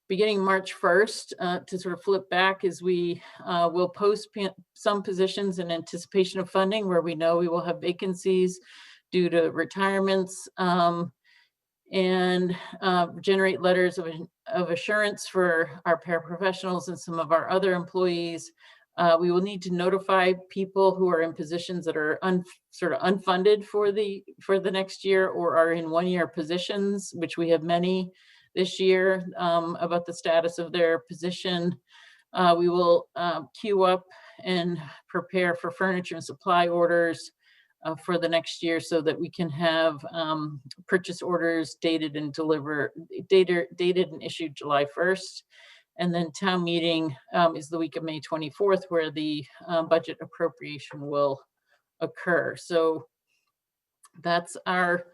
beginning March 1st, to sort of flip back, is we will post some positions in anticipation of funding where we know we will have vacancies due to retirements, and generate letters of assurance for our paraprofessionals and some of our other employees. We will need to notify people who are in positions that are sort of unfunded for the next year or are in one-year positions, which we have many this year, about the status of their position. We will queue up and prepare for furniture and supply orders for the next year so that we can have purchase orders dated and issued July 1st. And then town meeting is the week of May 24th, where the budget appropriation will occur. So that's our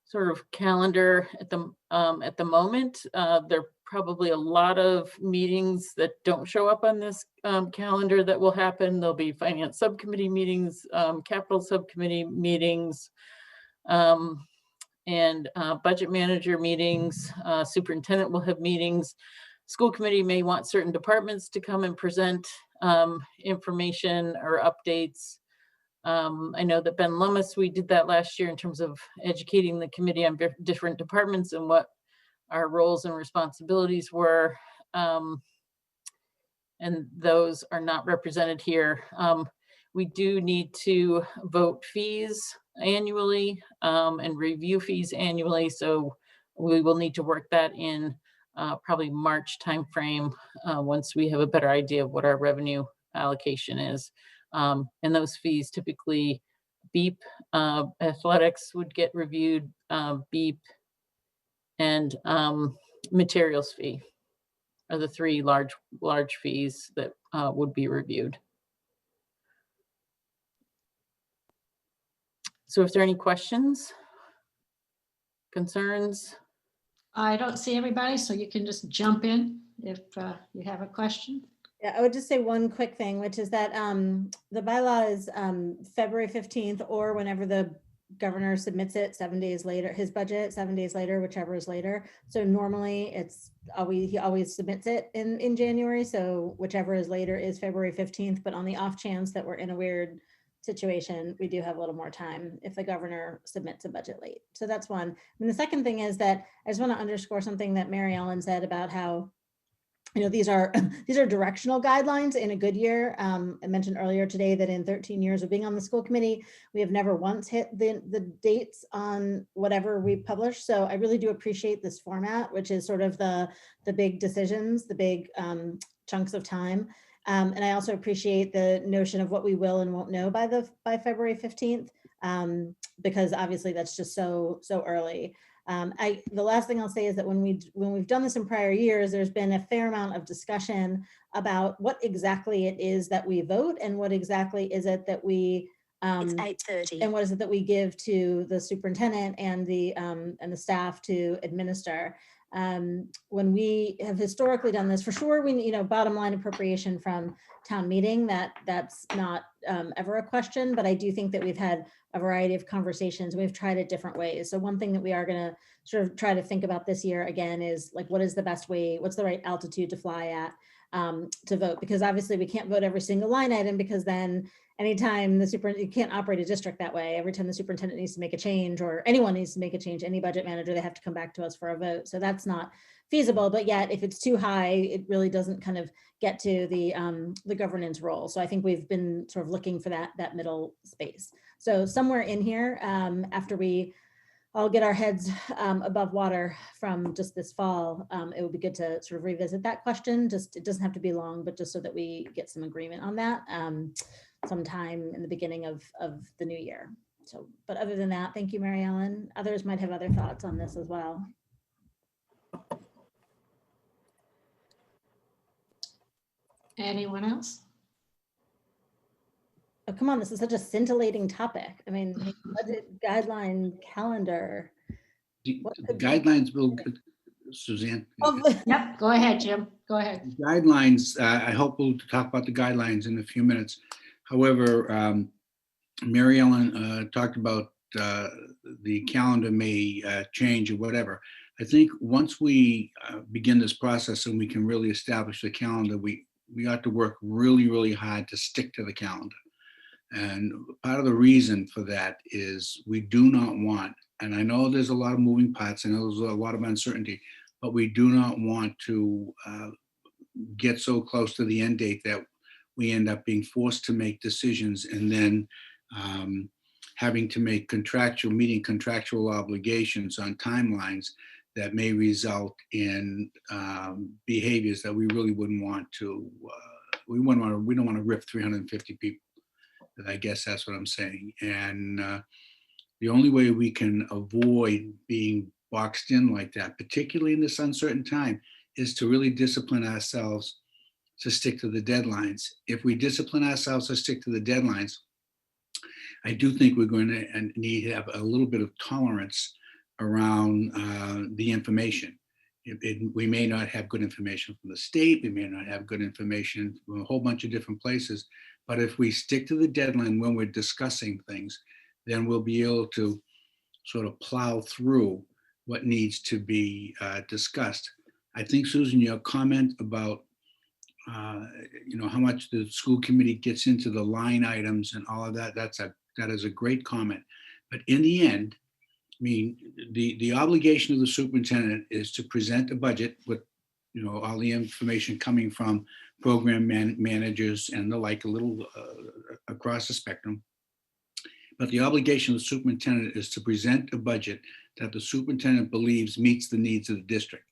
sort of calendar at the moment. There are probably a lot of meetings that don't show up on this calendar that will happen. There'll be finance subcommittee meetings, capital subcommittee meetings, and budget manager meetings. Superintendent will have meetings. School committee may want certain departments to come and present information or updates. I know that Ben Lummis, we did that last year in terms of educating the committee on different departments and what our roles and responsibilities were. And those are not represented here. We do need to vote fees annually and review fees annually. So we will need to work that in probably March timeframe once we have a better idea of what our revenue allocation is. And those fees typically BEEP, athletics would get reviewed, BEEP, and materials fee are the three large fees that would be reviewed. So if there are any questions, concerns? I don't see everybody, so you can just jump in if you have a question. Yeah, I would just say one quick thing, which is that the bylaw is February 15th or whenever the governor submits it 7 days later, his budget 7 days later, whichever is later. So normally he always submits it in January. So whichever is later is February 15th, but on the off chance that we're in a weird situation, we do have a little more time if the governor submits a budget late. So that's one. And the second thing is that I just want to underscore something that Mary Ellen said about how, you know, these are directional guidelines in a good year. I mentioned earlier today that in 13 years of being on the school committee, we have never once hit the dates on whatever we publish. So I really do appreciate this format, which is sort of the big decisions, the big chunks of time. And I also appreciate the notion of what we will and won't know by February 15th, because obviously that's just so early. The last thing I'll say is that when we've done this in prior years, there's been a fair amount of discussion about what exactly it is that we vote and what exactly is it that we it's 8:30 and what is it that we give to the superintendent and the staff to administer. When we have historically done this, for sure, we bottom line appropriation from town meeting, that's not ever a question, but I do think that we've had a variety of conversations. We've tried it different ways. So one thing that we are going to sort of try to think about this year again is like, what is the best way? What's the right altitude to fly at to vote? Because obviously we can't vote every single line item, because then anytime you can't operate a district that way. Every time the superintendent needs to make a change, or anyone needs to make a change, any budget manager, they have to come back to us for a vote. So that's not feasible. But yet, if it's too high, it really doesn't kind of get to the governance role. So I think we've been sort of looking for that middle space. So somewhere in here, after we all get our heads above water from just this fall, it would be good to sort of revisit that question. Just, it doesn't have to be long, but just so that we get some agreement on that sometime in the beginning of the new year. So, but other than that, thank you, Mary Ellen. Others might have other thoughts on this as well. Anyone else? Oh, come on, this is such a scintillating topic. I mean, budget guideline calendar. The guidelines will, Suzanne. Yep, go ahead, Jim. Go ahead. Guidelines, I hope we'll talk about the guidelines in a few minutes. However, Mary Ellen talked about the calendar may change or whatever. I think once we begin this process and we can really establish the calendar, we ought to work really, really hard to stick to the calendar. And part of the reason for that is we do not want, and I know there's a lot of moving parts, I know there's a lot of uncertainty, but we do not want to get so close to the end date that we end up being forced to make decisions and then having to make meeting contractual obligations on timelines that may result in behaviors that we really wouldn't want to, we don't want to rip 350 people. I guess that's what I'm saying. And the only way we can avoid being boxed in like that, particularly in this uncertain time, is to really discipline ourselves to stick to the deadlines. If we discipline ourselves to stick to the deadlines, I do think we're going to need to have a little bit of tolerance around the information. We may not have good information from the state, we may not have good information from a whole bunch of different places, but if we stick to the deadline when we're discussing things, then we'll be able to sort of plow through what needs to be discussed. I think, Susan, your comment about how much the school committee gets into the line items and all of that, that is a great comment. But in the end, I mean, the obligation of the superintendent is to present a budget with, all the information coming from program managers and the like, a little across the spectrum. But the obligation of the superintendent is to present a budget that the superintendent believes meets the needs of the district.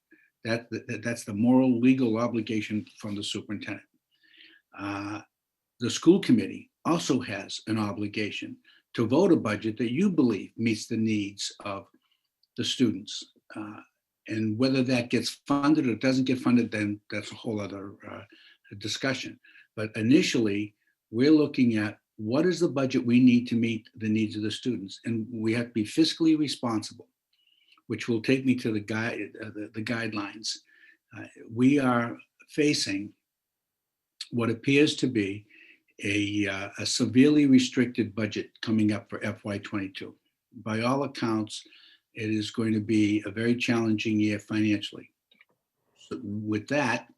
That's the moral, legal obligation from the superintendent. The school committee also has an obligation to vote a budget that you believe meets the needs of the students. And whether that gets funded or doesn't get funded, then that's a whole other discussion. But initially, we're looking at what is the budget we need to meet the needs of the students. And we have to be fiscally responsible, which will take me to the guidelines. We are facing what appears to be a severely restricted budget coming up for FY22. By all accounts, it is going to be a very challenging year financially. So with that,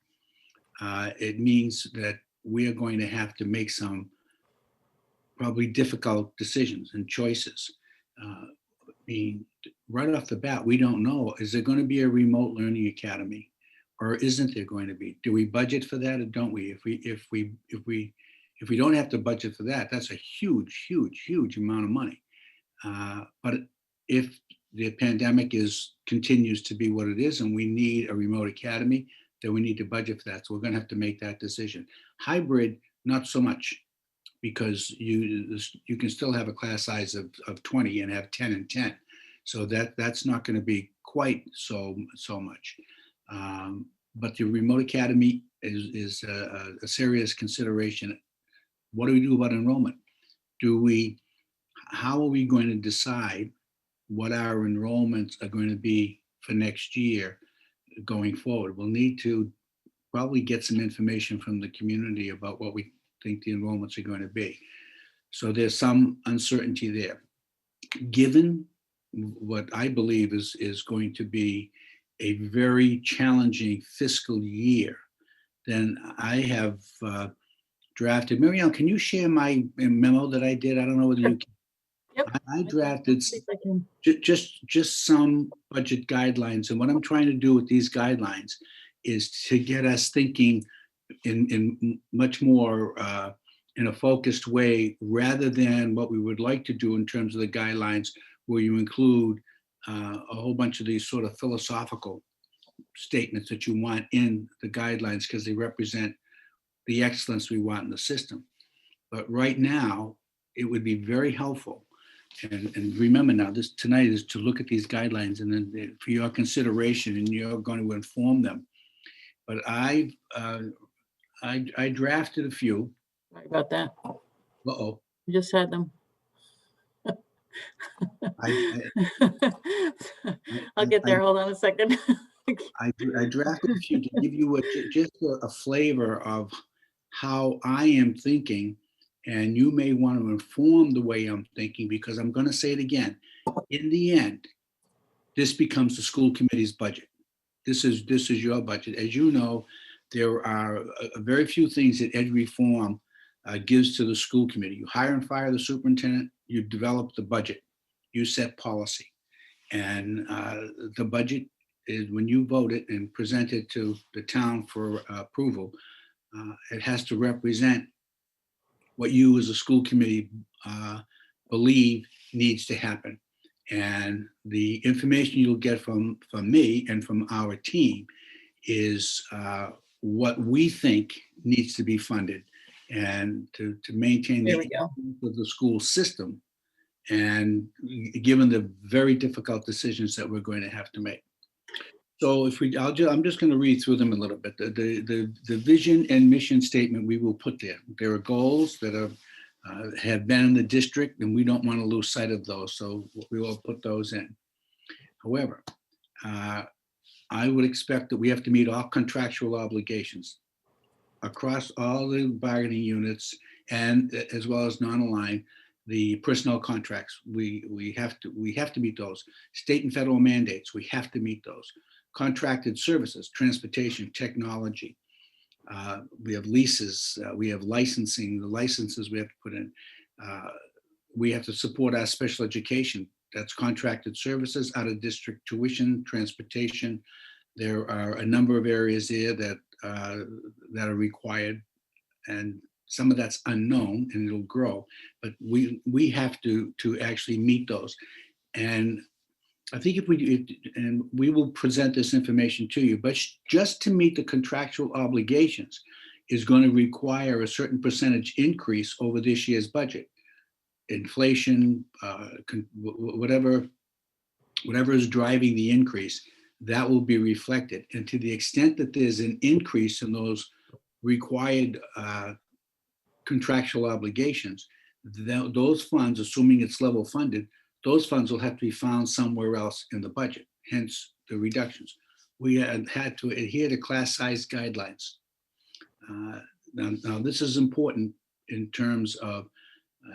it means that we are going to have to make some probably difficult decisions and choices. I mean, right off the bat, we don't know, is there going to be a remote learning academy or isn't there going to be? Do we budget for that or don't we? If we don't have to budget for that, that's a huge, huge, huge amount of money. But if the pandemic continues to be what it is and we need a remote academy, then we need to budget for that. So we're going to have to make that decision. Hybrid, not so much, because you can still have a class size of 20 and have 10 and 10. So that's not going to be quite so much. But the remote academy is a serious consideration. What do we do about enrollment? How are we going to decide what our enrollments are going to be for next year going forward? We'll need to probably get some information from the community about what we think the enrollments are going to be. So there's some uncertainty there. Given what I believe is going to be a very challenging fiscal year, then I have drafted. Marielle, can you share my memo that I did? I don't know whether you can. Yep. I drafted See if I can. just some budget guidelines. And what I'm trying to do with these guidelines is to get us thinking in much more in a focused way, rather than what we would like to do in terms of the guidelines, where you include a whole bunch of these sort of philosophical statements that you want in the guidelines because they represent the excellence we want in the system. But right now, it would be very helpful. And remember now, this tonight is to look at these guidelines and then for your consideration, and you're going to inform them. But I drafted a few. Sorry about that. Uh-oh. Just had them. I'll get there. Hold on a second. I drafted a few to give you just a flavor of how I am thinking, and you may want to inform the way I'm thinking, because I'm going to say it again. In the end, this becomes the school committee's budget. This is your budget. As you know, there are very few things that ed reform gives to the school committee. You hire and fire the superintendent, you develop the budget, you set policy. And the budget is, when you vote it and present it to the town for approval, it has to represent what you as a school committee believe needs to happen. And the information you'll get from me and from our team is what we think needs to be funded, and to maintain There the we go. of the school system, and given the very difficult decisions that we're going to have to make. So I'm just going to read through them a little bit. The vision and mission statement we will put there. There are goals that have been in the district, and we don't want to lose sight of those. So we will put those in. However, I would expect that we have to meet all contractual obligations across all the bargaining units, and as well as non-aligned, the personnel contracts. We have to meet those. State and federal mandates, we have to meet those. Contracted services, transportation, technology. We have leases, we have licensing, the licenses we have to put in. We have to support our special education. That's contracted services, out of district tuition, transportation. There are a number of areas there that are required, and some of that's unknown and it'll grow, but we have to actually meet those. And I think if we will present this information to you, but just to meet the contractual obligations is going to require a certain percentage increase over this year's budget. Inflation, whatever is driving the increase, that will be reflected. And to the extent that there's an increase in those required contractual obligations, those funds, assuming it's level funded, those funds will have to be found somewhere else in the budget, hence the reductions. We had to adhere to class size guidelines. Now this is important in terms of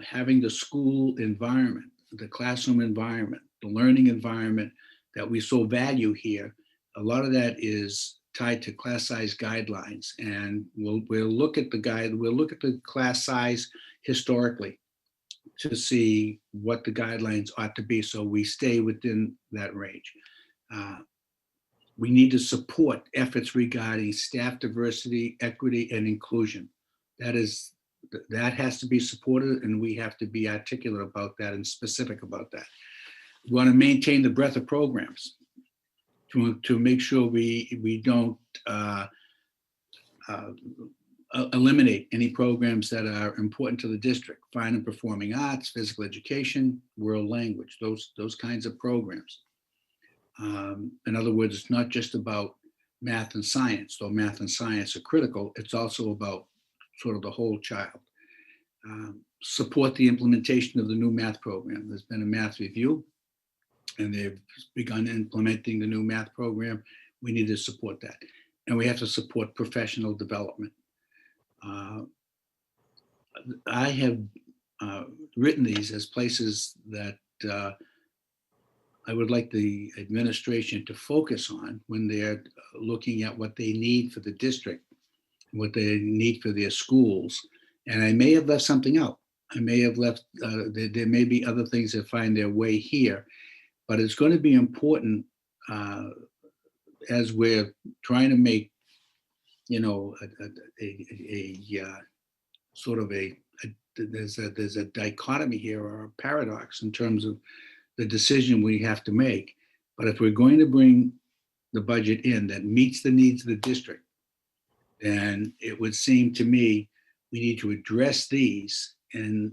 having the school environment, the classroom environment, the learning environment that we so value here. A lot of that is tied to class size guidelines, and we'll look at the class size historically to see what the guidelines ought to be, so we stay within that range. We need to support efforts regarding staff diversity, equity, and inclusion. That has to be supported, and we have to be articulate about that and specific about that. We want to maintain the breadth of programs to make sure we don't eliminate any programs that are important to the district. Fine and performing arts, physical education, world language, those kinds of programs. In other words, it's not just about math and science, though math and science are critical. It's also about sort of the whole child. Support the implementation of the new math program. There's been a math review, and they've begun implementing the new math program. We need to support that. And we have to support professional development. I have written these as places that I would like the administration to focus on when they're looking at what they need for the district, what they need for their schools, And I may have left something out. I may have left, there may be other things that find their way here, but it's going to be important as we're trying to make, you know, sort of there's a dichotomy here or a paradox in terms of the decision we have to make. But if we're going to bring the budget in that meets the needs of the district, then it would seem to me we need to address these, and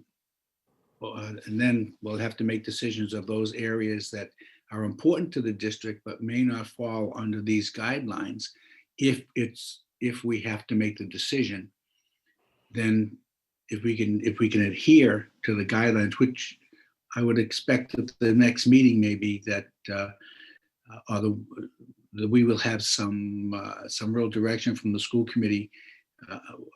then we'll have to make decisions of those areas that are important to the district but may not fall under these guidelines. If we have to make the decision, then if we can adhere to the guidelines, which I would expect at the next meeting maybe that we will have some real direction from the school committee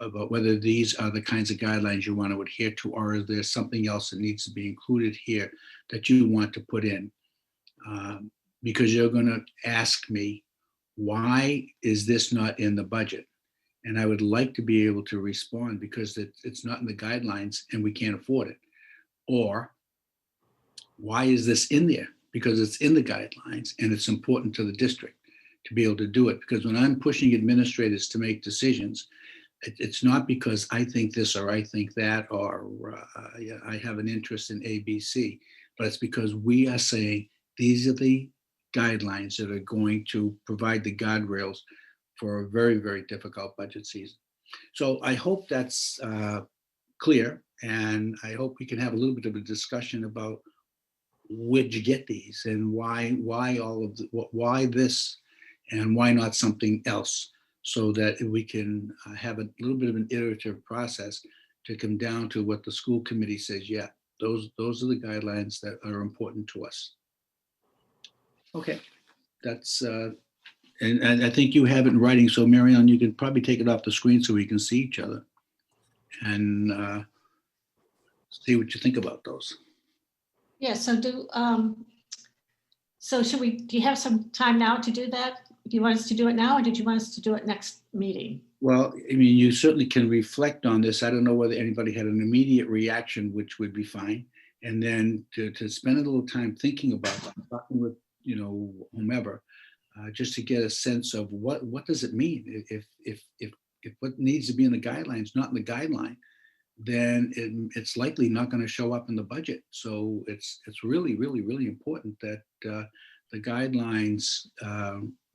about whether these are the kinds of guidelines you want to adhere to, or is there something else that needs to be included here that you want to put in? Because you're going to ask me, why is this not in the budget? And I would like to be able to respond because it's not in the guidelines and we can't afford it. Or why is this in there? Because it's in the guidelines and it's important to the district to be able to do it. Because when I'm pushing administrators to make decisions, it's not because I think this or I think that, or I have an interest in ABC, but it's because we are saying these are the guidelines that are going to provide the guardrails for a very, very difficult budget season. So I hope that's clear, and I hope we can have a little bit of a discussion about where'd you get these and why why this and why not something else, so that we can have a little bit of an iterative process to come down to what the school committee says. Yeah, those are the guidelines that are important to us. Okay, that's and I think you have it in writing. So Marianne, you can probably take it off the screen so we can see each other and see what you think about those. Yeah, so do you have some time now to do that? Do you want us to do it now, or did you want us to do it next meeting? Well, I mean, you certainly can reflect on this. I don't know whether anybody had an immediate reaction, which would be fine. And then to spend a little time thinking about that, talking with, you know, whomever, just to get a sense of what does it mean? If what needs to be in the guidelines, not in the guideline, then it's likely not going to show up in the budget. So it's really, really, really important that the guidelines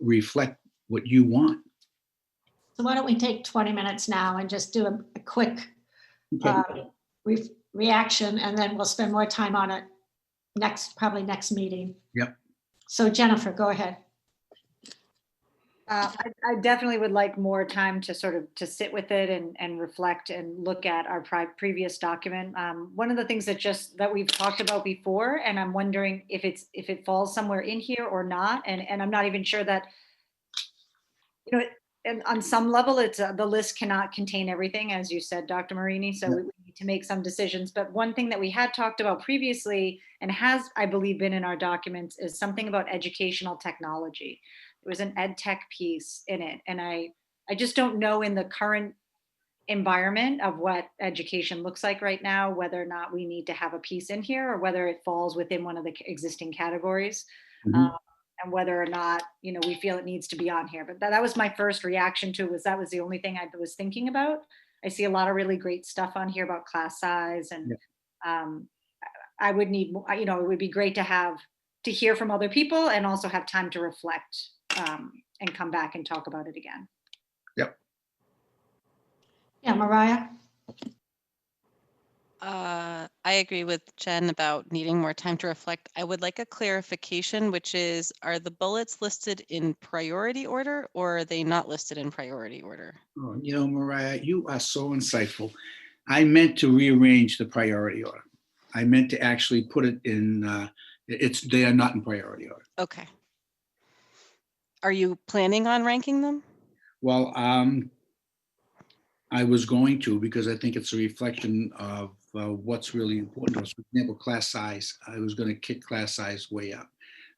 reflect what you want. So why don't we take 20 minutes now and just do a quick reaction, and then we'll spend more time on it probably next meeting. Yep. So Jennifer, go ahead. I definitely would like more time to to sit with it and reflect and look at our previous document. One of the things that we've talked about before, and I'm wondering if it falls somewhere in here or not, and I'm not even sure that, you know, and on some level, it's the list cannot contain everything, as you said, Dr. Marini. So we need to make some decisions. But one thing that we had talked about previously, and has, I believe, been in our documents, is something about educational technology. There was an ed tech piece in it, and I just don't know in the current environment of what education looks like right now, whether or not we need to have a piece in here, or whether it falls within one of the existing categories. Mm-hmm. And whether or not, you know, we feel it needs to be on here. But that was my first reaction to it, that was the only thing I was thinking about. I see a lot of really great stuff on here about class size, and I would need, you know, it would be great to hear from other people and also have time to reflect and come back and talk about it again. Yep. Yeah, Mariah? I agree with Jen about needing more time to reflect. I would like a clarification, which is, are the bullets listed in priority order, or are they not listed in priority order? Oh, you know, Mariah, you are so insightful. I meant to rearrange the priority order. I meant to actually put it in, they are not in priority order. Okay. Are you planning on ranking them? Well, I was going to, because I think it's a reflection of what's really important to us. For example, class size. I was going to kick class size way up.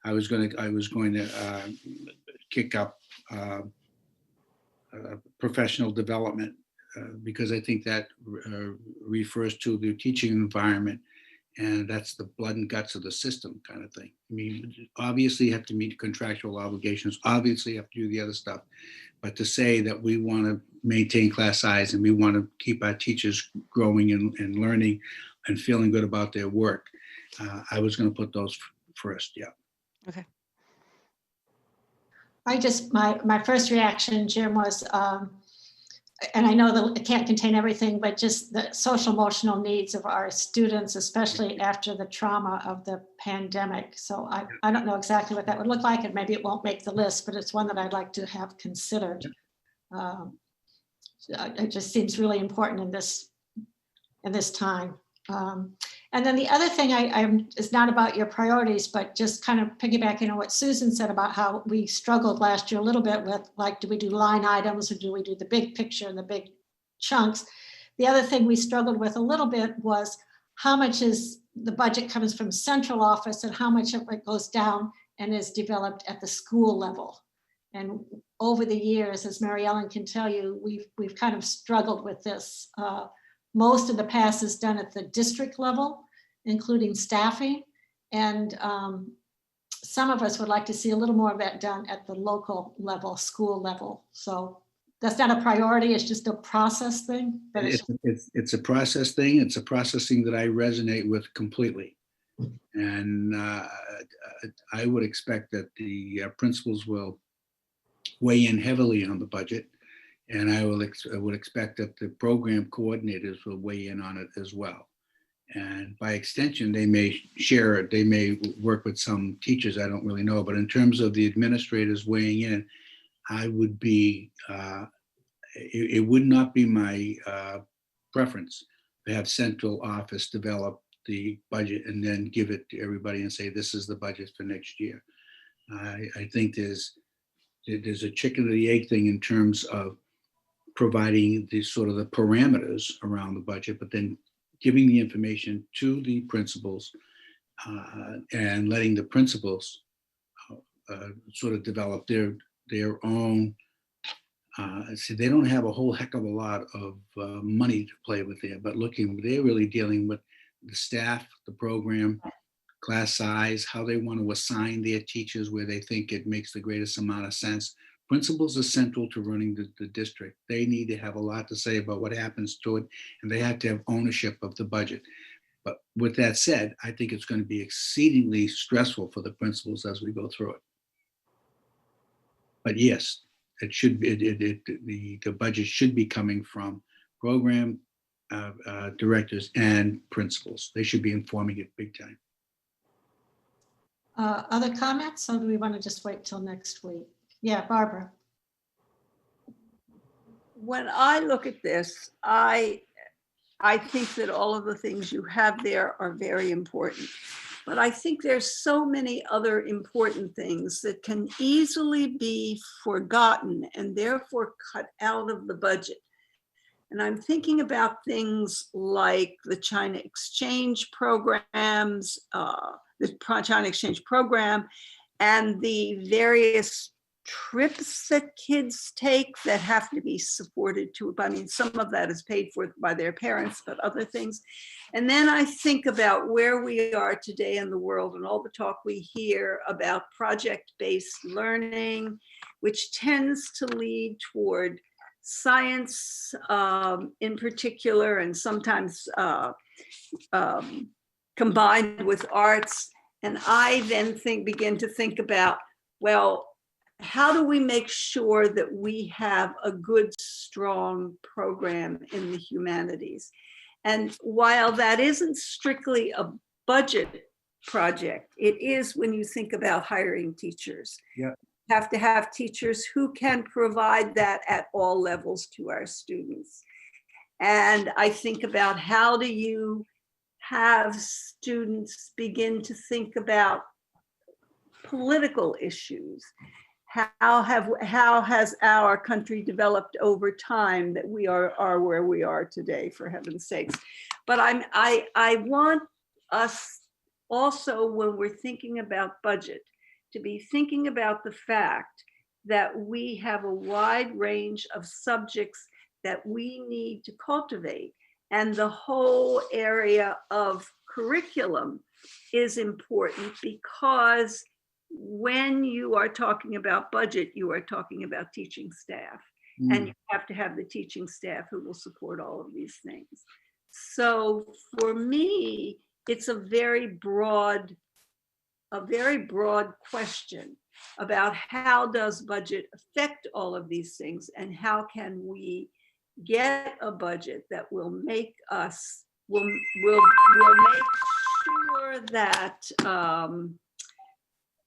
I was going to kick up professional development because I think that refers to the teaching environment, and that's the blood and guts of the system kind of thing. I mean, obviously you have to meet contractual obligations, obviously you have to do the other stuff, but to say that we want to maintain class size and we want to keep our teachers growing and learning and feeling good about their work, I was going to put those first, yeah. Okay. My first reaction, Jim, was, and I know that it can't contain everything, but just the social emotional needs of our students, especially after the trauma of the pandemic. So I don't know exactly what that would look like, and maybe it won't make the list, but it's one that I'd like to have considered. It just seems really important in this time. And then the other thing is not about your priorities, but just kind of piggybacking on what Susan said about how we struggled last year a little bit with, like, do we do line items or do we do the big picture and the big chunks? The other thing we struggled with a little bit was how much is the budget comes from central office and how much of it goes down and is developed at the school level. And over the years, as Mary Ellen can tell you, we've kind of struggled with this. Most of the past is done at the district level, including staffing. And some of us would like to see a little more of that done at the local level, school level. So that's not a priority, it's just a process thing. But It's a process thing. It's a processing that I resonate with completely. And I would expect that the principals will weigh in heavily on the budget. And I would expect that the program coordinators will weigh in on it as well. And by extension, they may share it. They may work with some teachers, I don't really know. But in terms of the administrators weighing in, I would be, it would not be my preference to have central office develop the budget and then give it to everybody and say, this is the budget for next year. I think there's a chicken or the egg thing in terms of providing the sort of the parameters around the budget, but then giving the information to the principals and letting the principals sort of develop their own. See, they don't have a whole heck of a lot of money to play with there, but they're really dealing with the staff, the program, class size, how they want to assign their teachers where they think it makes the greatest amount of sense. Principals are central to running the district. They need to have a lot to say about what happens to it, and they have to have ownership of the budget. But with that said, I think it's going to be exceedingly stressful for the principals as we go through it. But yes, it should be, the budget should be coming from program directors and principals. They should be informing it big time. Other comments, or do we want to just wait till next week? Yeah, Barbara. When I look at this, I think that all of the things you have there are very important. But I think there's so many other important things that can easily be forgotten and therefore cut out of the budget. And I'm thinking about things like the China exchange programs, the China exchange program, and the various trips that kids take that have to be supported too. I mean, some of that is paid for by their parents, but other things. And then I think about where we are today in the world and all the talk we hear about project-based learning, which tends to lead toward science in particular, and sometimes combined with arts. And I then begin to think about, well, how do we make sure that we have a good, strong program in the humanities? And while that isn't strictly a budget project, it is when you think about hiring teachers. Yeah. You have to have teachers who can provide that at all levels to our students. And I think about, how do you have students begin to think about political issues? How has our country developed over time that we are where we are today, for heaven's sakes? But I want us also, when we're thinking about budget, to be thinking about the fact that we have a wide range of subjects that we need to cultivate. And the whole area of curriculum is important, because when you are talking about budget, you are talking about teaching staff. And you have to have the teaching staff who will support all of these things. So for me, it's a very broad question about how does budget affect all of these things, and how can we get a budget that will make us, will make sure that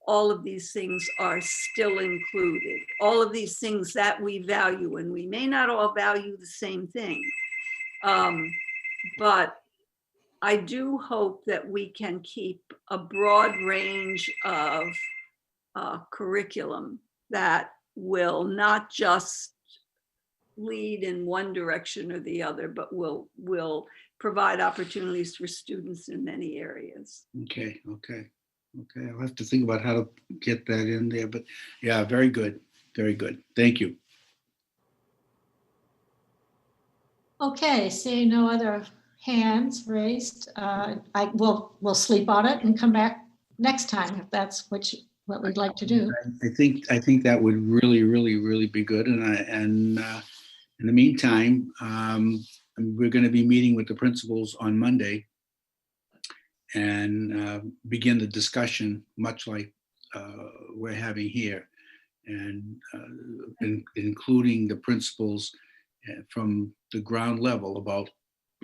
all of these things are still included, all of these things that we value, and we may not all value the same thing. But I do hope that we can keep a broad range of curriculum that will not just lead in one direction or the other, but will provide opportunities for students in many areas. Okay. I'll have to think about how to get that in there, but yeah, very good. Very good. Thank you. Okay, seeing no other hands raised, we'll sleep on it and come back next time if that's what we'd like to do. I think that would really be good. And in the meantime, we're going to be meeting with the principals on Monday and begin the discussion, much like we're having here, and including the principals from the ground level about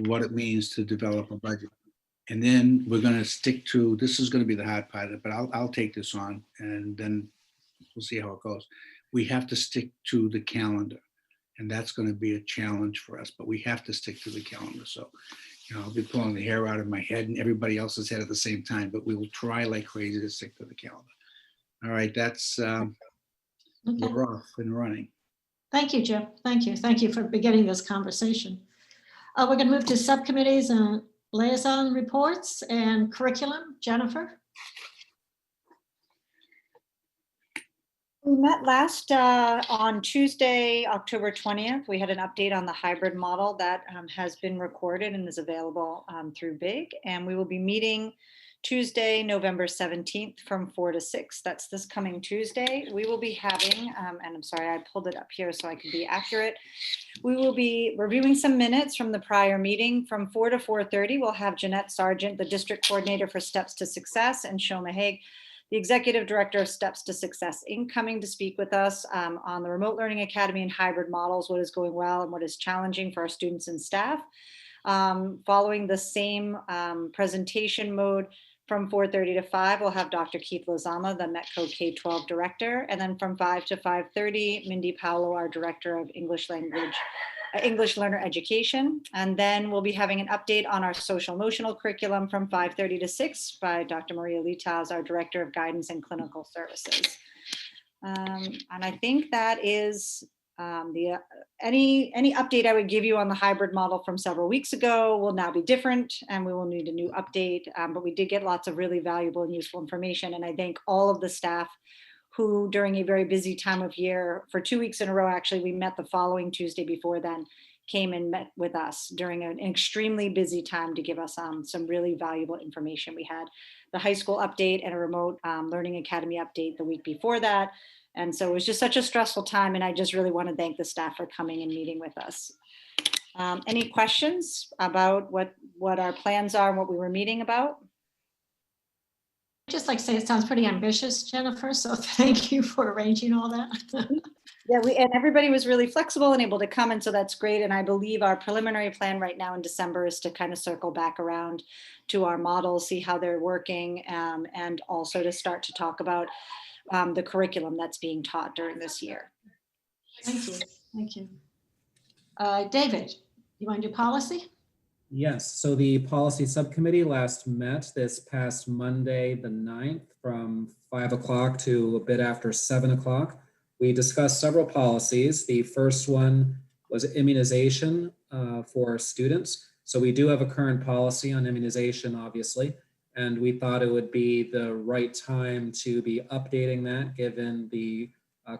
what it means to develop a budget. And then we're going to stick to, this is going to be the hard part, but I'll take this on, and then we'll see how it goes. We have to stick to the calendar, and that's going to be a challenge for us, but we have to stick to the calendar. So, I'll be pulling the hair out of my head and everybody else's head at the same time, but we will try like crazy to stick to the calendar. All right, that's, we're off and running. Thank you, Jim. Thank you for beginning this conversation. We're going to move to subcommittees and liaison reports and curriculum. Jennifer? We met last on Tuesday, October 20th. We had an update on the hybrid model that has been recorded and is available through BIG. And we will be meeting Tuesday, November 17th from 4 to 6. That's this coming Tuesday. We will be having, and I'm sorry, I pulled it up here so I can be accurate. We will be reviewing some minutes from the prior meeting. From 4 to 4:30, we'll have Jeanette Sargent, the district coordinator for Steps to Success, and Shoma Haig, the executive director of Steps to Success, coming to speak with us on the Remote Learning Academy and hybrid models, what is going well and what is challenging for our students and staff. Following the same presentation mode, from 4:30 to 5, we'll have Dr. Keith Lozama, the Metco K-12 director. And then from 5 to 5:30, Mindy Paolo, our director of English learner education. And then we'll be having an update on our social emotional curriculum from 5:30 to 6 by Dr. Maria Litaz, our director of guidance and clinical services. And I think that is any update I would give you on the hybrid model from several weeks ago will now be different, and we will need a new update. But we did get lots of really valuable and useful information. And I thank all of the staff who, during a very busy time of year, for 2 weeks in a row, actually, we met the following Tuesday before then, came and met with us during an extremely busy time to give us some really valuable information. We had the high school update and a remote learning academy update the week before that. And so it was just such a stressful time, and I just really want to thank the staff for coming and meeting with us. Any questions about what our plans are and what we were meeting about? Just like to say, it sounds pretty ambitious, Jennifer, so thank you for arranging all that. Yeah, and everybody was really flexible and able to come, and so that's great. And I believe our preliminary plan right now in December is to kind of circle back around to our models, see how they're working, and also to start to talk about the curriculum that's being taught during this year. Thank you. David, you want to do policy? Yes, so the policy subcommittee last met this past Monday, the 9th, from 5 o'clock to a bit after 7 o'clock. We discussed several policies. The first one was immunization for students. So we do have a current policy on immunization, obviously, and we thought it would be the right time to be updating that given the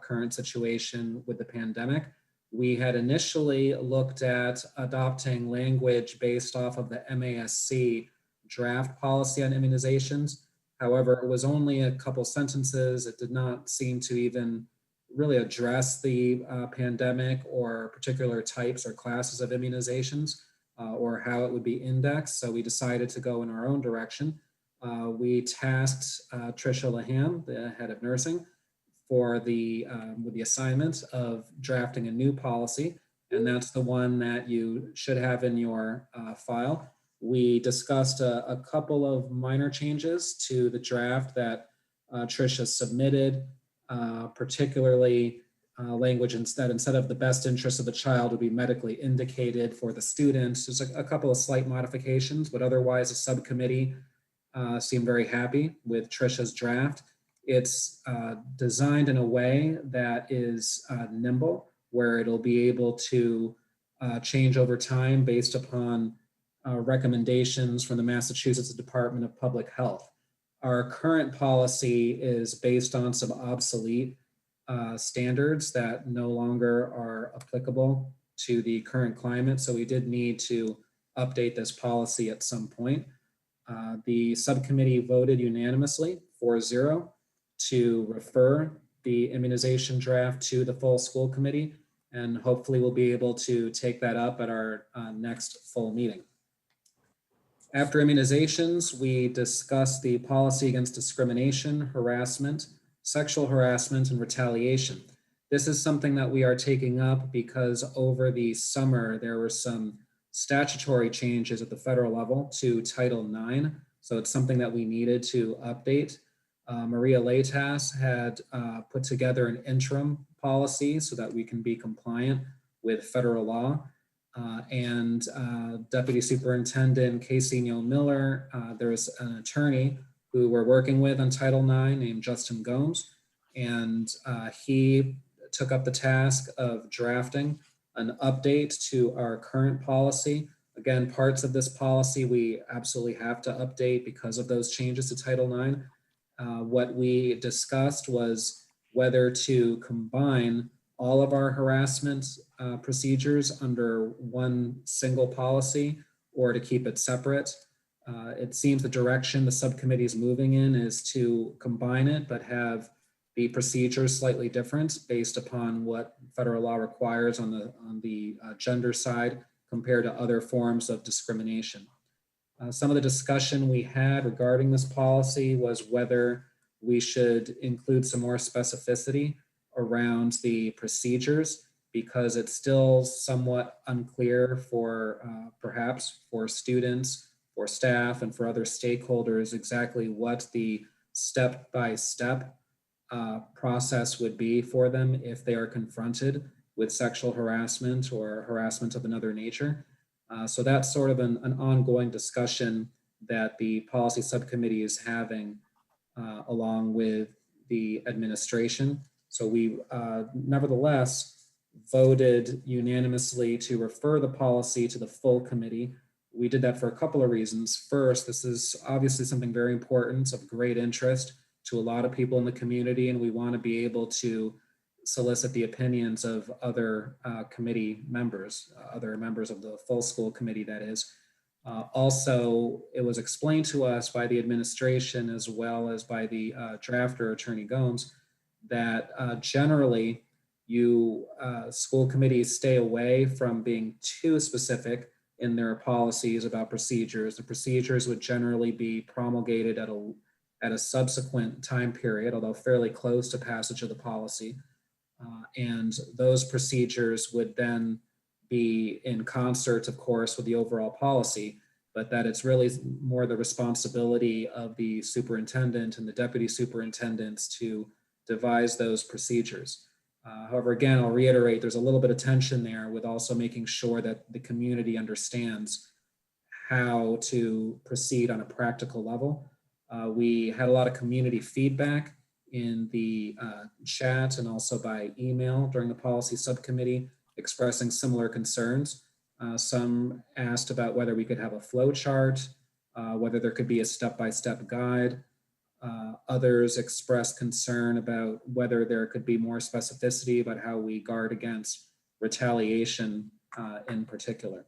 current situation with the pandemic. We had initially looked at adopting language based off of the MASC draft policy on immunizations. However, it was only a couple sentences. It did not seem to even really address the pandemic or particular types or classes of immunizations or how it would be indexed. So we decided to go in our own direction. We tasked Tricia Laham, the head of nursing, with the assignment of drafting a new policy, and that's the one that you should have in your file. We discussed a couple of minor changes to the draft that Tricia submitted, particularly language instead of the best interest of the child would be medically indicated for the students. There's a couple of slight modifications, but otherwise the subcommittee seemed very happy with Tricia's draft. It's designed in a way that is nimble, where it'll be able to change over time based upon recommendations from the Massachusetts Department of Public Health. Our current policy is based on some obsolete standards that no longer are applicable to the current climate. So we did need to update this policy at some point. The subcommittee voted unanimously 4-0 to refer the immunization draft to the full school committee, and hopefully we'll be able to take that up at our next full meeting. After immunizations, we discussed the policy against discrimination, harassment, sexual harassment, and retaliation. This is something that we are taking up because over the summer, there were some statutory changes at the federal level to Title IX. So it's something that we needed to update. Maria Latas had put together an interim policy so that we can be compliant with federal law. And Deputy Superintendent Casey Neal Miller, there was an attorney who we're working with on Title IX named Justin Gomes, and he took up the task of drafting an update to our current policy. Again, parts of this policy we absolutely have to update because of those changes to Title IX. What we discussed was whether to combine all of our harassment procedures under one single policy or to keep it separate. It seems the direction the subcommittee is moving in is to combine it, but have the procedures slightly different based upon what federal law requires on the gender side compared to other forms of discrimination. Some of the discussion we had regarding this policy was whether we should include some more specificity around the procedures, because it's still somewhat unclear for perhaps for students, for staff, and for other stakeholders exactly what the step-by-step process would be for them if they are confronted with sexual harassment or harassment of another nature. So that's sort of an ongoing discussion that the policy subcommittee is having along with the administration. So we nevertheless voted unanimously to refer the policy to the full committee. We did that for a couple of reasons. First, this is obviously something very important, of great interest to a lot of people in the community, and we want to be able to solicit the opinions of other committee members, other members of the full school committee, that is. Also, it was explained to us by the administration as well as by the drafter, Attorney Gomes, that generally school committees stay away from being too specific in their policies about procedures. The procedures would generally be promulgated at a subsequent time period, although fairly close to passage of the policy. And those procedures would then be in concert, of course, with the overall policy, but that it's really more the responsibility of the superintendent and the deputy superintendents to devise those procedures. However, again, I'll reiterate, there's a little bit of tension there with also making sure that the community understands how to proceed on a practical level. We had a lot of community feedback in the chat and also by email during the policy subcommittee expressing similar concerns. Some asked about whether we could have a flow chart, whether there could be a step-by-step guide. Others expressed concern about whether there could be more specificity about how we guard against retaliation in particular.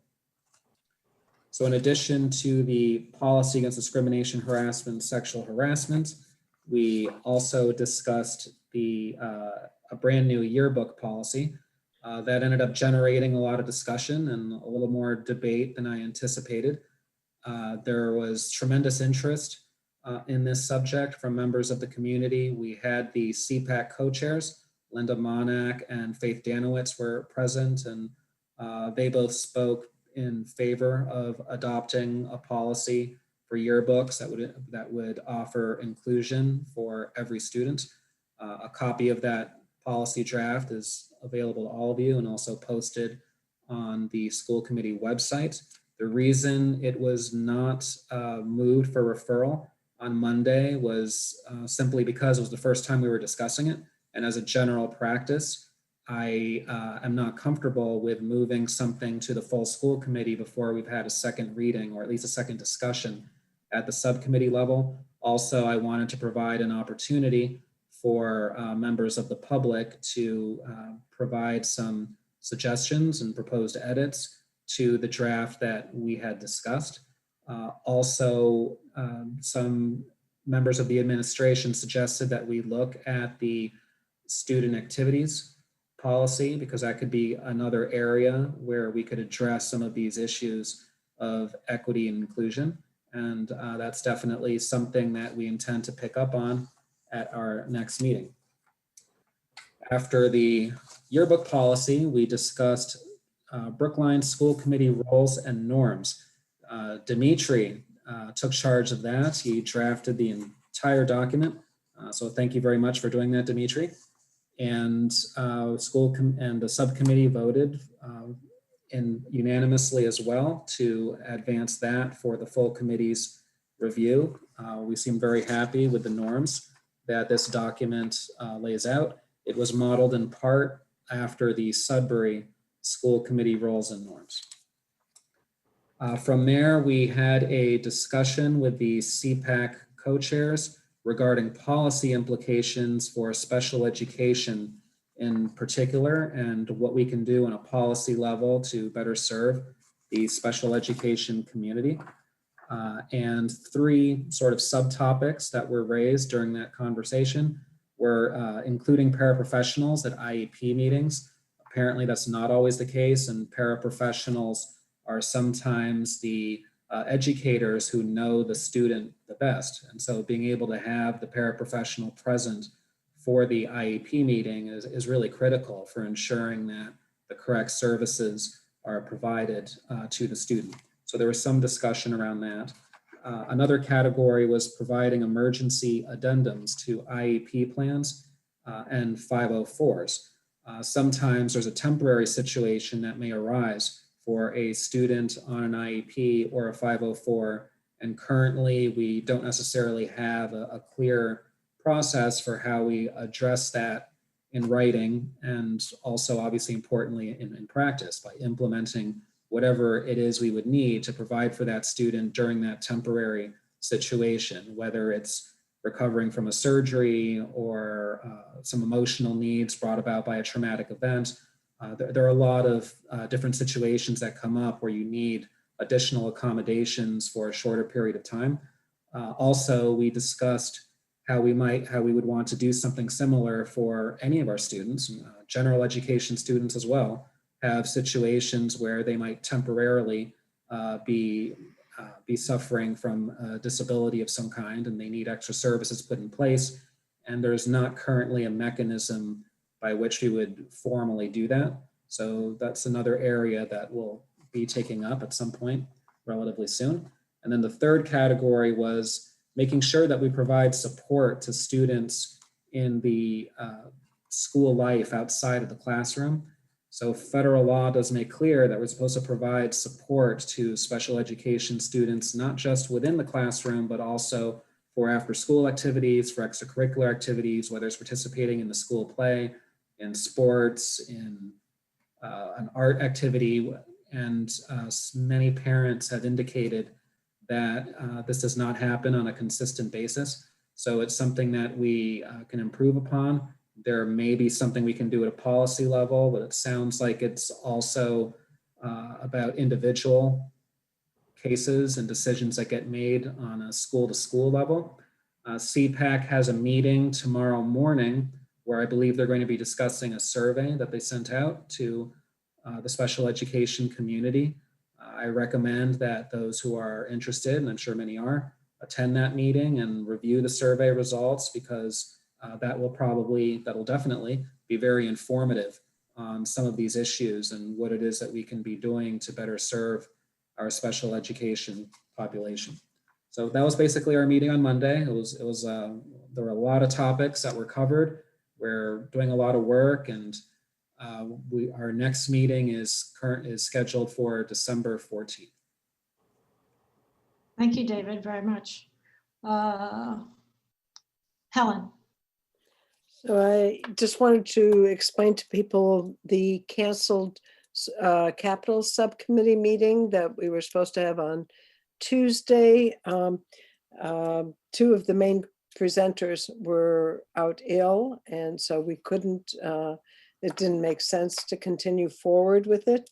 So in addition to the policy against discrimination, harassment, sexual harassment, we also discussed a brand new yearbook policy that ended up generating a lot of discussion and a little more debate than I anticipated. There was tremendous interest in this subject from members of the community. We had the CPAC co-chairs, Linda Monak and Faith Danowitz were present, and they both spoke in favor of adopting a policy for yearbooks that would offer inclusion for every student. A copy of that policy draft is available to all of you and also posted on the school committee website. The reason it was not moved for referral on Monday was simply because it was the first time we were discussing it. And as a general practice, I am not comfortable with moving something to the full school committee before we've had a second reading or at least a second discussion at the subcommittee level. Also, I wanted to provide an opportunity for members of the public to provide some suggestions and proposed edits to the draft that we had discussed. Also, some members of the administration suggested that we look at the student activities policy, because that could be another area where we could address some of these issues of equity and inclusion. And that's definitely something that we intend to pick up on at our next meeting. After the yearbook policy, we discussed Brookline School Committee roles and norms. Dimitri took charge of that. He drafted the entire document. So thank you very much for doing that, Dimitri. And the subcommittee voted unanimously as well to advance that for the full committee's review. We seem very happy with the norms that this document lays out. It was modeled in part after the Sudbury School Committee roles and norms. From there, we had a discussion with the CPAC co-chairs regarding policy implications for special education in particular, and what we can do on a policy level to better serve the special education community. And three sort of subtopics that were raised during that conversation were including paraprofessionals at IEP meetings. Apparently that's not always the case, and paraprofessionals are sometimes the educators who know the student the best. And so being able to have the paraprofessional present for the IEP meeting is really critical for ensuring that the correct services are provided to the student. So there was some discussion around that. Another category was providing emergency addendums to IEP plans and 504s. Sometimes there's a temporary situation that may arise for a student on an IEP or a 504, and currently we don't necessarily have a clear process for how we address that in writing, and also obviously importantly in practice by implementing whatever it is we would need to provide for that student during that temporary situation, whether it's recovering from a surgery or some emotional needs brought about by a traumatic event. There are a lot of different situations that come up where you need additional accommodations for a shorter period of time. Also, we discussed how we would want to do something similar for any of our students, general education students as well, have situations where they might temporarily be suffering from a disability of some kind and they need extra services put in place. And there's not currently a mechanism by which we would formally do that. So that's another area that we'll be taking up at some point relatively soon. And then the third category was making sure that we provide support to students in the school life outside of the classroom. So federal law does make clear that we're supposed to provide support to special education students, not just within the classroom, but also for after school activities, for extracurricular activities, whether it's participating in the school play, in sports, in an art activity. And many parents have indicated that this does not happen on a consistent basis. So it's something that we can improve upon There may be something we can do at a policy level, but it sounds like it's also about individual cases and decisions that get made on a school-to-school level. CPAC has a meeting tomorrow morning where I believe they're going to be discussing a survey that they sent out to the special education community. I recommend that those who are interested, and I'm sure many are, attend that meeting and review the survey results, because that'll definitely be very informative on some of these issues and what it is that we can be doing to better serve our special education population. So that was basically our meeting on Monday. There were a lot of topics that were covered. We're doing a lot of work, and our next meeting is scheduled for December 14th. Thank you, David, very much. Helen. So I just wanted to explain to people the canceled capital subcommittee meeting that we were supposed to have on Tuesday. Two of the main presenters were out ill, and so we couldn't, it didn't make sense to continue forward with it.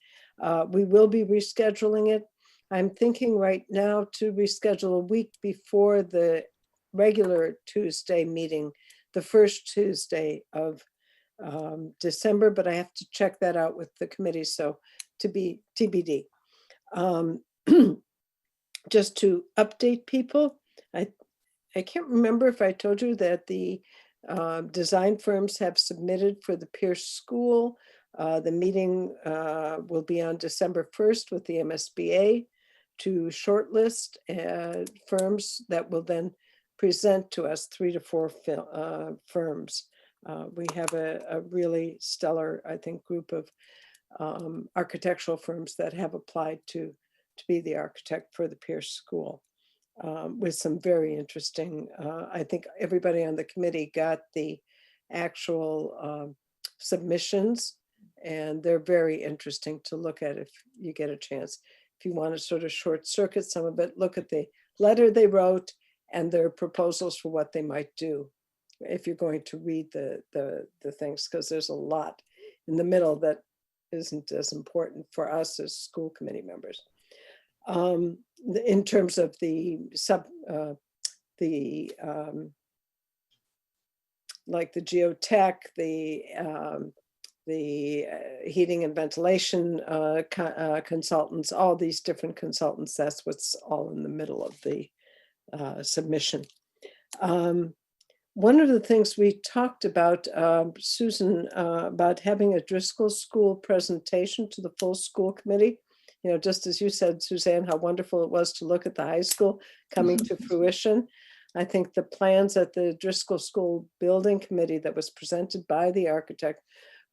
We will be rescheduling it. I'm thinking right now to reschedule a week before the regular Tuesday meeting, the first Tuesday of December, but I have to check that out with the committee, so to be TBD. Just to update people, I can't remember if I told you that the design firms have submitted for the Pierce School. The meeting will be on December 1st with the MSBA to shortlist firms that will then present to us 3 to 4 firms. We have a really stellar, I think, group of architectural firms that have applied to be the architect for the Pierce School, with some very interesting, I think everybody on the committee got the actual submissions, and they're very interesting to look at if you get a chance. If you want to sort of short circuit some of it, look at the letter they wrote and their proposals for what they might do if you're going to read the things, because there's a lot in the middle that isn't as important for us as school committee members. In terms of like the geotech, the heating and ventilation consultants, all these different consultants, that's what's all in the middle of the submission. One of the things we talked about, Susan, about having a Driscoll School presentation to the full school committee. You know, just as you said, Suzanne, how wonderful it was to look at the high school coming to fruition. I think the plans at the Driscoll School Building Committee that was presented by the architect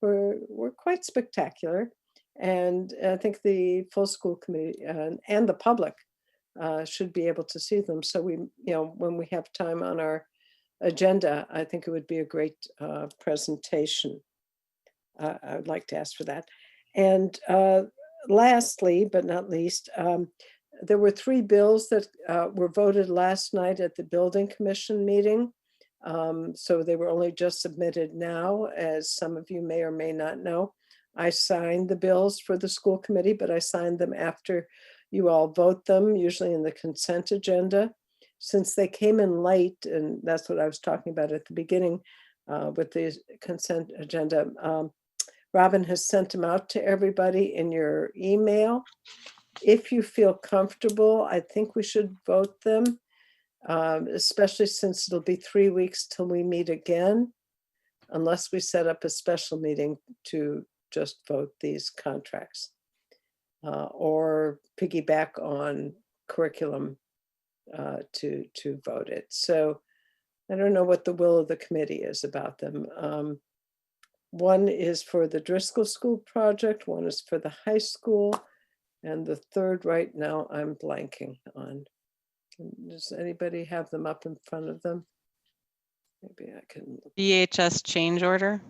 were quite spectacular. And I think the full school committee and the public should be able to see them. So we, you know, when we have time on our agenda, I think it would be a great presentation. I would like to ask for that. And lastly, but not least, there were 3 bills that were voted last night at the Building Commission meeting. So they were only just submitted now, as some of you may or may not know. I signed the bills for the school committee, but I signed them after you all vote them, usually in the consent agenda. Since they came in late, and that's what I was talking about at the beginning with the consent agenda, Robin has sent them out to everybody in your email. If you feel comfortable, I think we should vote them, especially since it'll be 3 weeks till we meet again, unless we set up a special meeting to just vote these contracts or piggyback on curriculum to vote it. So I don't know what the will of the committee is about them. One is for the Driscoll School project, one is for the high school, and the third right now I'm blanking on. Does anybody have them up in front of them? Maybe I can. BHS change order.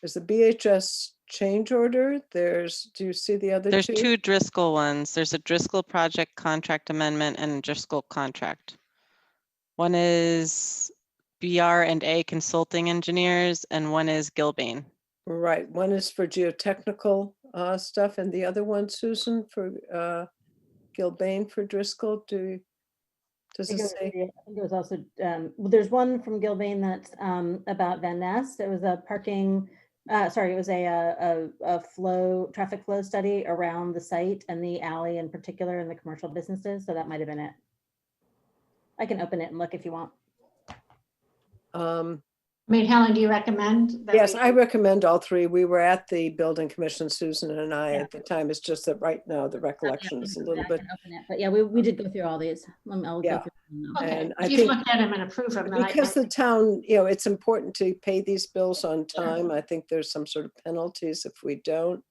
There's a BHS change order. There's, do you see the other There's two? 2 Driscoll ones. There's a Driscoll project contract amendment and a Driscoll contract. One is BR&A Consulting Engineers, and one is Gilbane. Right, one is for geotechnical stuff, and the other one, Susan, for Gilbane for Driscoll. Does it say? I think it was also, well, there's one from Gilbane that's about Van Ness. It was a parking, sorry, it was a traffic flow study around the site and the alley in particular and the commercial businesses. So that might have been it. I can open it and look if you want. I mean, Helen, do you recommend? That Yes, we- I recommend all three. We were at the building commission, Susan and I, at the time. It's just that right now the recollection is a little bit. But yeah, we did go through all these. I'll Yeah. go through them now. Okay, And I if you've think looked at them and approved them, then because the town, it's important to pay these bills on time. I think there's some sort of penalties if we don't.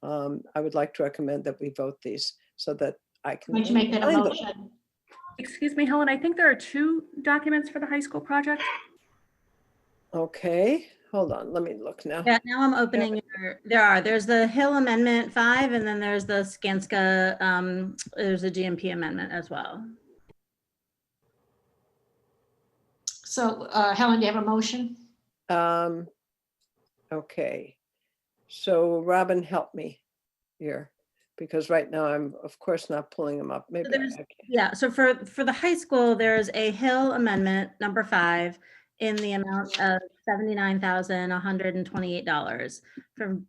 I would like to recommend that we vote these so that I can. Would you make that a find them. motion? Excuse me, Helen, I think there are 2 documents for the high school project. Okay, hold on, let me look now. Yeah, now I'm opening there's the Hill Amendment 5, and then there's the Skanska, there's a GMP amendment as well. So Helen, do you have a motion? Okay, so Robin, help me here, because right now I'm of course not pulling them up. Maybe I can. Yeah, so for the high school, there's a Hill Amendment number 5 in the amount of $79,128.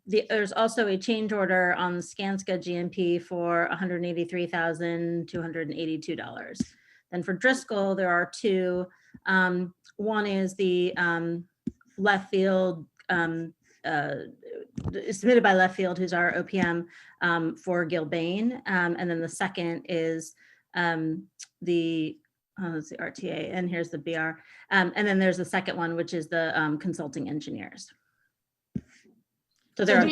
There's also a change order on Skanska GMP for $183,282. Then for Driscoll, there are 2. One is the left field, submitted by Left Field, who's our OPM, for Gilbane. And then the second is the let's see, RTA, and here's the BR. And then there's the second one, which is the consulting engineers. So there are,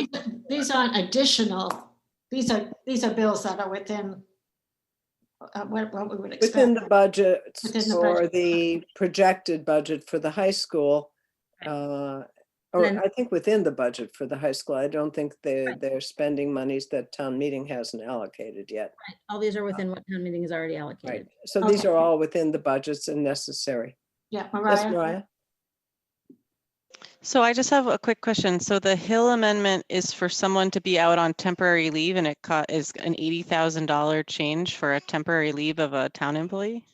These aren't additional. These are bills that are within what we would expect. Within the budget Within the or budget. the projected budget for the high school. Or then- I think within the budget for the high school. I don't think they're spending monies that town meeting hasn't allocated yet. all these are within what town meeting is already Right, allocated. so these Okay. are all within the budgets and necessary. Yeah, Yes, Mariah? Mariah? So I just have a quick question. So the Hill Amendment is for someone to be out on temporary leave, and it is an $80,000 change for a temporary leave of a town employee?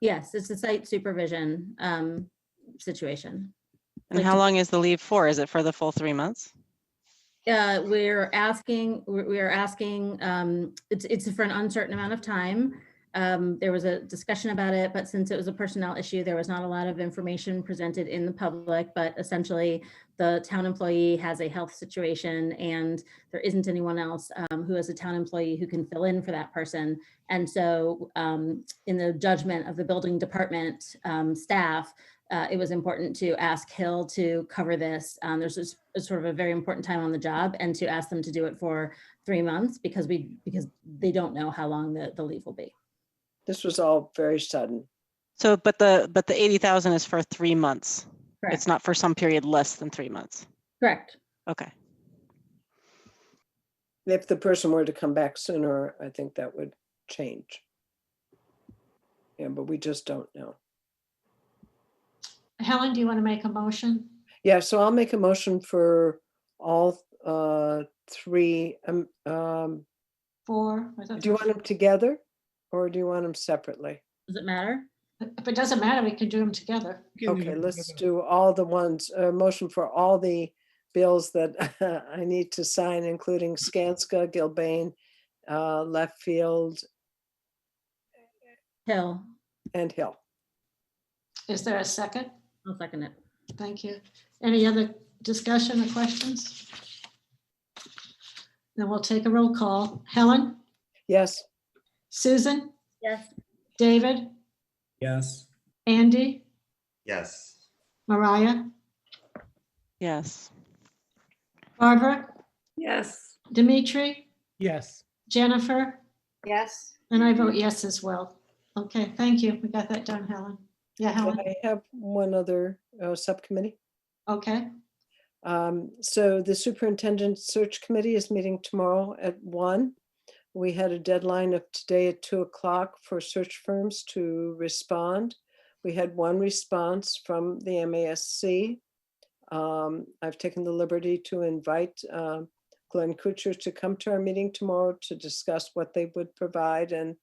Yes, it's a site supervision situation. And how long is the leave for? Is it for the full 3 months? We're asking, it's for an uncertain amount of time. There was a discussion about it, but since it was a personnel issue, there was not a lot of information presented in the public, but essentially the town employee has a health situation and there isn't anyone else who is a town employee who can fill in for that person. And so in the judgment of the building department staff, it was important to ask Hill to cover this. There's a sort of a very important time on the job, and to ask them to do it for 3 months because they don't know how long the leave will be. This was all very sudden. So, but the 80,000 is for 3 months. Correct. It's not for some period less than 3 months. Correct. Okay. If the person were to come back sooner, I think that would change. Yeah, but we just don't know. Helen, do you want to make a motion? Yeah, so I'll make a motion for all 3. 4? Do you want them together or do you want them separately? Does it matter? If it doesn't matter, we can do them together. Okay, let's do all the ones, motion for all the bills that I need to sign, including Skanska, Gilbane, Left Field, Hill. and Hill. Is there a second? I'll second it. Thank you. Any other discussion or questions? Then we'll take a roll call. Helen? Yes. Susan? Yes. David? Yes. Andy? Yes. Mariah? Yes. Barbara? Yes. Dimitri? Yes. Jennifer? Yes. And I vote yes as well. Okay, thank you. We got that done, Helen. Yeah, Helen? I have one other subcommittee. Okay. So the superintendent search committee is meeting tomorrow at 1. We had a deadline of today at 2 o'clock for search firms to respond. We had one response from the MASC. I've taken the liberty to invite Glenn Kuchar to come to our meeting tomorrow to discuss what they would provide and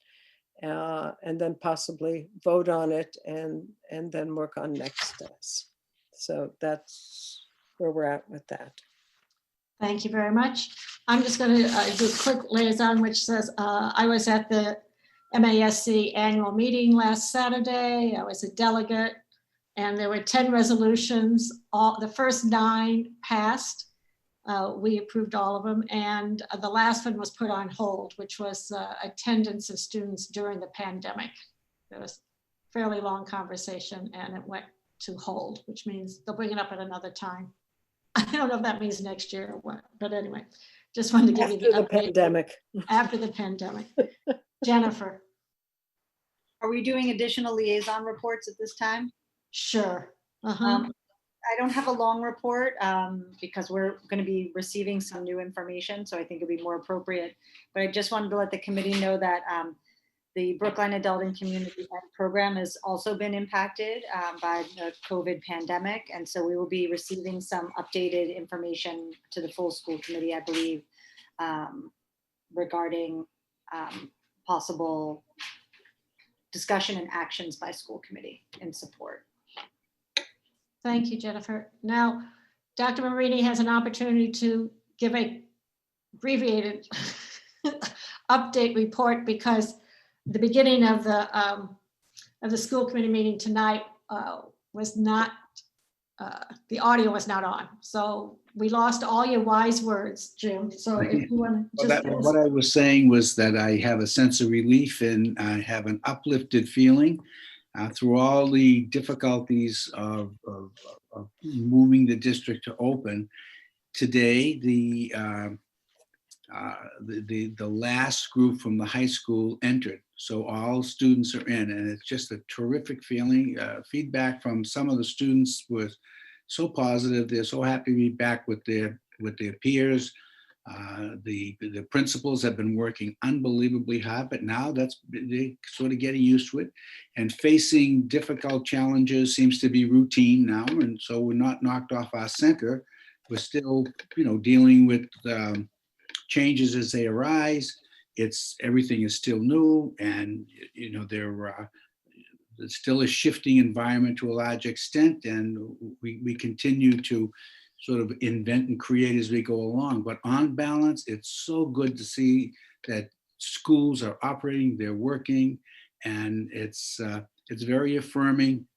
then possibly vote on it and then work on next steps. So that's where we're at with that. Thank you very much. I'm just going to do a quick liaison, which says I was at the MASC annual meeting last Saturday. I was a delegate, and there were 10 resolutions. The first 9 passed. We approved all of them, and the last one was put on hold, which was attendance of students during the pandemic. There was a fairly long conversation, and it went to hold, which means they'll bring it up at another time. I don't know if that means next year or what, but anyway, just wanted to give you the After the update. pandemic. After the pandemic. Jennifer. Are we doing additional liaison reports at this time? Sure. I don't have a long report because we're going to be receiving some new information, so I think it'd be more appropriate. But I just wanted to let the committee know that the Brookline Adult and Community Ed program has also been impacted by the COVID pandemic. And so we will be receiving some updated information to the full school committee, I believe, regarding possible discussion and actions by school committee in support. Thank you, Jennifer. Now, Dr. Marini has an opportunity to give a abbreviated update report because the beginning of the school committee meeting tonight was not, the audio was not on. So we lost all your wise words, Jim. So if you want to just What I was saying was that I have a sense of relief and I have an uplifted feeling through all the difficulties of moving the district to open. Today, the last group from the high school entered. So all students are in, and it's just a terrific feeling. Feedback from some of the students was so positive. They're so happy to be back with their peers. The principals have been working unbelievably hard, but now they're sort of getting used to it. And facing difficult challenges seems to be routine now, and so we're not knocked off our center. We're still, dealing with changes as they arise. Everything is still new, and there's still a shifting environment to a large extent, and we continue to sort of invent and create as we go along. But on balance, it's so good to see that schools are operating, they're working, and it's very affirming.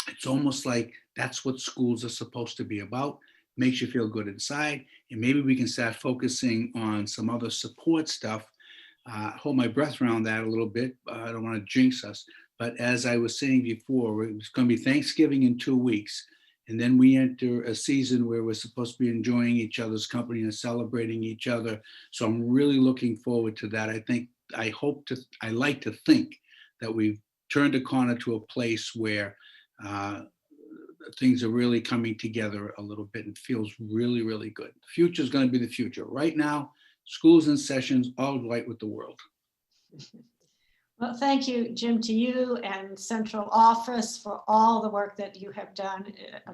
It's almost like that's what schools are supposed to be about. Makes you feel good inside, and maybe we can start focusing on some other support stuff. Hold my breath around that a little bit. I don't want to jinx us, but as I was saying before, it's going to be Thanksgiving in 2 weeks, and then we enter a season where we're supposed to be enjoying each other's company and celebrating each other. So I'm really looking forward to that. I like to think that we've turned a corner to a place where things are really coming together a little bit and feels really, really good. The future is going to be the future. Right now, schools in sessions, all right with the world. Well, thank you, Jim, to you and Central Office for all the work that you have done,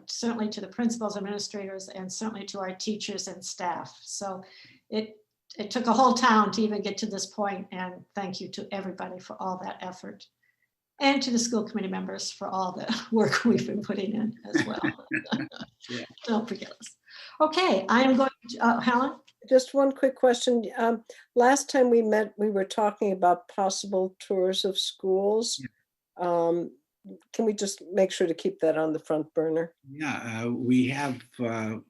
certainly to the principals, administrators, and certainly to our teachers and staff. So it took a whole town to even get to this point, and thank you to everybody for all that effort. And to the school committee members for all the work we've been putting in as well. Yeah. Don't forget us. Okay, I am going to, Helen? Just one quick question. Last time we met, we were talking about possible tours of schools. Can we just make sure to keep that on the front burner? Yeah, we have a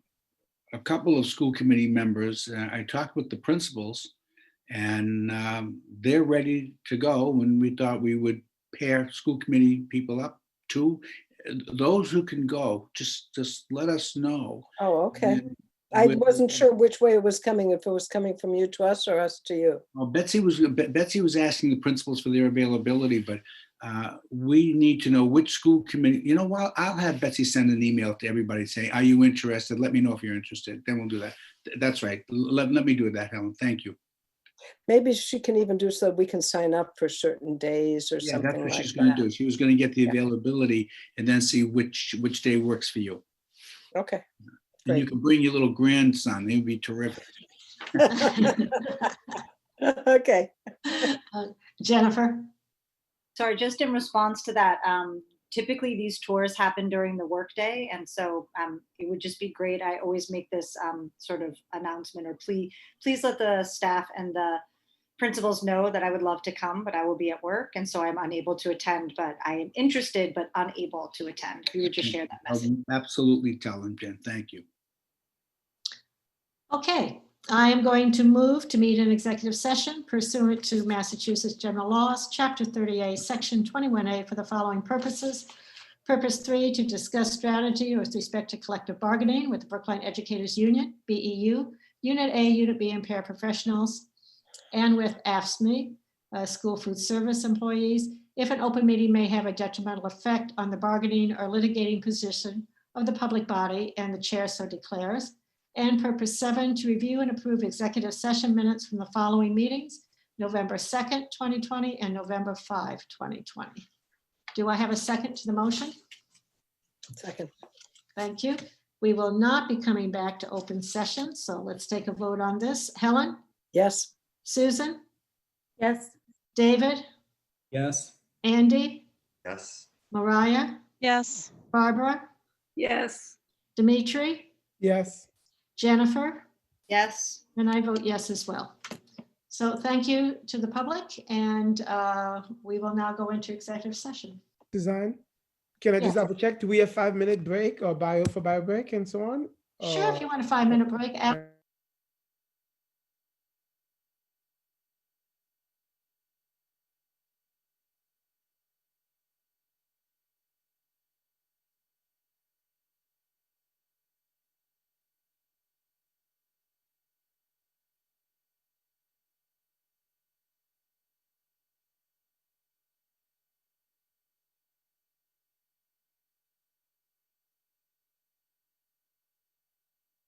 couple of school committee members. I talked with the principals, and they're ready to go when we thought we would pair school committee people up to those who can go. Just let us know. Oh, okay. I wasn't sure which way it was coming, if it was coming from you to us or us to you. Well, Betsy was asking the principals for their availability, but we need to know which school committee. You know what? I'll have Betsy send an email to everybody saying, "Are you interested? Let me know if you're interested." Then we'll do that. That's right. Let me do that, Helen. Thank you. Maybe she can even do so we can sign up for certain days or Yeah, that's something what like she's gonna that. do. She was gonna get the availability and then see which day works for you. Okay. And you Great. can bring your little grandson. He'd be terrific. Okay. Jennifer? Sorry, just in response to that, typically these tours happen during the workday. And so it would just be great. I always make this sort of announcement or please let the staff and the principals know that I would love to come, but I will be at work. And so I'm unable to attend, but I am interested, but unable to attend. If you would just share that message. I'll absolutely tell him, Jen. Thank you. Okay, I am going to move to meet an executive session pursuant to Massachusetts General Laws, Chapter 30A, Section 21A for the following purposes. Purpose 3, to discuss strategy with respect to collective bargaining with the Brookline Educators Union, BEU, Unit A, Unit B, and paraprofessionals, and with AFSCME, school food service employees, if an open meeting may have a detrimental effect on the bargaining or litigating position of the public body and the chair so declares. And purpose 7, to review and approve executive session minutes from the following meetings, November 2nd, 2020 and November 5, 2020. Do I have a second to the motion? Second. Thank you. We will not be coming back to open session, so let's take a vote on this. Helen? Yes. Susan? Yes. David? Yes. Andy? Yes. Mariah? Yes. Barbara? Yes. Dimitri? Yes. Jennifer? Yes. And I vote yes as well. So thank you to the public, and we will now go into executive session. Suzanne, can I just Yes. double check? Do we have 5-minute break or bio for bio break and so on? Sure, if you want a 5-minute break.